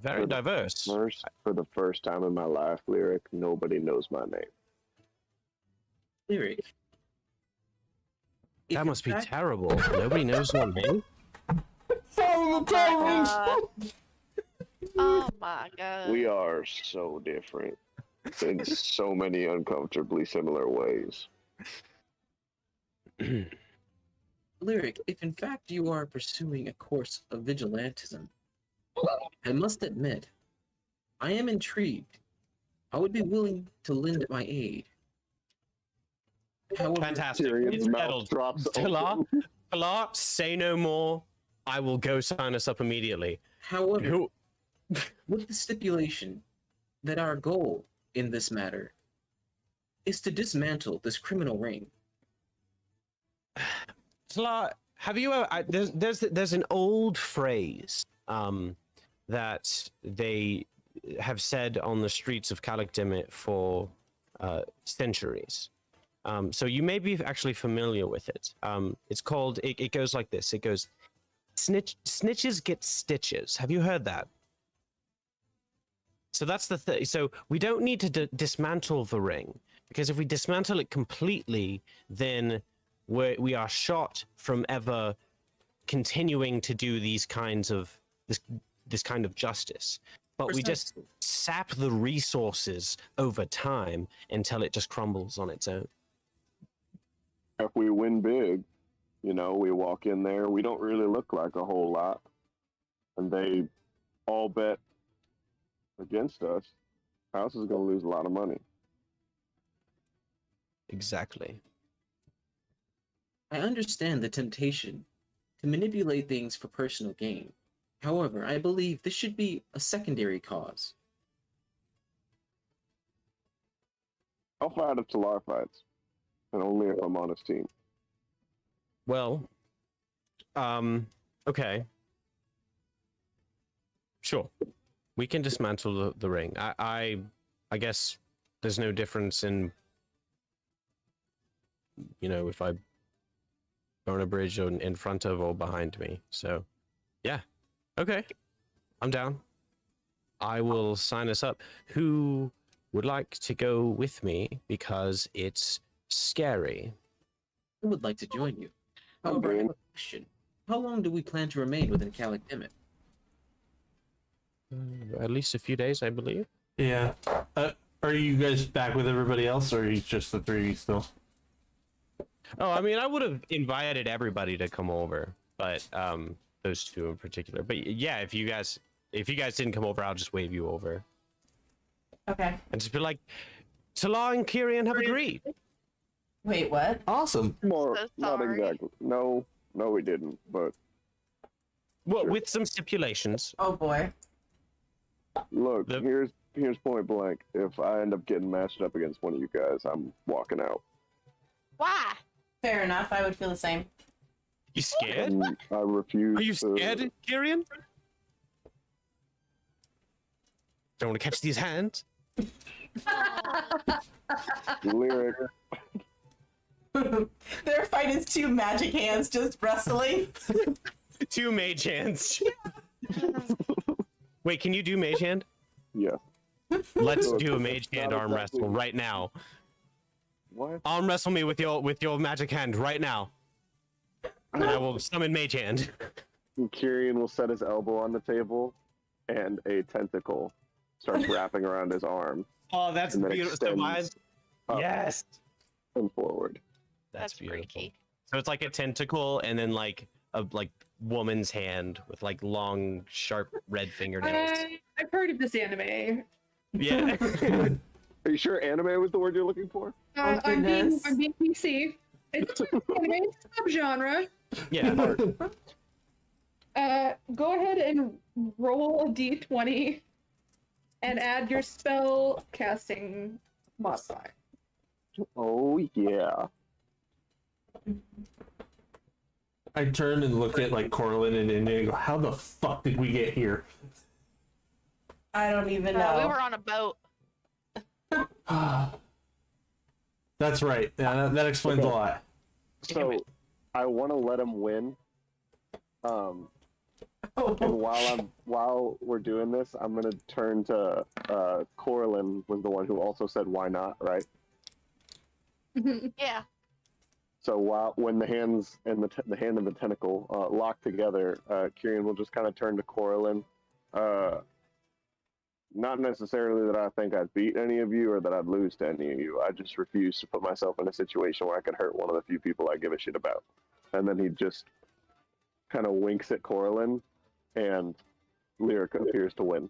very diverse. For the first time in my life, Lyric, nobody knows my name. Lyric. That must be terrible. Nobody knows your name? Oh my god. Oh my god. We are so different in so many uncomfortably similar ways. Lyric, if in fact you are pursuing a course of vigilantism, I must admit, I am intrigued. I would be willing to lend my aid. However, Fantastic. Tyrion's It's mouth settled. drops Talar, open. Talar, say no more. I will go sign us up immediately. however, Who? with the stipulation that our goal in this matter is to dismantle this criminal ring. Talar, have you ever? There's an old phrase that they have said on the streets of Calic Dimit for centuries. So you may be actually familiar with it. It's called. It goes like this. It goes, snitches get stitches. Have you heard that? So that's the thing. So we don't need to dismantle the ring, because if we dismantle it completely, then we are shot from ever continuing to do these kinds of this kind of justice. But we just sap the resources over time until it just crumbles on its own. If we win big, we walk in there, we don't really look like a whole lot, and they all bet against us. House is going to lose a lot of money. Exactly. I understand the temptation to manipulate things for personal gain. However, I believe this should be a secondary cause. I'll fight if Talar fights, and only if I'm on his team. Well, okay. Sure. We can dismantle the ring. I guess there's no difference in, if I burn a bridge in front of or behind me. So, yeah. Okay. I'm down. I will sign us up. Who would like to go with me? Because it's scary. I would like to join you. However, I have a question. How long do we plan to remain within Calic Dimit? At least a few days, I believe. Yeah. Are you guys back with everybody else, or are you just the three of you still? Oh, I mean, I would have invited everybody to come over, but those two in particular. But yeah, if you guys didn't come over, I'll just wave you over Okay. and just be like, Salah and Kyrian have agreed. Wait, what? Awesome. More, So not sorry. exactly. No, we didn't. But Well, Sure. with some stipulations. Oh boy. look, The- here's point blank. If I end up getting matched up against one of you guys, I'm walking out. Why? Fair enough. I would feel the same. You scared? And I refuse. Are you to- scared, Kyrian? Don't want to catch these hands. Lyric. Their fight is two magic hands just wrestling. Two mage hands. Wait, can you do mage hand? Yeah. Let's Look, do a it's mage not hand arm exactly- wrestle right now. What? Arm wrestle me with your magic hand right now. And I will summon mage hand. Kyrian will set his elbow on the table, and a tentacle starts wrapping around his arm, Oh, that's and then beautiful. So mine. extends up Yes. and forward. That's beautiful. freaky. So it's like a tentacle and then like a woman's hand with like long, sharp red fingernails. I've heard of this anime. Yeah. Are you sure anime was the word you're looking for? Oh, I'm being goodness. PC. It's anime subgenre. Yeah. Go ahead and roll a d20 and add your spell casting modifier. Oh yeah. I turn and look at like Corlin and India and go, how the fuck did we get here? I don't even We know. were on a boat. That's right. Yeah, that explains a Okay. lot. Damn So it. I want to let him win. And Oh, while we're doing this, I'm gonna turn to Corlin was the one who also said why not, right? Yeah. So when the hands and the hand and the tentacle lock together, Kyrian will just kind of turn to Corlin. Not necessarily that I think I'd beat any of you or that I'd lose to any of you. I just refuse to put myself in a situation where I could hurt one of the few people I give a shit about. And then he just kind of winks at Corlin, and Lyric appears to win.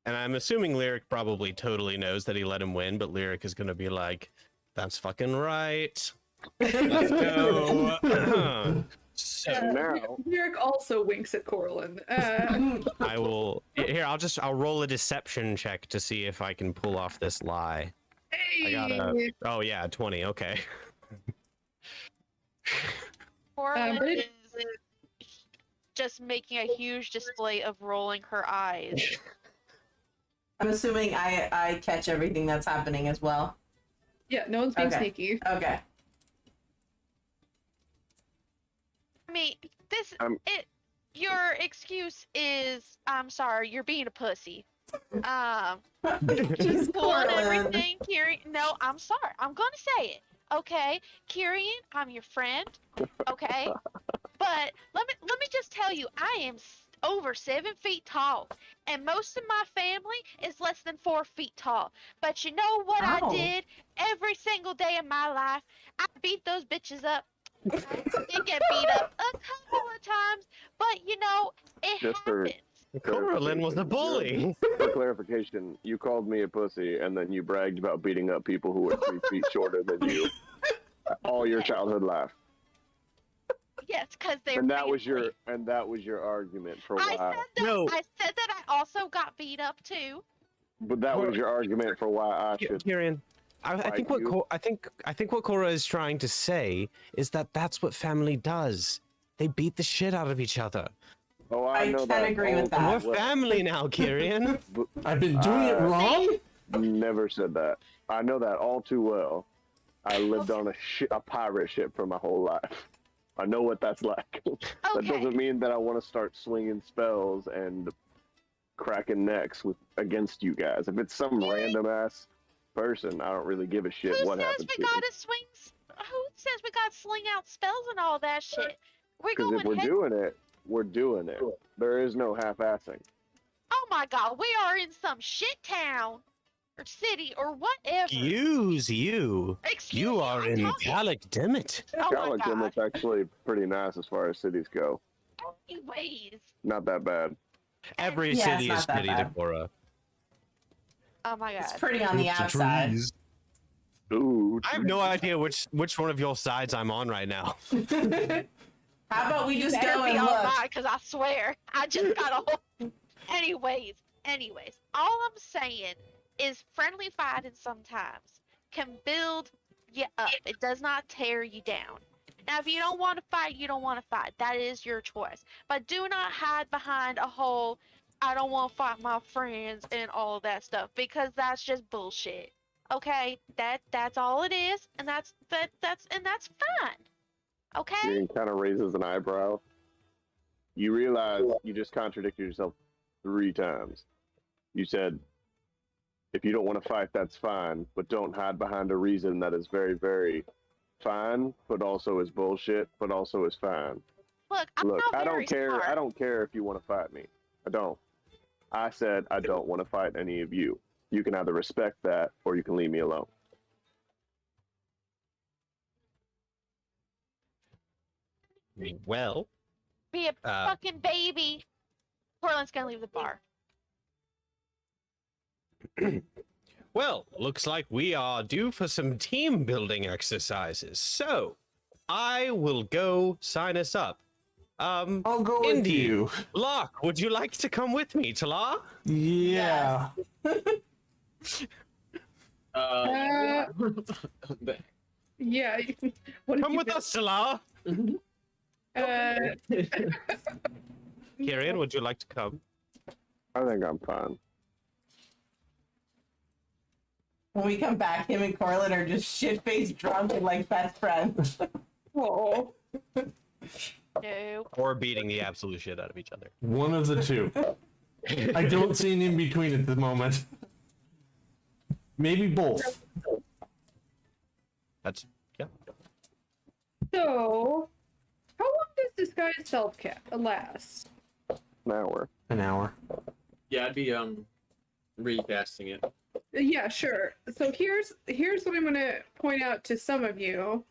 And I'm assuming Lyric probably totally knows that he let him win, but Lyric is gonna be like, "That's fucking right. Let's go." So Now, Derek also winks at Corlin. I will here. I'll roll a deception check to see if I can pull off this lie. I got a oh yeah 20. Okay. Corlin but it- is just making a huge display of rolling her eyes. I'm assuming I catch everything that's happening as well. Yeah, no one's being Okay. sneaky. Okay. I mean, Um, your excuse is, I'm sorry, you're being a pussy. Jeez, Cool and Corlin. everything, Kyrian. No, I'm sorry. I'm gonna say it. Okay, Kyrian, I'm your friend. Okay, but let me just tell you, I am over 7 feet tall, and most of my family is less than 4 feet tall. But you know what Ow. I did every single day of my life? I beat those bitches up. I did get beat up a couple of times, but you know, it Just for- happens. Corlin was a bully. for clarification, you called me a pussy, and then you bragged about beating up people who were 3 feet shorter than you all your childhood life. Yes, because they're And that was family. your argument for I why. said that. No. I said that I also got beat up too. But that was your argument for why I should. Kyrian, I think Like you? I think what Cora is trying to say is that that's what family does. They beat the shit out of each other. Oh, I know can that. agree with that. We're family now, Kyrian. I've been doing it wrong? Never said that. I know that all too well. I lived on a pirate ship for my whole life. I know what that's like. That Okay. doesn't mean that I want to start swinging spells and cracking necks against you guys. If it's some random ass person, I don't really give a shit Who what says happens we to them. gotta swing? Who says we gotta sling out spells and all that shit? We're Because if going we're head. doing it, we're doing it. There is no half-assing. Oh my god, we are in some shit town or city or whatever. Excuse you. Excuse You me, are I'm in talking. Calic Dimit. Oh my Calic god. Dimmit's actually pretty nice as far as cities go. Anyways. Not that bad. Every Yeah, city it's is not that city bad. Deborah. Oh my It's god. pretty on the outside. Ooh. I have no idea which one of your sides I'm on right now. How about we just Better go be and on look? mine, because I swear, I just got a whole. Anyways, all I'm saying is friendly fighting sometimes can build you up. It does not tear you down. Now, if you don't want to fight, you don't want to fight. That is your choice. But do not hide behind a whole, I don't want to fight my friends and all of that stuff, because that's just bullshit. Okay, that's all it is, and that's fine. Okay. He kind of raises an eyebrow. You realize you just contradicted yourself 3 times. You said, if you don't want to fight, that's fine, but don't hide behind a reason that is very, very fine, but also is bullshit, but also is fine. Look, I'm Look, not I very don't care. smart. I don't care if you want to fight me. I don't. I said I don't want to fight any of you. You can either respect that or you can leave me alone. Well, Be a fucking baby. Portland's gonna leave the bar. well, looks like we are due for some team building exercises. So, I will go sign us up. I'll go with Indy. you. Locke, would you like to come with me, Tala? Yeah. Yeah. What did Come you with do? us, Tala. Kirian, would you like to come? I think I'm fine. When we come back, him and Corlin are just shit-faced drunk and like best friends. Oh. No. Or beating the absolute shit out of each other. One of the two. I don't see an in between at the moment. Maybe both. That's yeah. So, how long does this guy's self cap last? An hour. An hour. Yeah, I'd be recasting it. Yeah, sure. So here's what I'm gonna point out to some of you.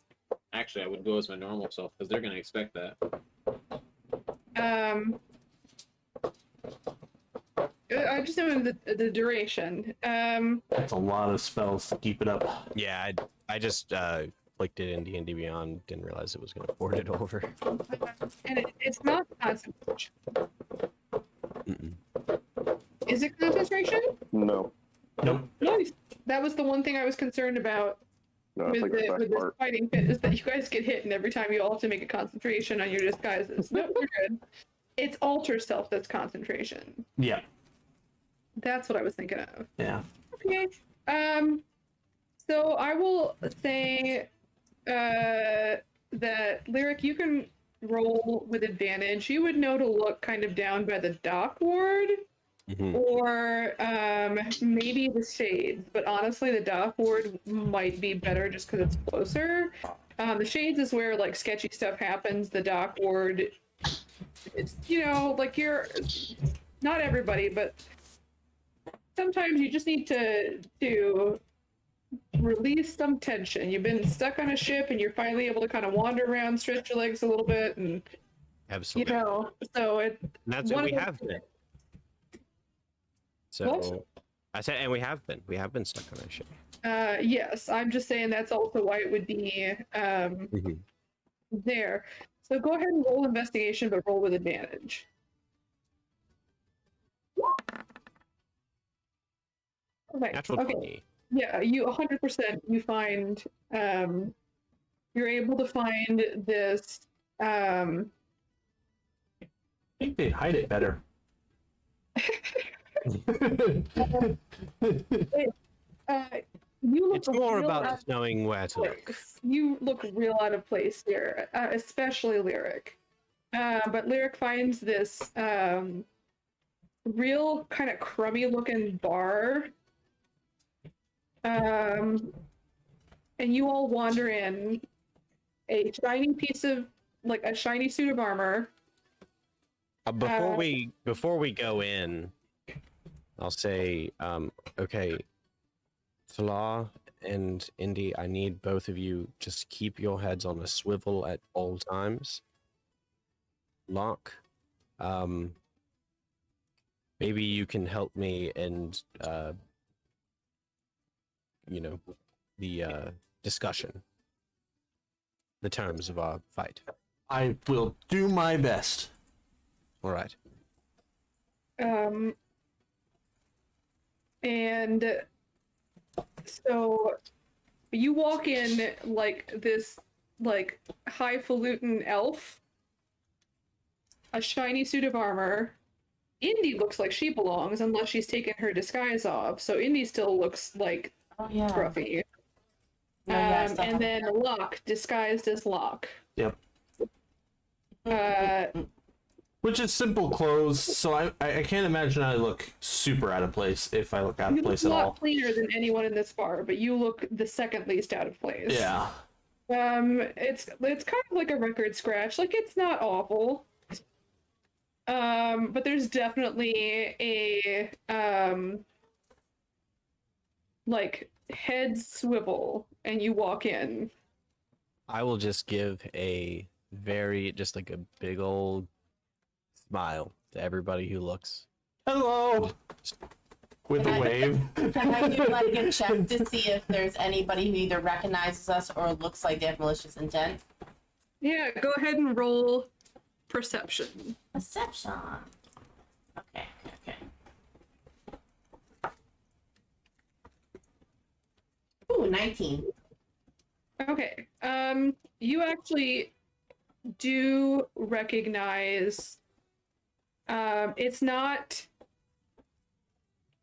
Actually, I would go as my normal self because they're gonna expect that. I just know the duration. That's a lot of spells to keep it up. Yeah, I just clicked it in D&D Beyond, didn't realize it was going to port it over. And it's not concentration. Mm-mm. Is it concentration? No. Nope. Nice. That was the one thing I was concerned about No, it's with like the the best with this part. fighting pit is that you guys get hit, and every time you all have to make a concentration on your disguises. Nope, we're good. It's alter self that's concentration. Yeah. That's what I was thinking of. Yeah. Okay. So I will say that Lyric, you can roll with advantage. You would know to look kind of down by the dock ward, Mhm. or maybe the shades. But honestly, the dock ward might be better just because it's closer. The shades is where like sketchy stuff happens. The dock ward, it's like you're not everybody, but sometimes you just need to release some tension. You've been stuck on a ship and you're finally able to kind of wander around, stretch your legs a little bit, and Absolutely. so it. And that's one what we of the- have been. So I said, and we have been stuck on that ship. Yes, I'm just saying that's also why it would be there. So go ahead and roll investigation, but roll with advantage. Okay. Natural Okay. 20. Yeah, you 100%. You find you're able to find this. I think they hide it better. You look It's more real about out us knowing where to of look. place. You look real out of place here, especially Lyric. But Lyric finds this real kind of crummy looking bar And you all wander in a shiny piece of, like, a shiny suit of armor. Before we go in, I'll say, okay, Salah and Indy, I need both of you just keep your heads on a swivel at all times. Locke, maybe you can help me and the discussion, the terms of our fight. I will do my best. All right. And so you walk in like this, like, highfalutin elf, a shiny suit of armor. Indy looks like she belongs, unless she's taken her disguise off. So Indy still looks like scruffy. And then Locke, disguised as Locke. Yep. Which is simple clothes, so I can't imagine I look super out of place if I look out of place at You look a all. lot cleaner than anyone in this bar, but you look the second least out of place. Yeah. It's kind of like a record scratch. Like, it's not awful. But there's definitely a like, head swivel, and you walk in. I will just give a just like a big old smile to everybody who looks. Hello! With a wave. Can I do like a check to see if there's anybody who either recognizes us or looks like they have malicious intent? Yeah, go ahead and roll perception. Perception. Okay. Ooh, 19. Okay. You actually do recognize,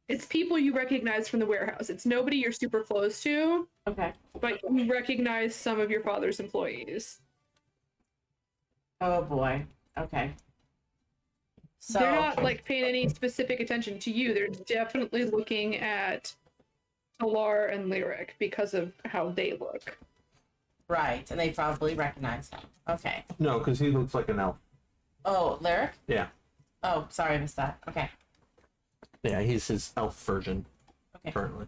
it's people you recognize from the warehouse. It's nobody you're super close to. Okay. But you recognize some of your father's employees. Oh boy. Okay. So They're not, like, paying any specific attention to you. They're definitely looking at Talar and Lyric because of how they look. right, and they probably recognize him. Okay. No, because he looks like an elf. Oh, Lyric? Yeah. Oh, sorry, I missed that. Okay. Yeah, he's his elf version Okay. currently.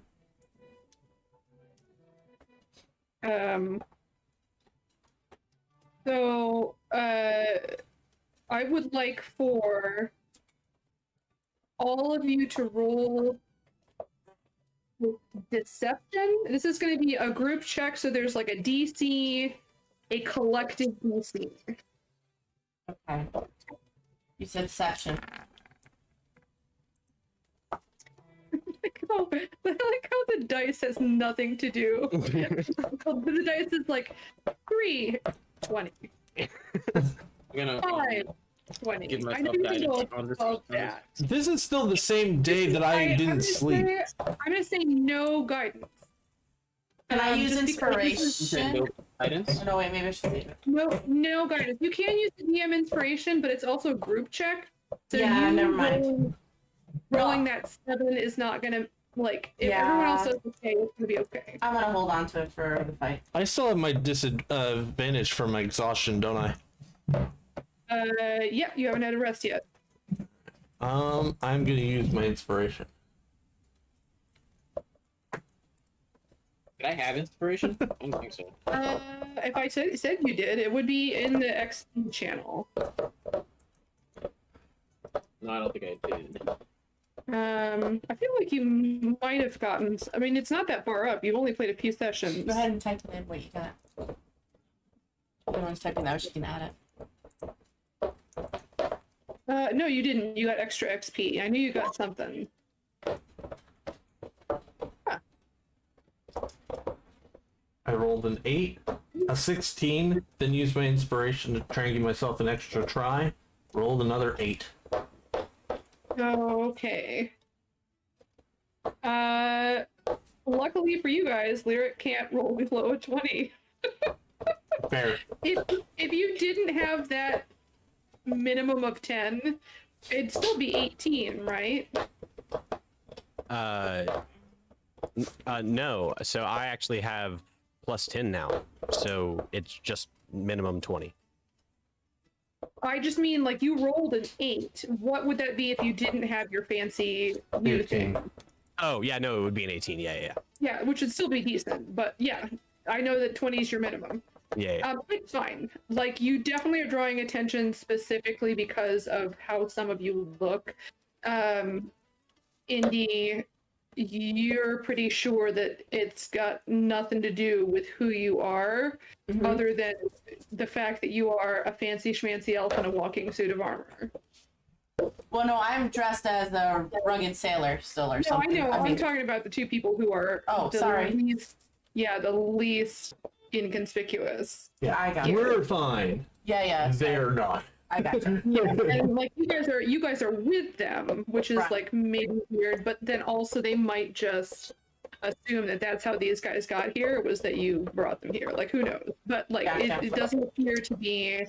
So, I would like for all of you to roll deception. This is going to be a group check, so there's like a DC, a collective DC. Okay. You said deception. I like how the dice has nothing to do. The dice is like 3, 20. I'm gonna 5, 20. give I myself know you can guidance go on this. above that. This is still the same day that I I'm didn't gonna sleep. I'm gonna say no guidance. Can I use just because this is- inspiration? No guidance. Oh, no, wait, maybe I should save it. No guidance. You can use the DM inspiration, but it's also a group check. So Yeah, you never mind. rolling that 7 is not gonna, like, if everyone else Yeah. does okay, it's gonna be okay. I'm gonna hold on to it for the fight. I still have my disadvantage from my exhaustion, don't I? Yeah, you haven't had a rest yet. I'm gonna use my inspiration. Did I have inspiration? I don't think so. If I said you did, it would be in the XP channel. No, I don't think I did. Mm-hmm. I feel like you might have gotten. I mean, it's not that far up. You've only played a few sessions. Go ahead and type it in what you got. If everyone's typing that, she can add it. No, you didn't. You got extra XP. I knew you got something. I rolled an 8, a 16, then used my inspiration to try and give myself an extra try. Rolled another 8. Okay. Luckily for you guys, Lyric can't roll below a 20. Fair. If you didn't have that minimum of 10, it'd still be 18, right? No. So I actually have plus 10 now. So it's just minimum 20. I just mean like you rolled an 8. What would that be if you didn't have your fancy new 18. thing? Oh, yeah, no, it would be an 18. Yeah. Yeah, which would still be decent, but yeah, I know that 20 is your minimum. Yeah. It's fine. Like, you definitely are drawing attention specifically because of how some of you look. Indy, you're pretty sure that it's got nothing to do with who you are, Mhm. other than the fact that you are a fancy schmancy elf in a walking suit of armor. Well, no, I'm dressed as a rugged sailor still, or No, something. I know. I I'm mean, talking about the two people who are Oh, sorry. the least inconspicuous. I got you. We're fine. Yeah. They're not. I got you. Yeah, and like you guys are with them, which is Right. like maybe weird, but then also they might just assume that that's how these guys got here, was that you brought them here. Like, who knows? But like Gotcha. it doesn't appear to be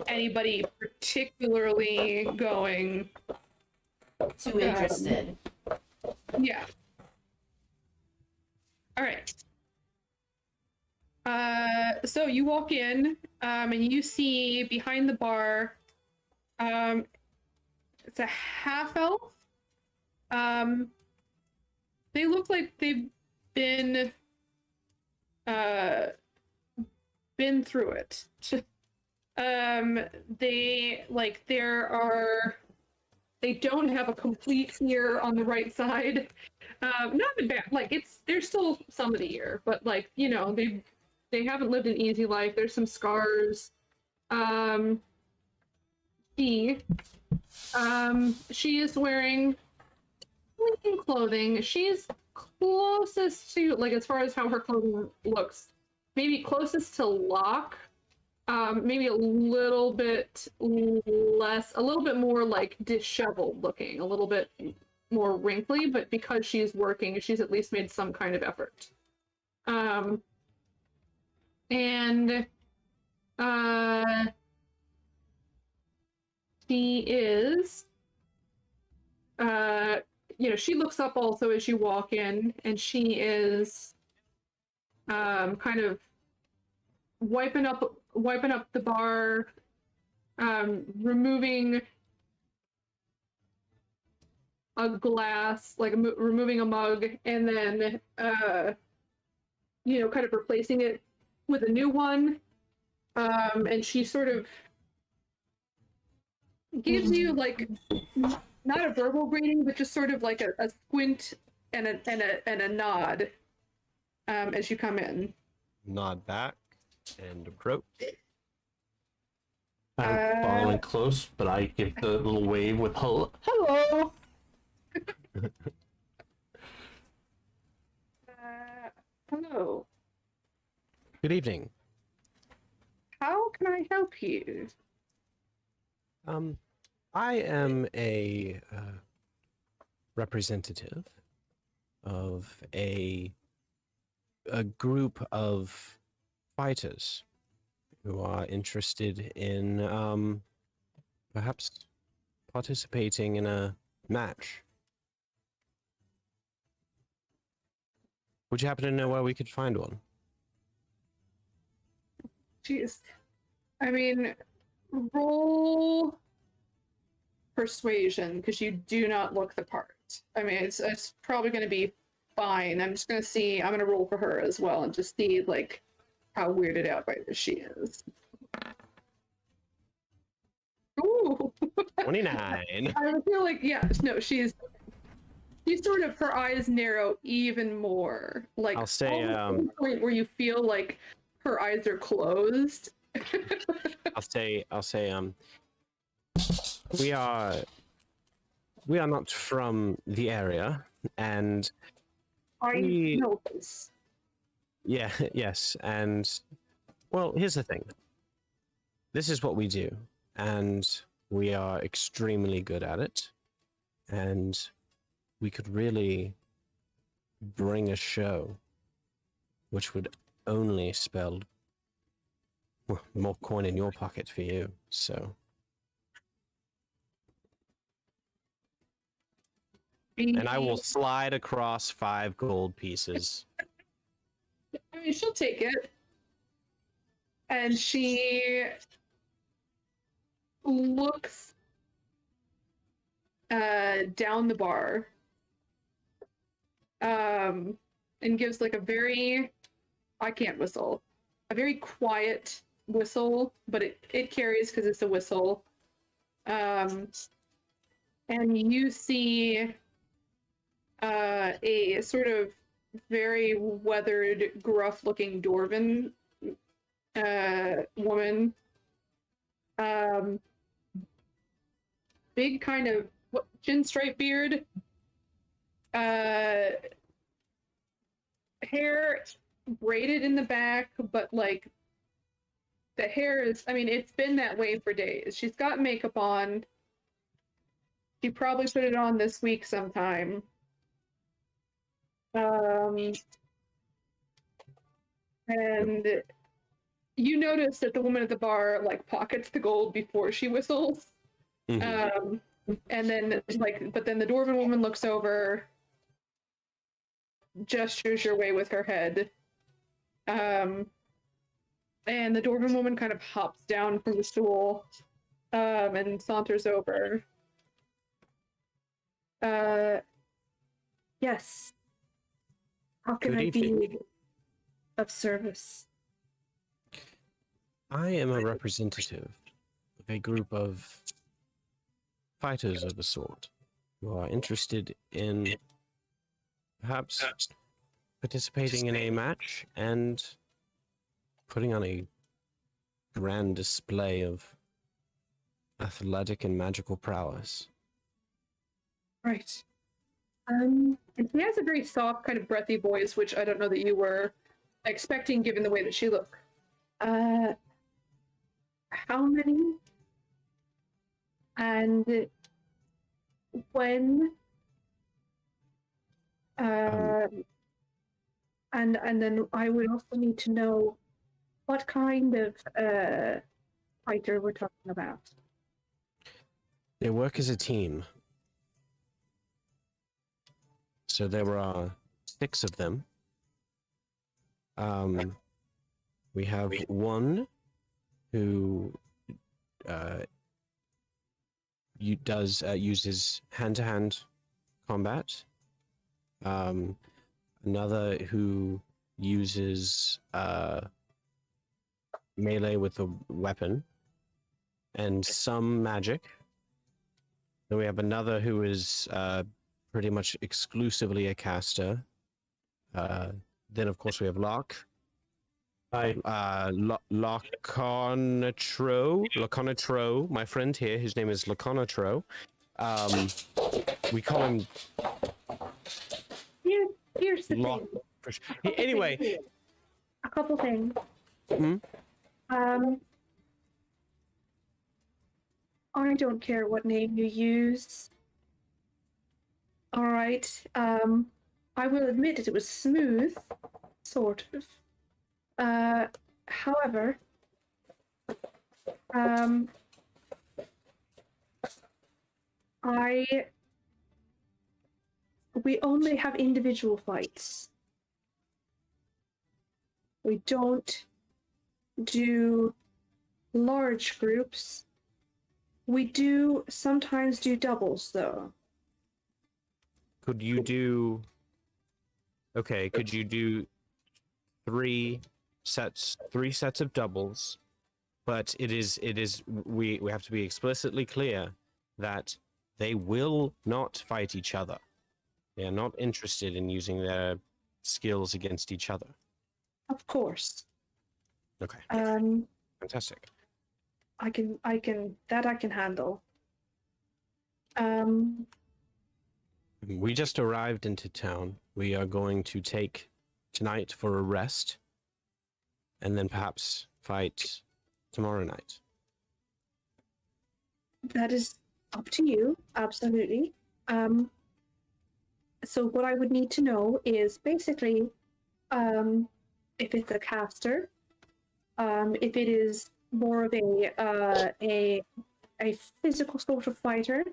anybody particularly going, Too interested. yeah. All right. So you walk in, and you see behind the bar, it's a half elf. They look like they've been through it. They don't have a complete ear on the right side. Not bad. Like, there's still some of the ear, but like, you know, they haven't lived an easy life. There's some scars. She is wearing clean clothing. She's closest to, like, as far as how her clothing looks, maybe closest to Locke. Maybe a little bit more like disheveled looking, a little bit more wrinkly, but because she's working, she's at least made some kind of effort. She is, she looks up also as you walk in, and she is kind of wiping up the bar, removing a glass, like removing a mug, and then kind of replacing it with a new one. And she sort of gives you like not a verbal greeting, but just sort of like a squint and a nod as you come in. Nod back and approach. I'm following close, but I give the little wave with hello. Hello. Good evening. How can I help you? I am a representative of a group of fighters who are interested in perhaps participating in a match. Would you happen to know where we could find one? Jeez. I mean, roll persuasion, because you do not look the part. I mean, it's probably going to be fine. I'm just going to see, I'm going to roll for her as well and just see, like, how weirded out by this she is. Ooh! 29. I feel like, yeah, no, she's sort of, her eyes narrow even more. Like, I'll say, almost to the point where you feel like her eyes are closed. I'll say, we are not from the area, and I we- know this. yeah, yes, and well, here's the thing. This is what we do, and we are extremely good at it, and we could really bring a show which would only spell more coin in your pocket for you. So And I will slide across 5 gold pieces. I mean, she'll take it. And she looks down the bar. And gives like a very, I can't whistle, a very quiet whistle, but it carries because it's a whistle. And you see a sort of very weathered, gruff-looking dwarven woman. Big kind of chin stripe beard. Hair braided in the back, but like the hair is, I mean, it's been that way for days. She's got makeup on. She probably put it on this week sometime. And you notice that the woman at the bar like pockets the gold before she whistles. Mhm. And then like, but then the dwarven woman looks over, gestures your way with her head. And the dwarven woman kind of hops down from the stool and saunters over. Yes. How can Good I evening. be of service? I am a representative of a group of fighters of a sort who are interested in perhaps participating in a match and putting on a grand display of athletic and magical prowess. Right. And he has a very soft, kind of breathy voice, which I don't know that you were expecting given the way that she looked. How many? And when? And then I would also need to know what kind of fighter we're talking about. They work as a team. So there are 6 of them. We have one who uses hand-to-hand combat. Another who uses melee with a weapon and some magic. Then we have another who is pretty much exclusively a caster. Then, of course, we have Locke. Hi. Laconatro, my friend here, his name is Laconatro. We call him Here's the Lock. thing. Anyway, A couple things. Hmm? I don't care what name you use. All right. I will admit that it was smooth, sort of. However, we only have individual fights. We don't do large groups. We do sometimes do doubles, though. could you do... Okay, could you do 3 sets of doubles? But we have to be explicitly clear that they will not fight each other. They are not interested in using their skills against each other. Of course. Okay, fantastic. I can handle. We just arrived into town. We are going to take tonight for a rest, and then perhaps fight tomorrow night. That is up to you, absolutely. So what I would need to know is basically, if it's a caster, if it is more of a physical sort of fighter,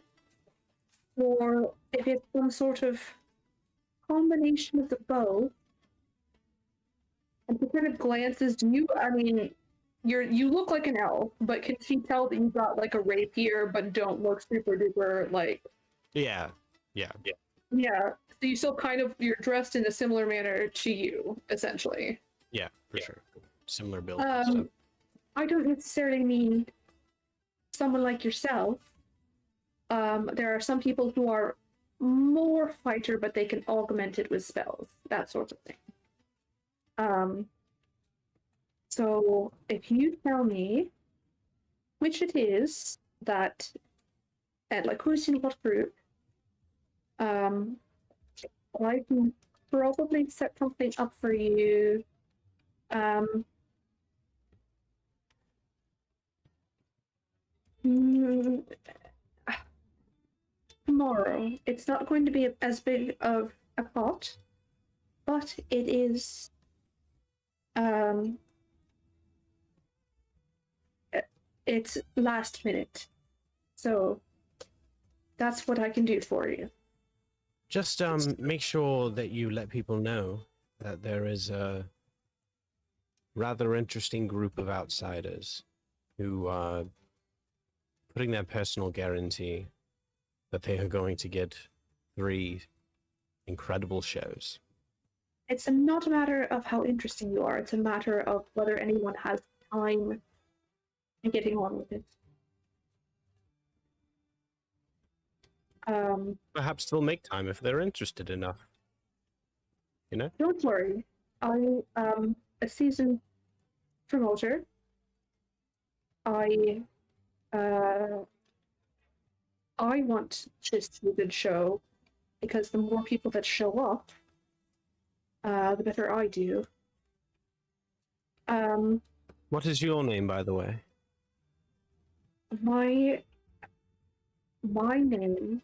or if it's some sort of combination of the both. And she kind of glances. Do you? I mean, you look like an elf, but can she tell that you got like a rapier, but don't look super duper like? Yeah. Yeah. So you still kind of you're dressed in a similar manner to you, essentially. Yeah, for sure. Similar build and stuff. I don't necessarily need someone like yourself. There are some people who are more fighter, but they can augment it with spells, that sort of thing. So if you tell me which it is that, and like who's in what group, I can probably set something up for you. Mm, Tomorrow. It's not going to be as big of a pot, but it is. It's last minute, so that's what I can do for you. Just make sure that you let people know that there is a rather interesting group of outsiders who are putting their personal guarantee that they are going to get 3 incredible shows. It's not a matter of how interesting you are. It's a matter of whether anyone has time and getting on with it. Perhaps they'll make time if they're interested enough. You know? Don't worry. I a seasoned promoter. I want this to be a good show because the more people that show up, the better I do. What is your name, by the way? My name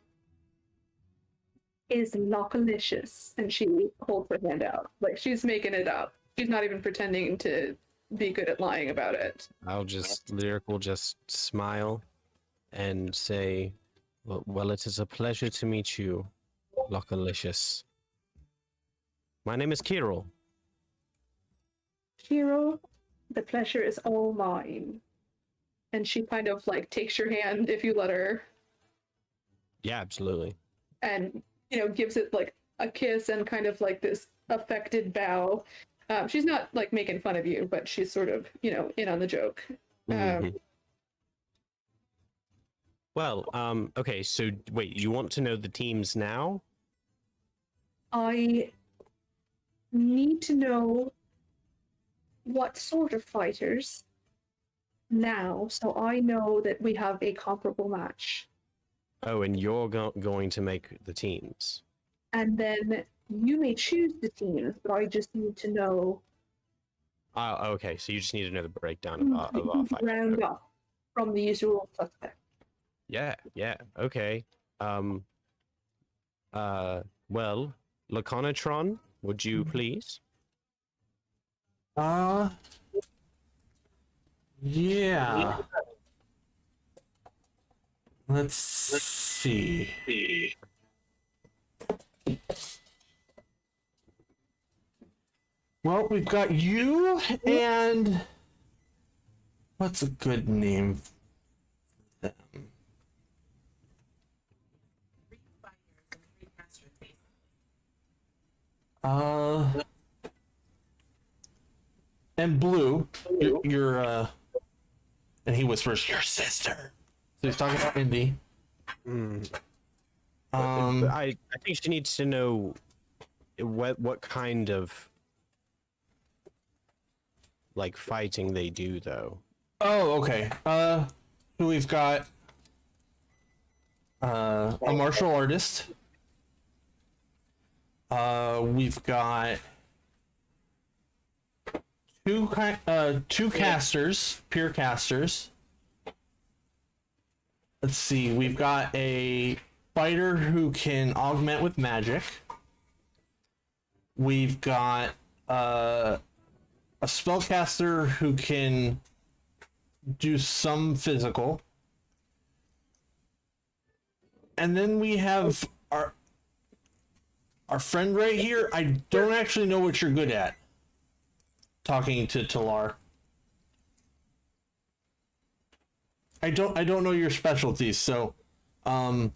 is Lockalicious, and she holds her hand out. Like, she's making it up. She's not even pretending to be good at lying about it. Lyric will just smile and say, well, it is a pleasure to meet you, Lockalicious. My name is Kirill. Hero, the pleasure is all mine. And she kind of like takes your hand if you let her, Yeah, absolutely. and gives it like a kiss and kind of like this affected bow. She's not like making fun of you, but she's sort of in on the joke. Mhm. Well, okay, so wait, you want to know the teams now? I need to know what sort of fighters now, so I know that we have a comparable match. Oh, and you're going to make the teams. And then you may choose the teams, but I just need to know Oh, okay, so you just need to know the breakdown of our fight. round up from the usual suspect. Yeah, okay. Well, Laconatron, would you please? Yeah. Let's see. Well, we've got you and what's a good name for them? And Blue, you're and he whispers, "Your sister." So he's talking about Indy. I think she needs to know what kind of like fighting they do, though. Oh, okay. So we've got a martial artist. We've got two casters, pure casters. Let's see. We've got a fighter who can augment with magic. We've got a spellcaster who can do some physical. And then we have our friend right here. I don't actually know what you're good at. Talking to Talar. I don't know your specialties, so I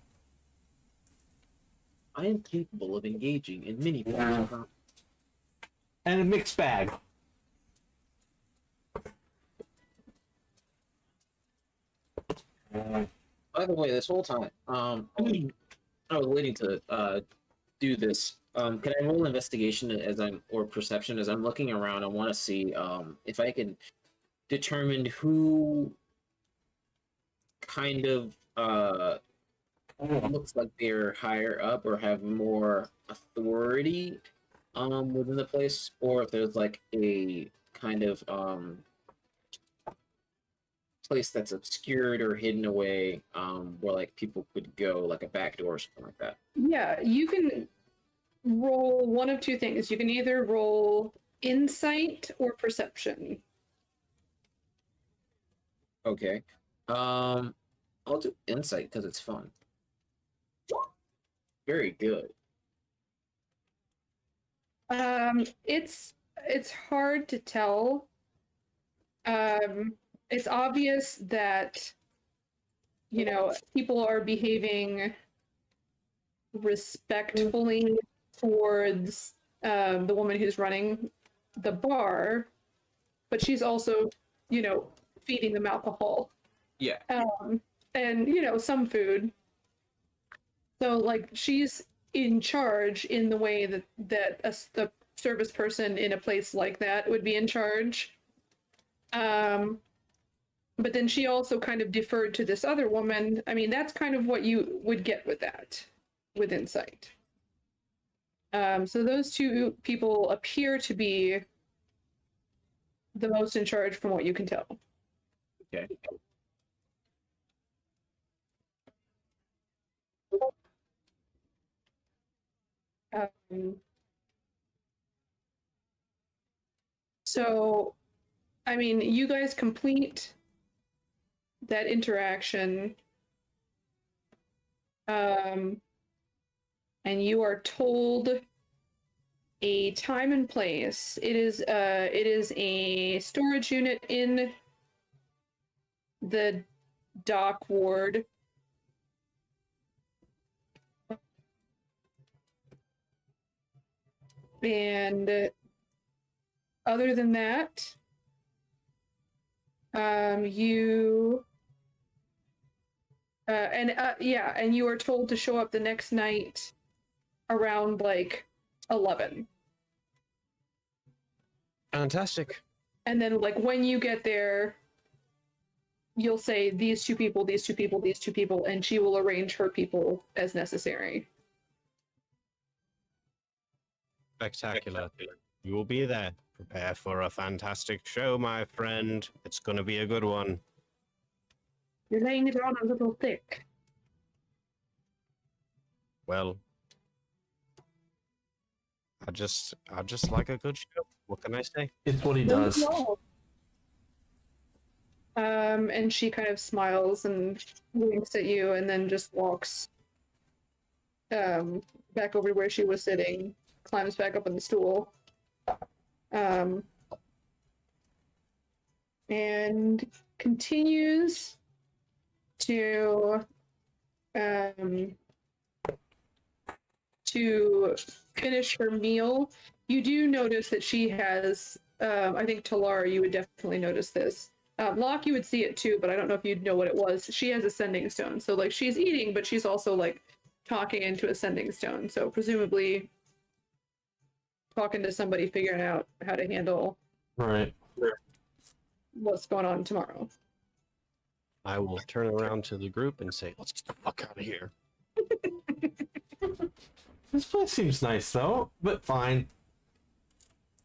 am capable of engaging in many forms of combat. and a mixed bag. By the way, this whole time, I was waiting to do this. Can I roll investigation or perception as I'm looking around? I want to see if I can determine who kind of looks like they're higher up or have more authority within the place, or if there's like a kind of place that's obscured or hidden away where like people could go, like a back door or something like that. Yeah, you can roll one of two things. You can either roll insight or perception. Okay. I'll do insight because it's fun. Very good. It's hard to tell. It's obvious that, you know, people are behaving respectfully towards the woman who's running the bar, but she's also, you know, feeding them alcohol. Yeah. And, you know, some food. So, like, she's in charge in the way that a service person in a place like that would be in charge. But then she also kind of deferred to this other woman. I mean, that's kind of what you would get with that, with insight. So those two people appear to be the most in charge from what you can tell. Okay. So, I mean, you guys complete that interaction, and you are told a time and place. It is a storage unit in the dock ward. And other than that, and you are told to show up the next night around like 11. Fantastic. And then like when you get there, you'll say these two people, these two people, these two people, and she will arrange her people as necessary. Spectacular. You will be there. Prepare for a fantastic show, my friend. It's going to be a good one. You're laying it on a little thick. Well, I just like a good show. What can I say? It's what he does. And she kind of smiles and winks at you and then just walks back over to where she was sitting, climbs back up on the stool. And continues to finish her meal. You do notice that she has, I think Talara, you would definitely notice this. Locke, you would see it too, but I don't know if you'd know what it was. She has a sending stone. So like she's eating, but she's also like talking into a sending stone. So presumably talking to somebody, figuring out how to handle Right. what's going on tomorrow. I will turn around to the group and say, let's get the fuck out of here. This place seems nice though, but fine.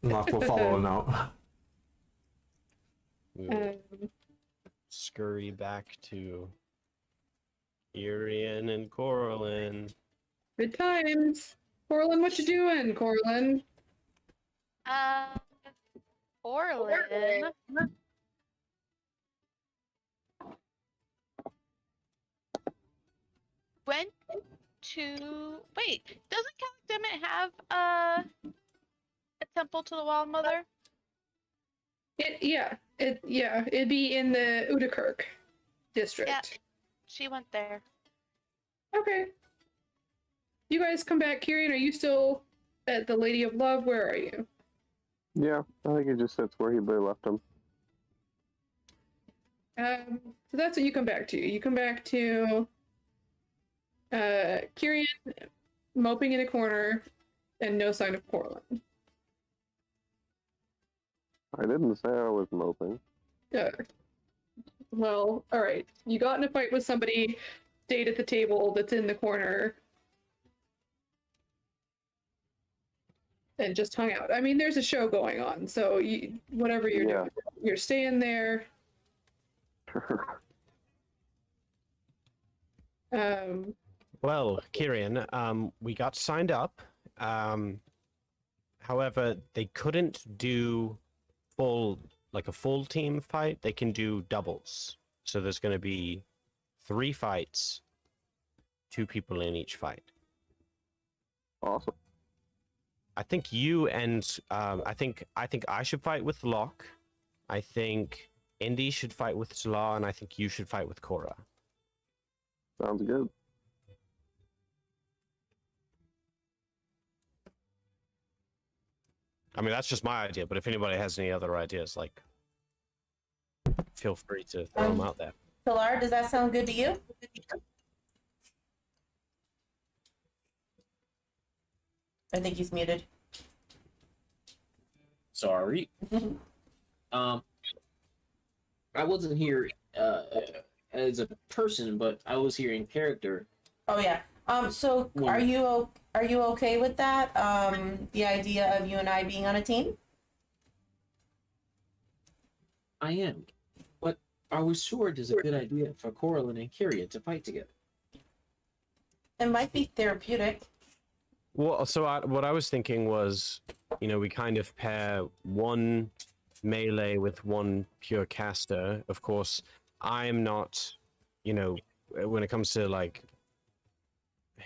Locke will follow him out. We will scurry back to Irian and Coralyn. Good times. Corlin, what you doing, Corlin? Orlin. went to. Wait, doesn't Calidemet have a temple to the Wild Mother? It'd be in the Udakirk district. Yeah. She went there. Okay. You guys come back, Kirian. Are you still at the Lady of Love? Where are you? Yeah, I think it just sits where he left him. So that's what you come back to. You come back to Kirian moping in a corner and no sign of Corlin. I didn't say I was moping. Well, alright. You got in a fight with somebody, stayed at the table that's in the corner, and just hung out. I mean, there's a show going on, so whatever you're doing, you're staying there. Well, Kirian, we got signed up. However, they couldn't do a full team fight. They can do doubles. So there's going to be 3 fights, 2 people in each fight. Awesome. I think you and I think I should fight with Locke. I think Indy should fight with Salah, and I think you should fight with Cora. Sounds good. I mean, that's just my idea, but if anybody has any other ideas, like, feel free to throw them out there. Pilar, does that sound good to you? I think he's muted. Sorry. I wasn't here as a person, but I was here in character. Oh yeah. So are you okay with that? The idea of you and I being on a team? I am. But are we sure it is a good idea for Corlin and Kirian to fight together? It might be therapeutic. Well, so what I was thinking was, we kind of pair one melee with one pure caster. Of course, I'm not, when it comes to like,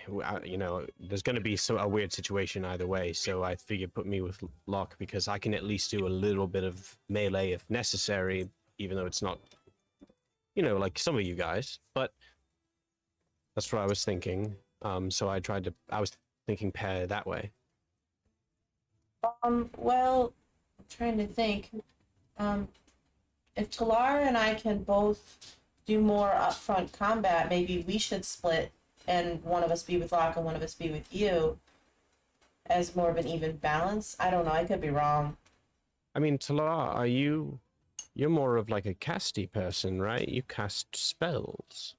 there's going to be a weird situation either way. So I figured put me with Locke because I can at least do a little bit of melee if necessary, even though it's not, like some of you guys. But that's what I was thinking. So I was thinking pair that way. Well, I'm trying to think. If Talar and I can both do more upfront combat, maybe we should split and one of us be with Locke and one of us be with you as more of an even balance. I don't know, I could be wrong. I mean, Talar, you're more of like a casty person, right? You cast spells.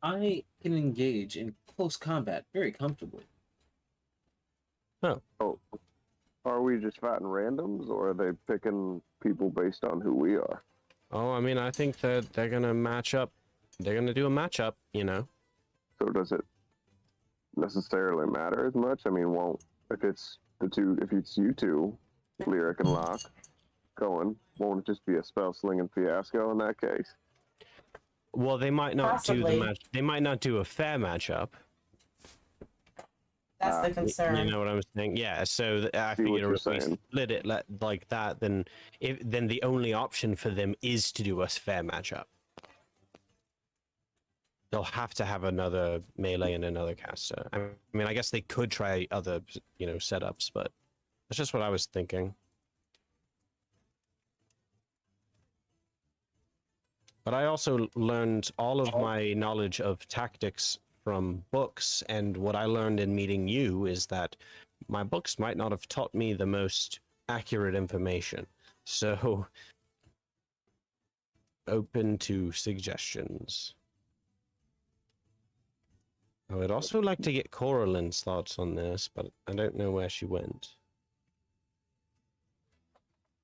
I can engage in close combat very comfortably. Oh, are we just fighting randoms, or are they picking people based on who we are? Oh, I mean, I think that they're gonna match up. They're gonna do a matchup, So does it necessarily matter as much? I mean, if it's you two, Lyric and Locke, won't it just be a spell slinging fiasco in that case? Well, they might not do Possibly. the match. They might not do a fair matchup. That's the concern. You know what I'm saying? Yeah. So I See what figure you're if we saying. split it like that, then the only option for them is to do a fair matchup. They'll have to have another melee and another caster. I mean, I guess they could try other, setups, but that's just what I was thinking. But I also learned all of my knowledge of tactics from books, and what I learned in meeting you is that my books might not have taught me the most accurate information. So, open to suggestions. I would also like to get Coralyn's thoughts on this, but I don't know where she went.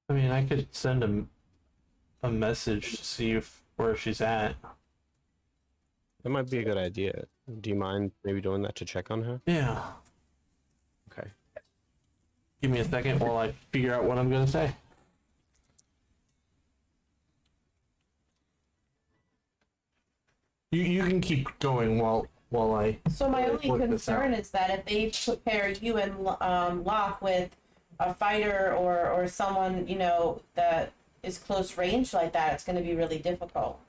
I mean, I could send a message to see where she's at. That might be a good idea. Do you mind maybe doing that to check on her? Yeah. Okay. Give me a second while I figure out what I'm gonna say. You can keep going while while I. So my only work this concern out. is that if they pair you and Locke with a fighter or someone, you know, that is close range like that, it's going to be really difficult.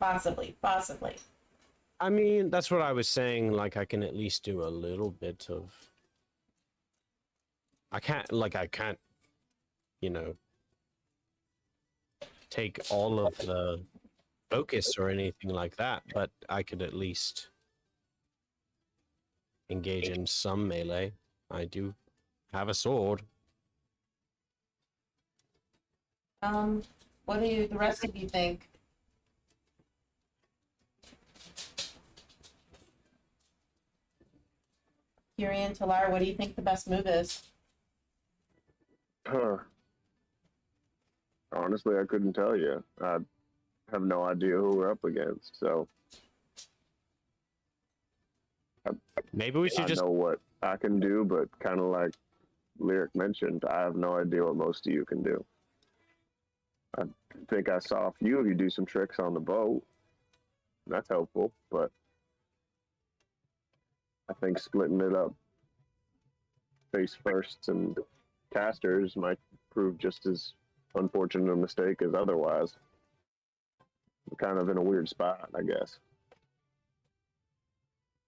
Possibly. I mean, that's what I was saying. Like, I can at least do a little bit of. I can't, you know, take all of the focus or anything like that, but I could at least engage in some melee. I do have a sword. What do the rest of you think? Kyrian, Talar, what do you think the best move is? Huh. Honestly, I couldn't tell you. I have no idea who we're up against, so Maybe we should I just. know what I can do, but kind of like Lyric mentioned, I have no idea what most of you can do. I think I saw a few of you do some tricks on the boat. That's helpful, but I think splitting it up face firsts and casters might prove just as unfortunate a mistake as otherwise. We're kind of in a weird spot, I guess.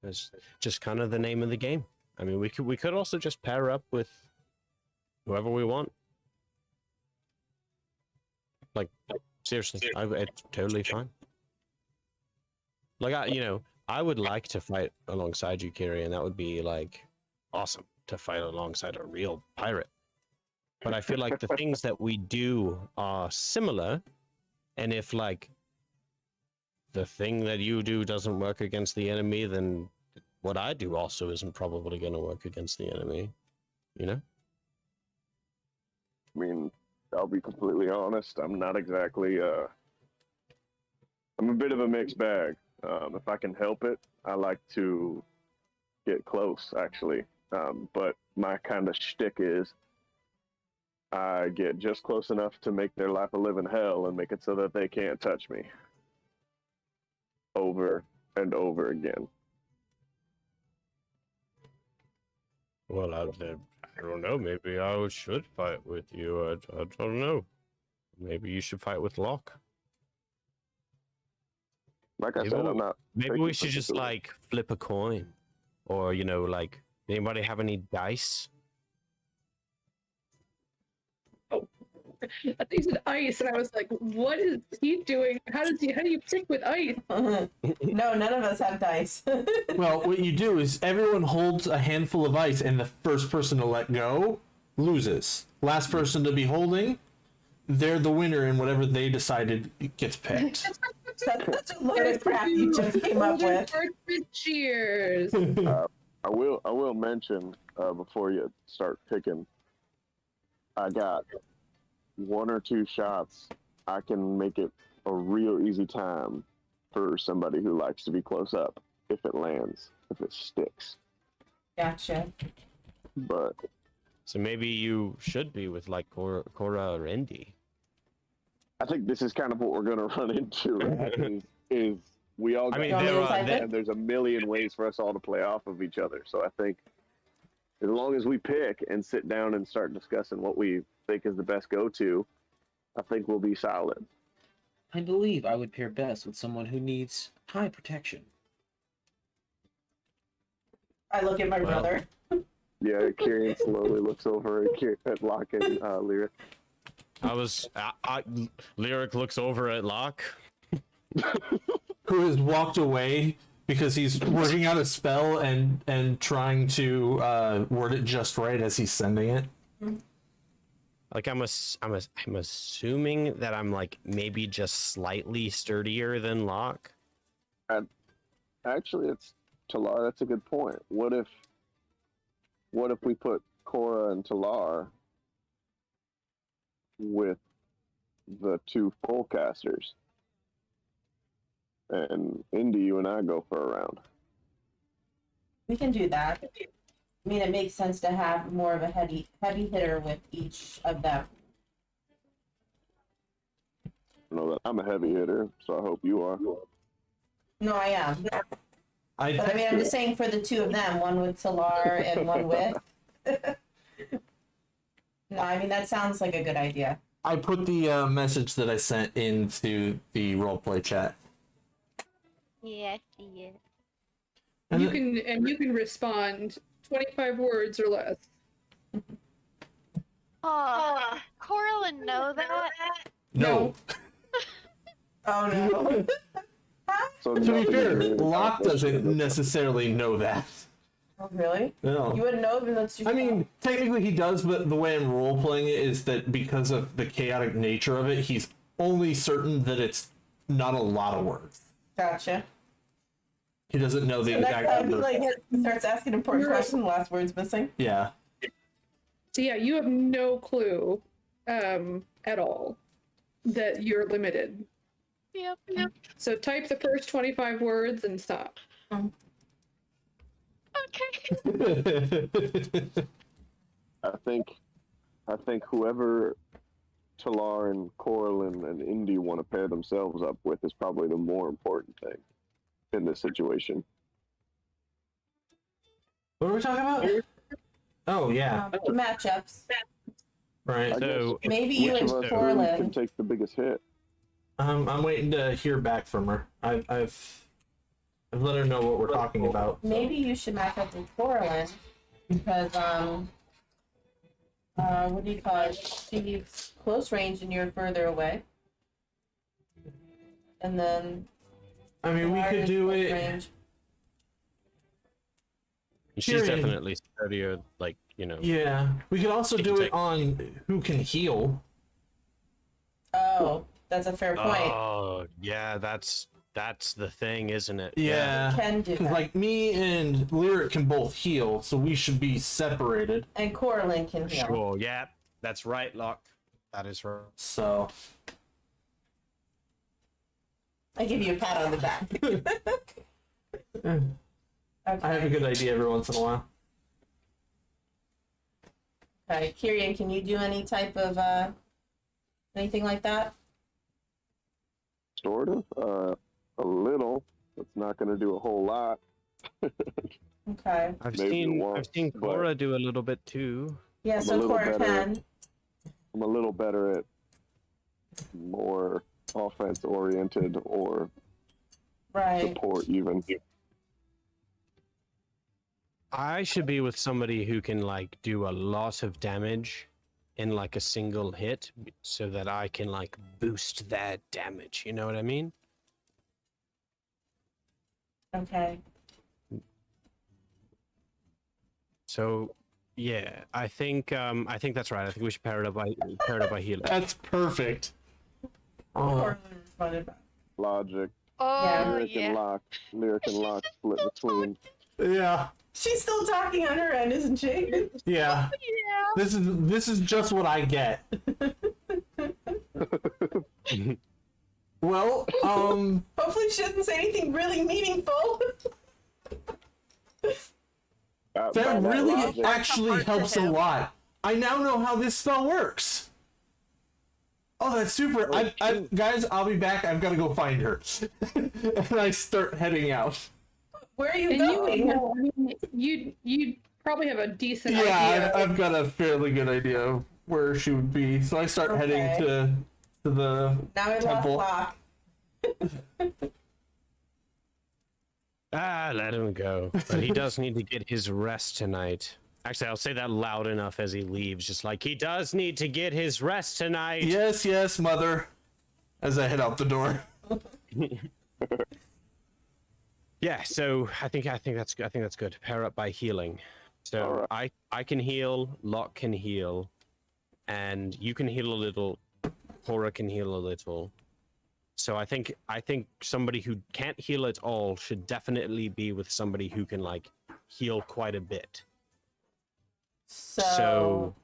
It's just kind of the name of the game. I mean, we could also just pair up with whoever we want. Like seriously, it's totally fine. Like I would like to fight alongside you, Kiri, and that would be like awesome to fight alongside a real pirate. But I feel like the things that we do are similar, and if like the thing that you do doesn't work against the enemy, then what I do also isn't probably going to work against the enemy, you know? I mean, I'll be completely honest. I'm not exactly. I'm a bit of a mixed bag. If I can help it, I like to get close, actually. But my kind of shtick is I get just close enough to make their life a living hell and make it so that they can't touch me. Over and over again. Well, I don't know. Maybe I should fight with you. I don't know. Maybe you should fight with Locke. Like I Maybe said, we- I'm not. Maybe taking we should just particular- like flip a coin, or like anybody have any dice? I think he said ice, and I was like, "What is he doing? How do you pick with ice?" No, none of us have dice. Well, what you do is everyone holds a handful of ice, and the first person to let go loses. Last person to be holding, they're the winner, and whatever they decided gets picked. That's a load of crap you just came up with. Cheers. I will mention before you start picking. I got 1 or 2 shots. I can make it a real easy time for somebody who likes to be close up if it lands, if it sticks. Gotcha. But So maybe you should be with like Cora or Indy. I think this is kind of what we're going to run into. Right? is we all? I mean, You want me to type it? and there's a million ways for us all to play off of each other. So I think as long as we pick and sit down and start discussing what we think is the best go-to, I think we'll be solid. I believe I would pair best with someone who needs high protection. I look at my Well. brother. Yeah, Kyrian slowly looks over at Locke and Lyric. Lyric looks over at Locke. Who has walked away because he's working out a spell and trying to word it just right as he's sending it. Like I'm assuming that I'm like maybe just slightly sturdier than Locke. Actually, it's Talar. That's a good point. What if we put Cora and Talar with the 2 full casters, and Indy, you and I go for a round? We can do that. I mean, it makes sense to have more of a heavy hitter with each of them. I know that I'm a heavy hitter, so I hope you are. No, I am. But I mean, I'm just saying for the two of them, one with Talar and one with. No, I mean that sounds like a good idea. I put the message that I sent into the roleplay chat. Yeah, I see it. And You can respond 25 words or less. Oh, Corlin know that? no. Oh no. So To be nothing fair, is really Locke accomplished. doesn't necessarily know that. Oh, really? No. You wouldn't know even though it's your I mean, technically he does, but the way I'm role playing it is that because of the chaotic nature of it, he's only certain that it's not a lot of words. Gotcha. He doesn't know the So next exact time he number. like starts asking important questions, the last word's missing. Yeah. So yeah, you have no clue at all that you're limited. Yep. So type the first 25 words and stop. Okay. I think whoever Talar and Corlin and Indy want to pair themselves up with is probably the more important thing in this situation. What are we talking about? Oh, yeah. Matchups. Right. I So, guess Maybe you which and of us Corlin. can take the biggest hit? I'm waiting to hear back from her. I've let her know what we're talking about. so. Maybe you should match up with Corlin because what do you call it? She's close range and you're further away. And then I mean, we Talar could is do close it. range. she's Tyrion. definitely sturdier, like, you know. Yeah. We could also She do can it take- on who can heal. Oh, that's a fair point. Oh, yeah, that's the thing, isn't it? Yeah. Can do Because, that. like, me and Lyric can both heal, so we should be separated. And Corlin can heal. Sure, yeah. That's right, Locke. That is her. So. I give you a pat on the back. I have a good idea every once in a while. Okay, Kyrian, can you do any type of anything like that? Sort of. A little. It's not going to do a whole lot. Okay. I've Maybe seen once, but- Cora do a little bit too. Yeah, I'm a so little Cora better. can. I'm a little better at more offense oriented or Right. support even. I should be with somebody who can like do a lot of damage in like a single hit so that I can like boost that damage. You know what I mean? Okay. So yeah, I think that's right. I think we should pair it up by healing. That's perfect. Corlin responded back. Logic. Oh, Lyric and yeah. Locke. Lyric and Locke split between. Yeah. She's still talking on her end, isn't she? Yeah. Yeah. This is just what I get. Well, Hopefully she doesn't say anything really meaningful. By that really logic, actually Hard to helps a him. lot. I now know how this spell works. Oh, that's super. Guys, I'll be back. I've got to go find her. And I start heading out. Where are you And going? you probably have a decent Yeah, idea. I've got a fairly good idea of where she would be. So I start heading Okay. to the Now we lost temple. Locke. Let him go. But he does need to get his rest tonight. Actually, I'll say that loud enough as he leaves. Just like, he does need to get his rest tonight. Yes, yes, mother. As I head out the door. Yeah, so I think that's good. Pair up by healing. So I can heal, Locke can heal, and you can heal a little. Cora can heal a little. So I think somebody who can't heal at all should definitely be with somebody who can like heal quite a bit. So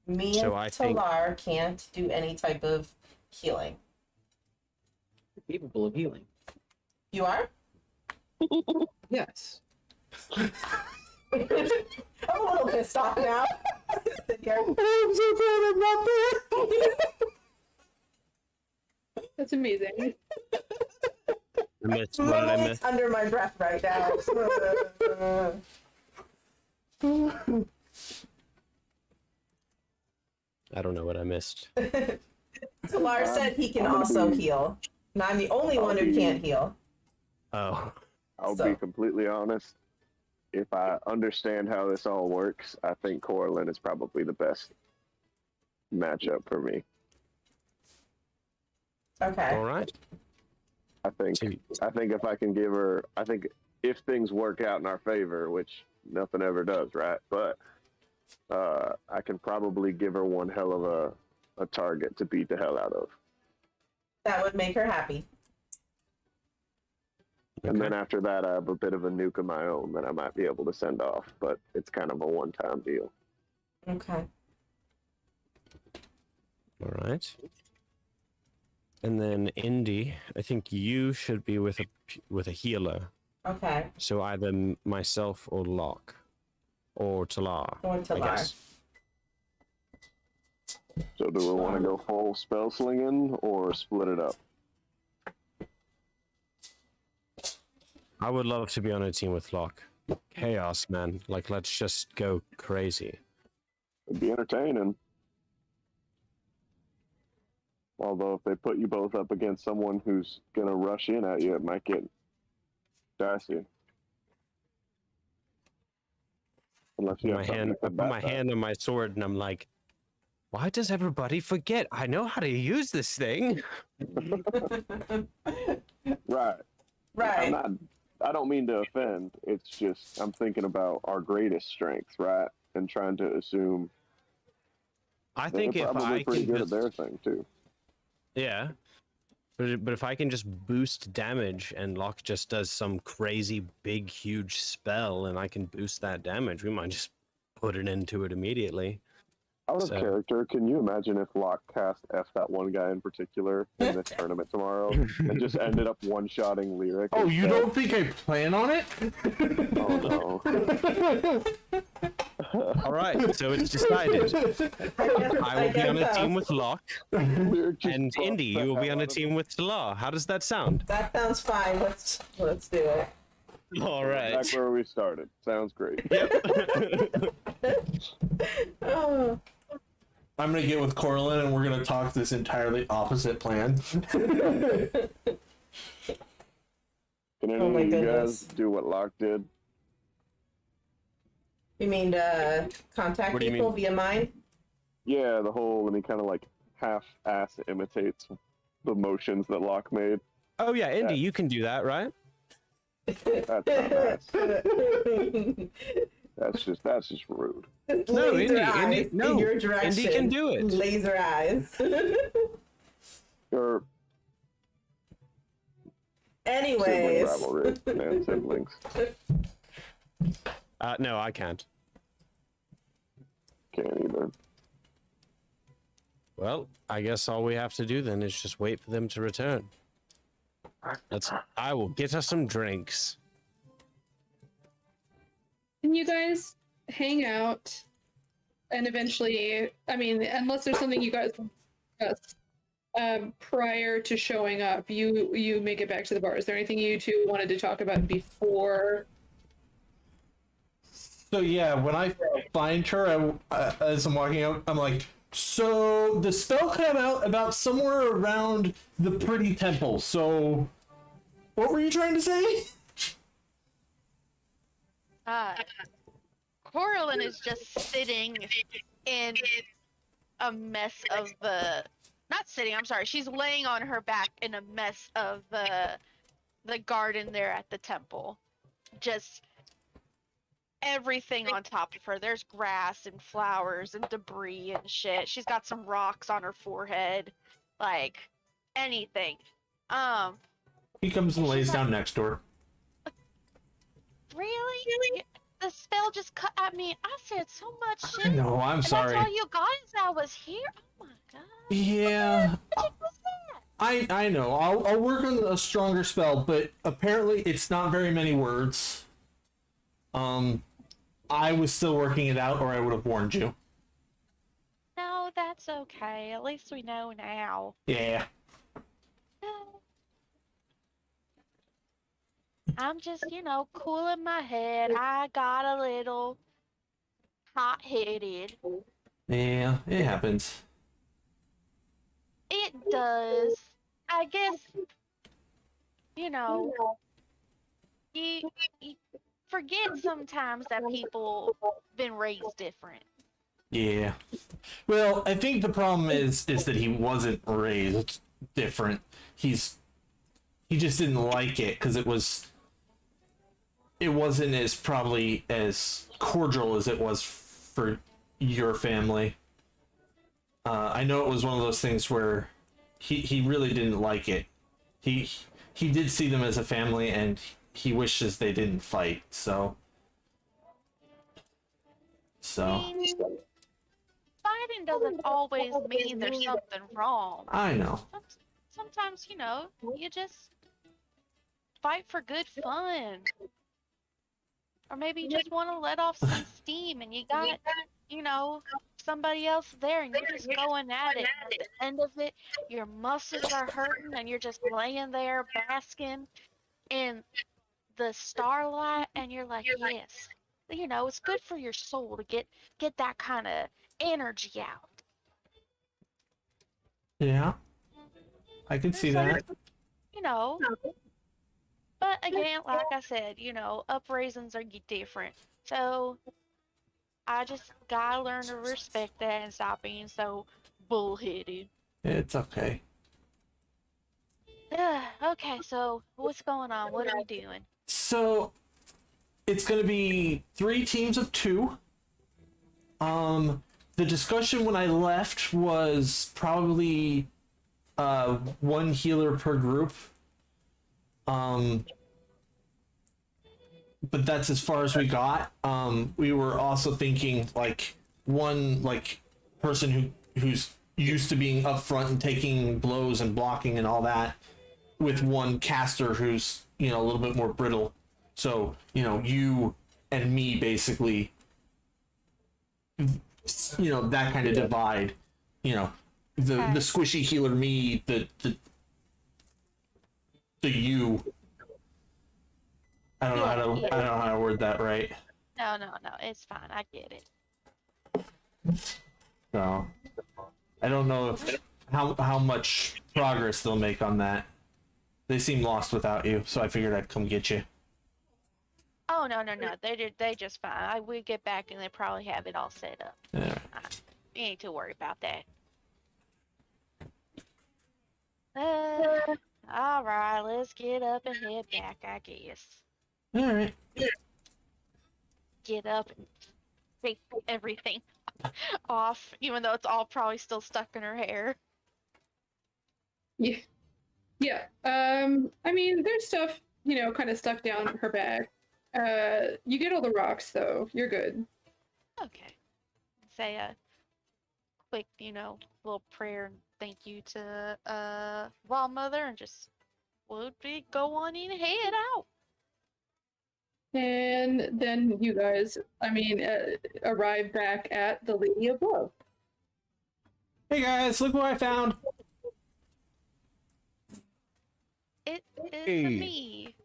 me so and I think- Talar can't do any type of healing. Capable of healing. You are? Yes. I'm a little pissed off now. Sit here. I'm so glad I'm not there. That's amazing. I missed. What did I mumbling miss? under my breath right now. I don't know what I missed. Talar said he can I'm gonna also be- heal. And I'm the only I'll one who be- can't heal. Oh, I'll So- be completely honest. If I understand how this all works, I think Corlin is probably the best matchup for me. Okay. all right. I think So, if I can give her, I think if things work out in our favor, which nothing ever does, right? But I can probably give her one hell of a target to beat the hell out of. That would make her happy. And then after that, I have a bit of a nuke of my own that I might be able to send off, but it's kind of a one-time deal. Okay. all right. And then Indy, I think you should be with a healer. Okay. So either myself or Locke, or Talar. Or I Talar. guess. So do we want to go full spell slinging or split it up? I would love to be on a team with Locke. Chaos, man. Like, let's just go crazy. It'd be entertaining. Although if they put you both up against someone who's gonna rush in at you, it might get dicey. Unless you My have something hand, to I put combat my that. hand on my sword, and I'm like, why does everybody forget? I know how to use this thing. Right. Right. I don't mean to offend. It's just I'm thinking about our greatest strengths, right? And trying to assume I they're think if probably I pretty can good just, at their thing too. yeah, but if I can just boost damage and Locke just does some crazy big huge spell and I can boost that damage, we might just put it into it immediately. Out of So- character, can you imagine if Locke cast F that one guy in particular in this tournament tomorrow and just ended up one-shotting Lyric? Oh, you instead? don't think I plan on it? Oh no. All right, so it's decided. I will be on a team with Locke, Lyric just and buffed Indy, the you will be hell on a out of team with Talar. How does that sound? That sounds fine. Let's do it. All him. right. Back where we started. Sounds great. Oh. I'm gonna get with Corlin and we're gonna talk this entirely opposite plan. Can any Oh my of you goodness. guys do what Locke did? You mean contact What do you people mean? via mine? Yeah, the whole, and he kind of like half-ass imitates the motions that Locke made. Oh yeah, Indy, you can do that, right? That's not nice. That's just rude. No, Laser Indy, eyes no, in your direction. Indy can do it. Laser eyes. Or sibling Anyways. rivalry, man, siblings. No, I can't. Can't either. Well, I guess all we have to do then is just wait for them to return. I will get us some drinks. Can you guys hang out and eventually, I mean, unless there's something you guys want to discuss, prior to showing up, you make it back to the bar. Is there anything you two wanted to talk about before? So yeah, when I find her, as I'm walking out, I'm like, so the spell came out about somewhere around the Pretty Temple. So, what were you trying to say? Coralyn is just sitting in a mess of the. Not sitting. I'm sorry. She's laying on her back in a mess of the garden there at the temple. Just everything on top of her. There's grass and flowers and debris and shit. She's got some rocks on her forehead. Like anything. He comes and lays down next door. Really? The spell just cut at me. I said so much shit. No, I'm and sorry. That's all you got is I was here. Oh my god. Yeah, What was that? I know. I'll work on a stronger spell, but apparently it's not very many words. I was still working it out, or I would have warned you. No, that's okay. At least we know now. Yeah. No. I'm just, cooling my head. I got a little hot-headed. Yeah, it happens. It does. I guess, you forget sometimes that people been raised different. Yeah. Well, I think the problem is that he wasn't raised different. He just didn't like it because it wasn't as probably as cordial as it was for your family. I know it was one of those things where he really didn't like it. He did see them as a family, and he wishes they didn't fight. So. I mean, fighting doesn't always mean there's something wrong. I know. Sometimes, you just fight for good fun. Or maybe you just want to let off some steam and you got, somebody else there and you're just going at it. At the end of it, your muscles are hurting and you're just laying there basking in the starlight and you're like, yes. It's good for your soul to get that kind of energy out. Yeah. I can see that. But again, like I said, upraisings are different. So I just gotta learn to respect that and stop being so bullheaded. It's okay. Okay, so what's going on? What are we doing? So it's going to be 3 teams of 2. The discussion when I left was probably 1 healer per group. But that's as far as we got. We were also thinking one person who's used to being up front and taking blows and blocking and all that, with 1 caster who's a little bit more brittle. So you and me basically, that kind of divide. The squishy healer me, the you. I don't know how to word that right. No, it's fine. I get it. So I don't know how much progress they'll make on that. They seem lost without you, so I figured I'd come get you. Oh no, they just fine. We get back and they probably have it all set up. Yeah. You ain't to worry about that. All right, let's get up and head back, I guess. All right. Get up and take everything off, even though it's all probably still stuck in her hair. Yeah. Yeah. I mean, there's stuff, kind of stuck down her back. You get all the rocks, though. You're good. Okay. Say a quick, little prayer and thank you to Wild Mother, and just would we go on in and head out. And then you guys, arrive back at the Lady Above. Hey guys, look what I found. It is Hey. me.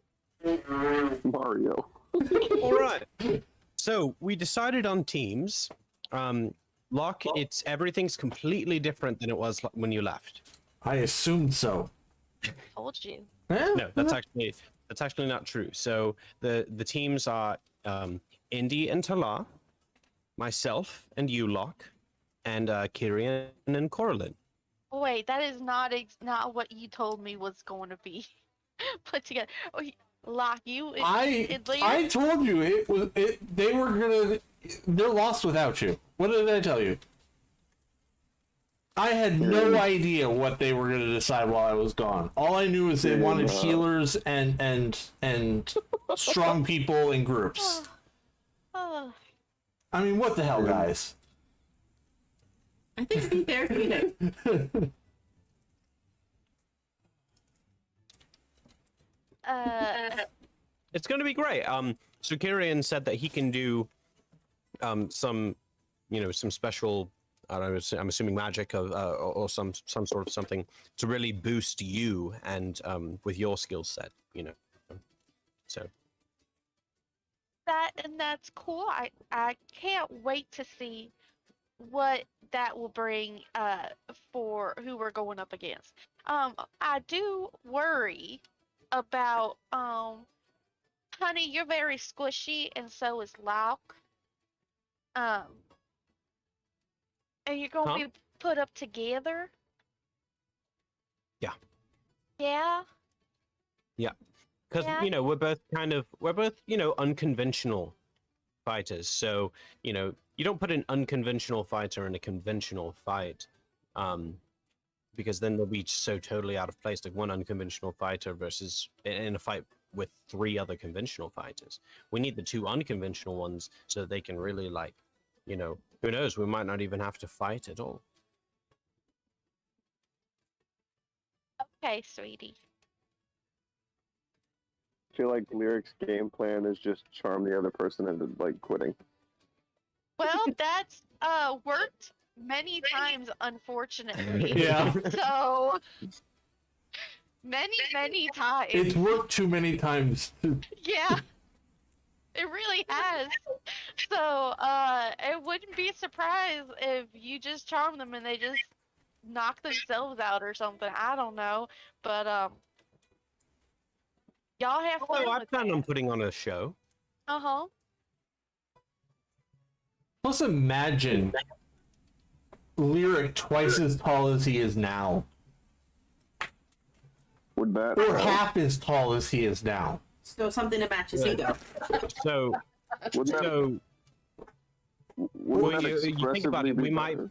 Mario. All right. So we decided on teams. Locke, everything's completely different than it was when you left. I assumed so. Told you. No, that's actually not true. So the teams are Indy and Tala, myself and you, Locke, and Kyrian and Corlin. Wait, that is not what you told me was going to be put together. Locke, I told you they're lost without you. What did I tell you? I had no idea what they were gonna decide while I was gone. All I knew is they wanted healers and strong people in groups. Oh, I mean, what the hell, guys? I think it'd be therapeutic. It's going to be great. So Kyrian said that he can do some special, I don't know, I'm assuming magic or some sort of something to really boost you and with your skill set, So that's cool. I can't wait to see what that will bring for who we're going up against. I do worry about Honey, you're very squishy and so is Lauk. And you're gonna Huh? be put up together. Yeah. Yeah. because Yeah. we're both unconventional fighters. So you don't put an unconventional fighter in a conventional fight, because then they'll be so totally out of place. Like one unconventional fighter versus in a fight with 3 other conventional fighters. We need the 2 unconventional ones so that they can really who knows? We might not even have to fight at all. Okay, sweetie. I feel like Lyric's game plan is just charm the other person into like quitting. Well, that's worked many times, unfortunately. Yeah. So many times. It's worked too many times. Yeah. It really has. So, it wouldn't be a surprise if you just charm them and they just knock themselves out or something. I don't know. But, y'all have fun Oh, I with plan that. on putting on a show. Uh-huh. Plus, imagine Lyric twice as tall as he is now, Would that or help? half as tall as he is now. So something to match his ego. So, Wouldn't that, so wouldn't well, that you think about expressively it, be we might. better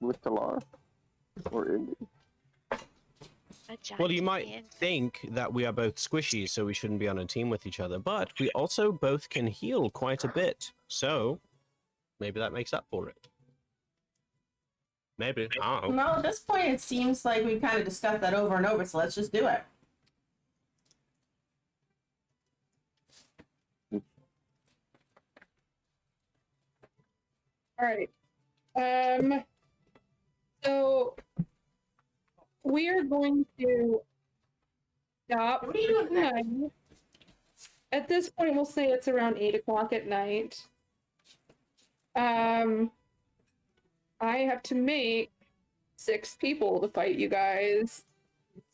with Talar or Indy. A Well, you giant might man. think that we are both squishy, so we shouldn't be on a team with each other, but we also both can heal quite a bit. So maybe that makes up for it. Maybe. I don't know. Well, at this point, it seems like we've kind of discussed that over and over, so let's just do it. All right. So we are going to stop. What are you doing next? At this point, we'll say it's around 8 o'clock at night. I have to make 6 people to fight you guys.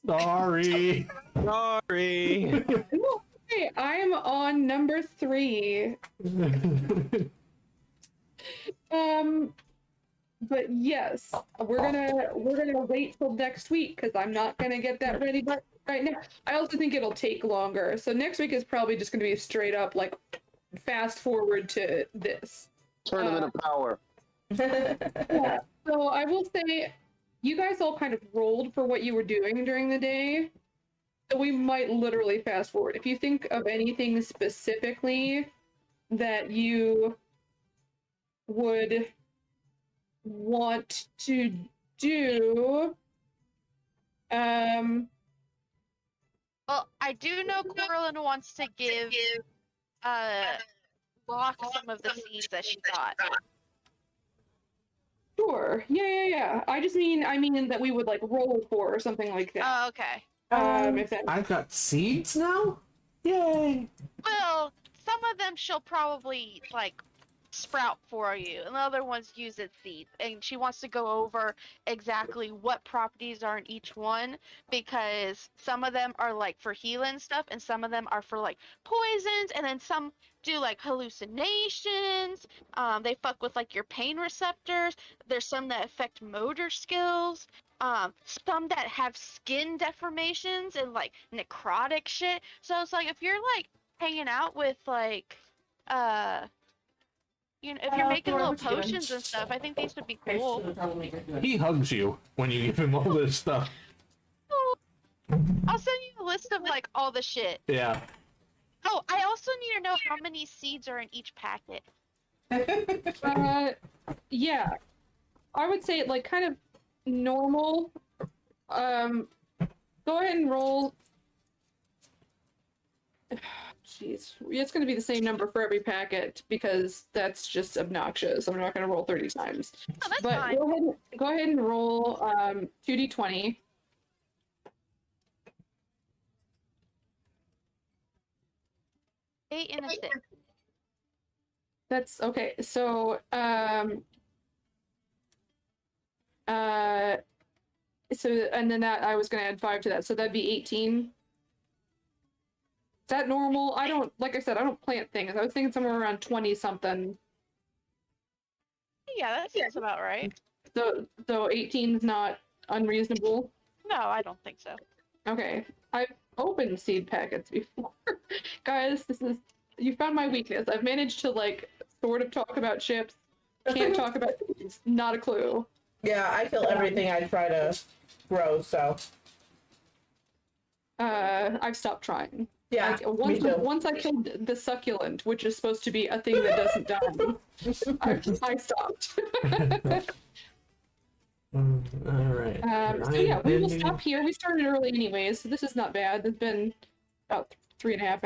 Sorry. Sorry. Hey, I'm on number 3. But yes, we're gonna wait till next week because I'm not gonna get that ready right now. I also think it'll take longer. So next week is probably just gonna be straight up like fast forward to this. Tournament of Power. Yeah. So I will say, you guys all kind of rolled for what you were doing during the day. So we might literally fast forward. If you think of anything specifically that you would want to do, Well, I do know Corlin wants to give Locke some of the seeds that she got. sure. Yeah. I mean that we would like roll for or something like that. Oh, okay. If that I've got seeds now? Yay! Well, some of them she'll probably like sprout for you, and the other ones use its seeds. And she wants to go over exactly what properties are in each one, because some of them are like for healing stuff, and some of them are for like poisons, and then some do like hallucinations. They fuck with like your pain receptors. There's some that affect motor skills. Some that have skin deformations and like necrotic shit. So it's like if you're like hanging out with like if you're making Thor, little what you doing? potions and stuff, I think these would be cool. He hugs you when you give him all this stuff. I'll send you a list of like all the shit. Yeah. Oh, I also need to know how many seeds are in each packet. yeah. I would say like kind of normal. Go ahead and roll. Jeez, it's going to be the same number for every packet because that's just obnoxious. I'm not going to roll 30 times. Oh, that's But fine. go ahead and roll 2d20. 8 and a 6. That's okay. So, so, and then that I was going to add 5 to that, so that'd be 18. Is that normal? I don't, like I said, I don't plant things. I was thinking somewhere around 20 something. Yeah, that seems about right. So 18 is not unreasonable. No, I don't think so. Okay, I've opened seed packets before. Guys, you found my weakness. I've managed to like sort of talk about ships. Can't talk about not a clue. Yeah, I kill everything I try to grow, so I've stopped trying. yeah, Like, me too. once I killed the succulent, which is supposed to be a thing that doesn't die, I stopped. All right. So yeah, we will stop here. We started early anyways, so this is not bad. It's been about 3.5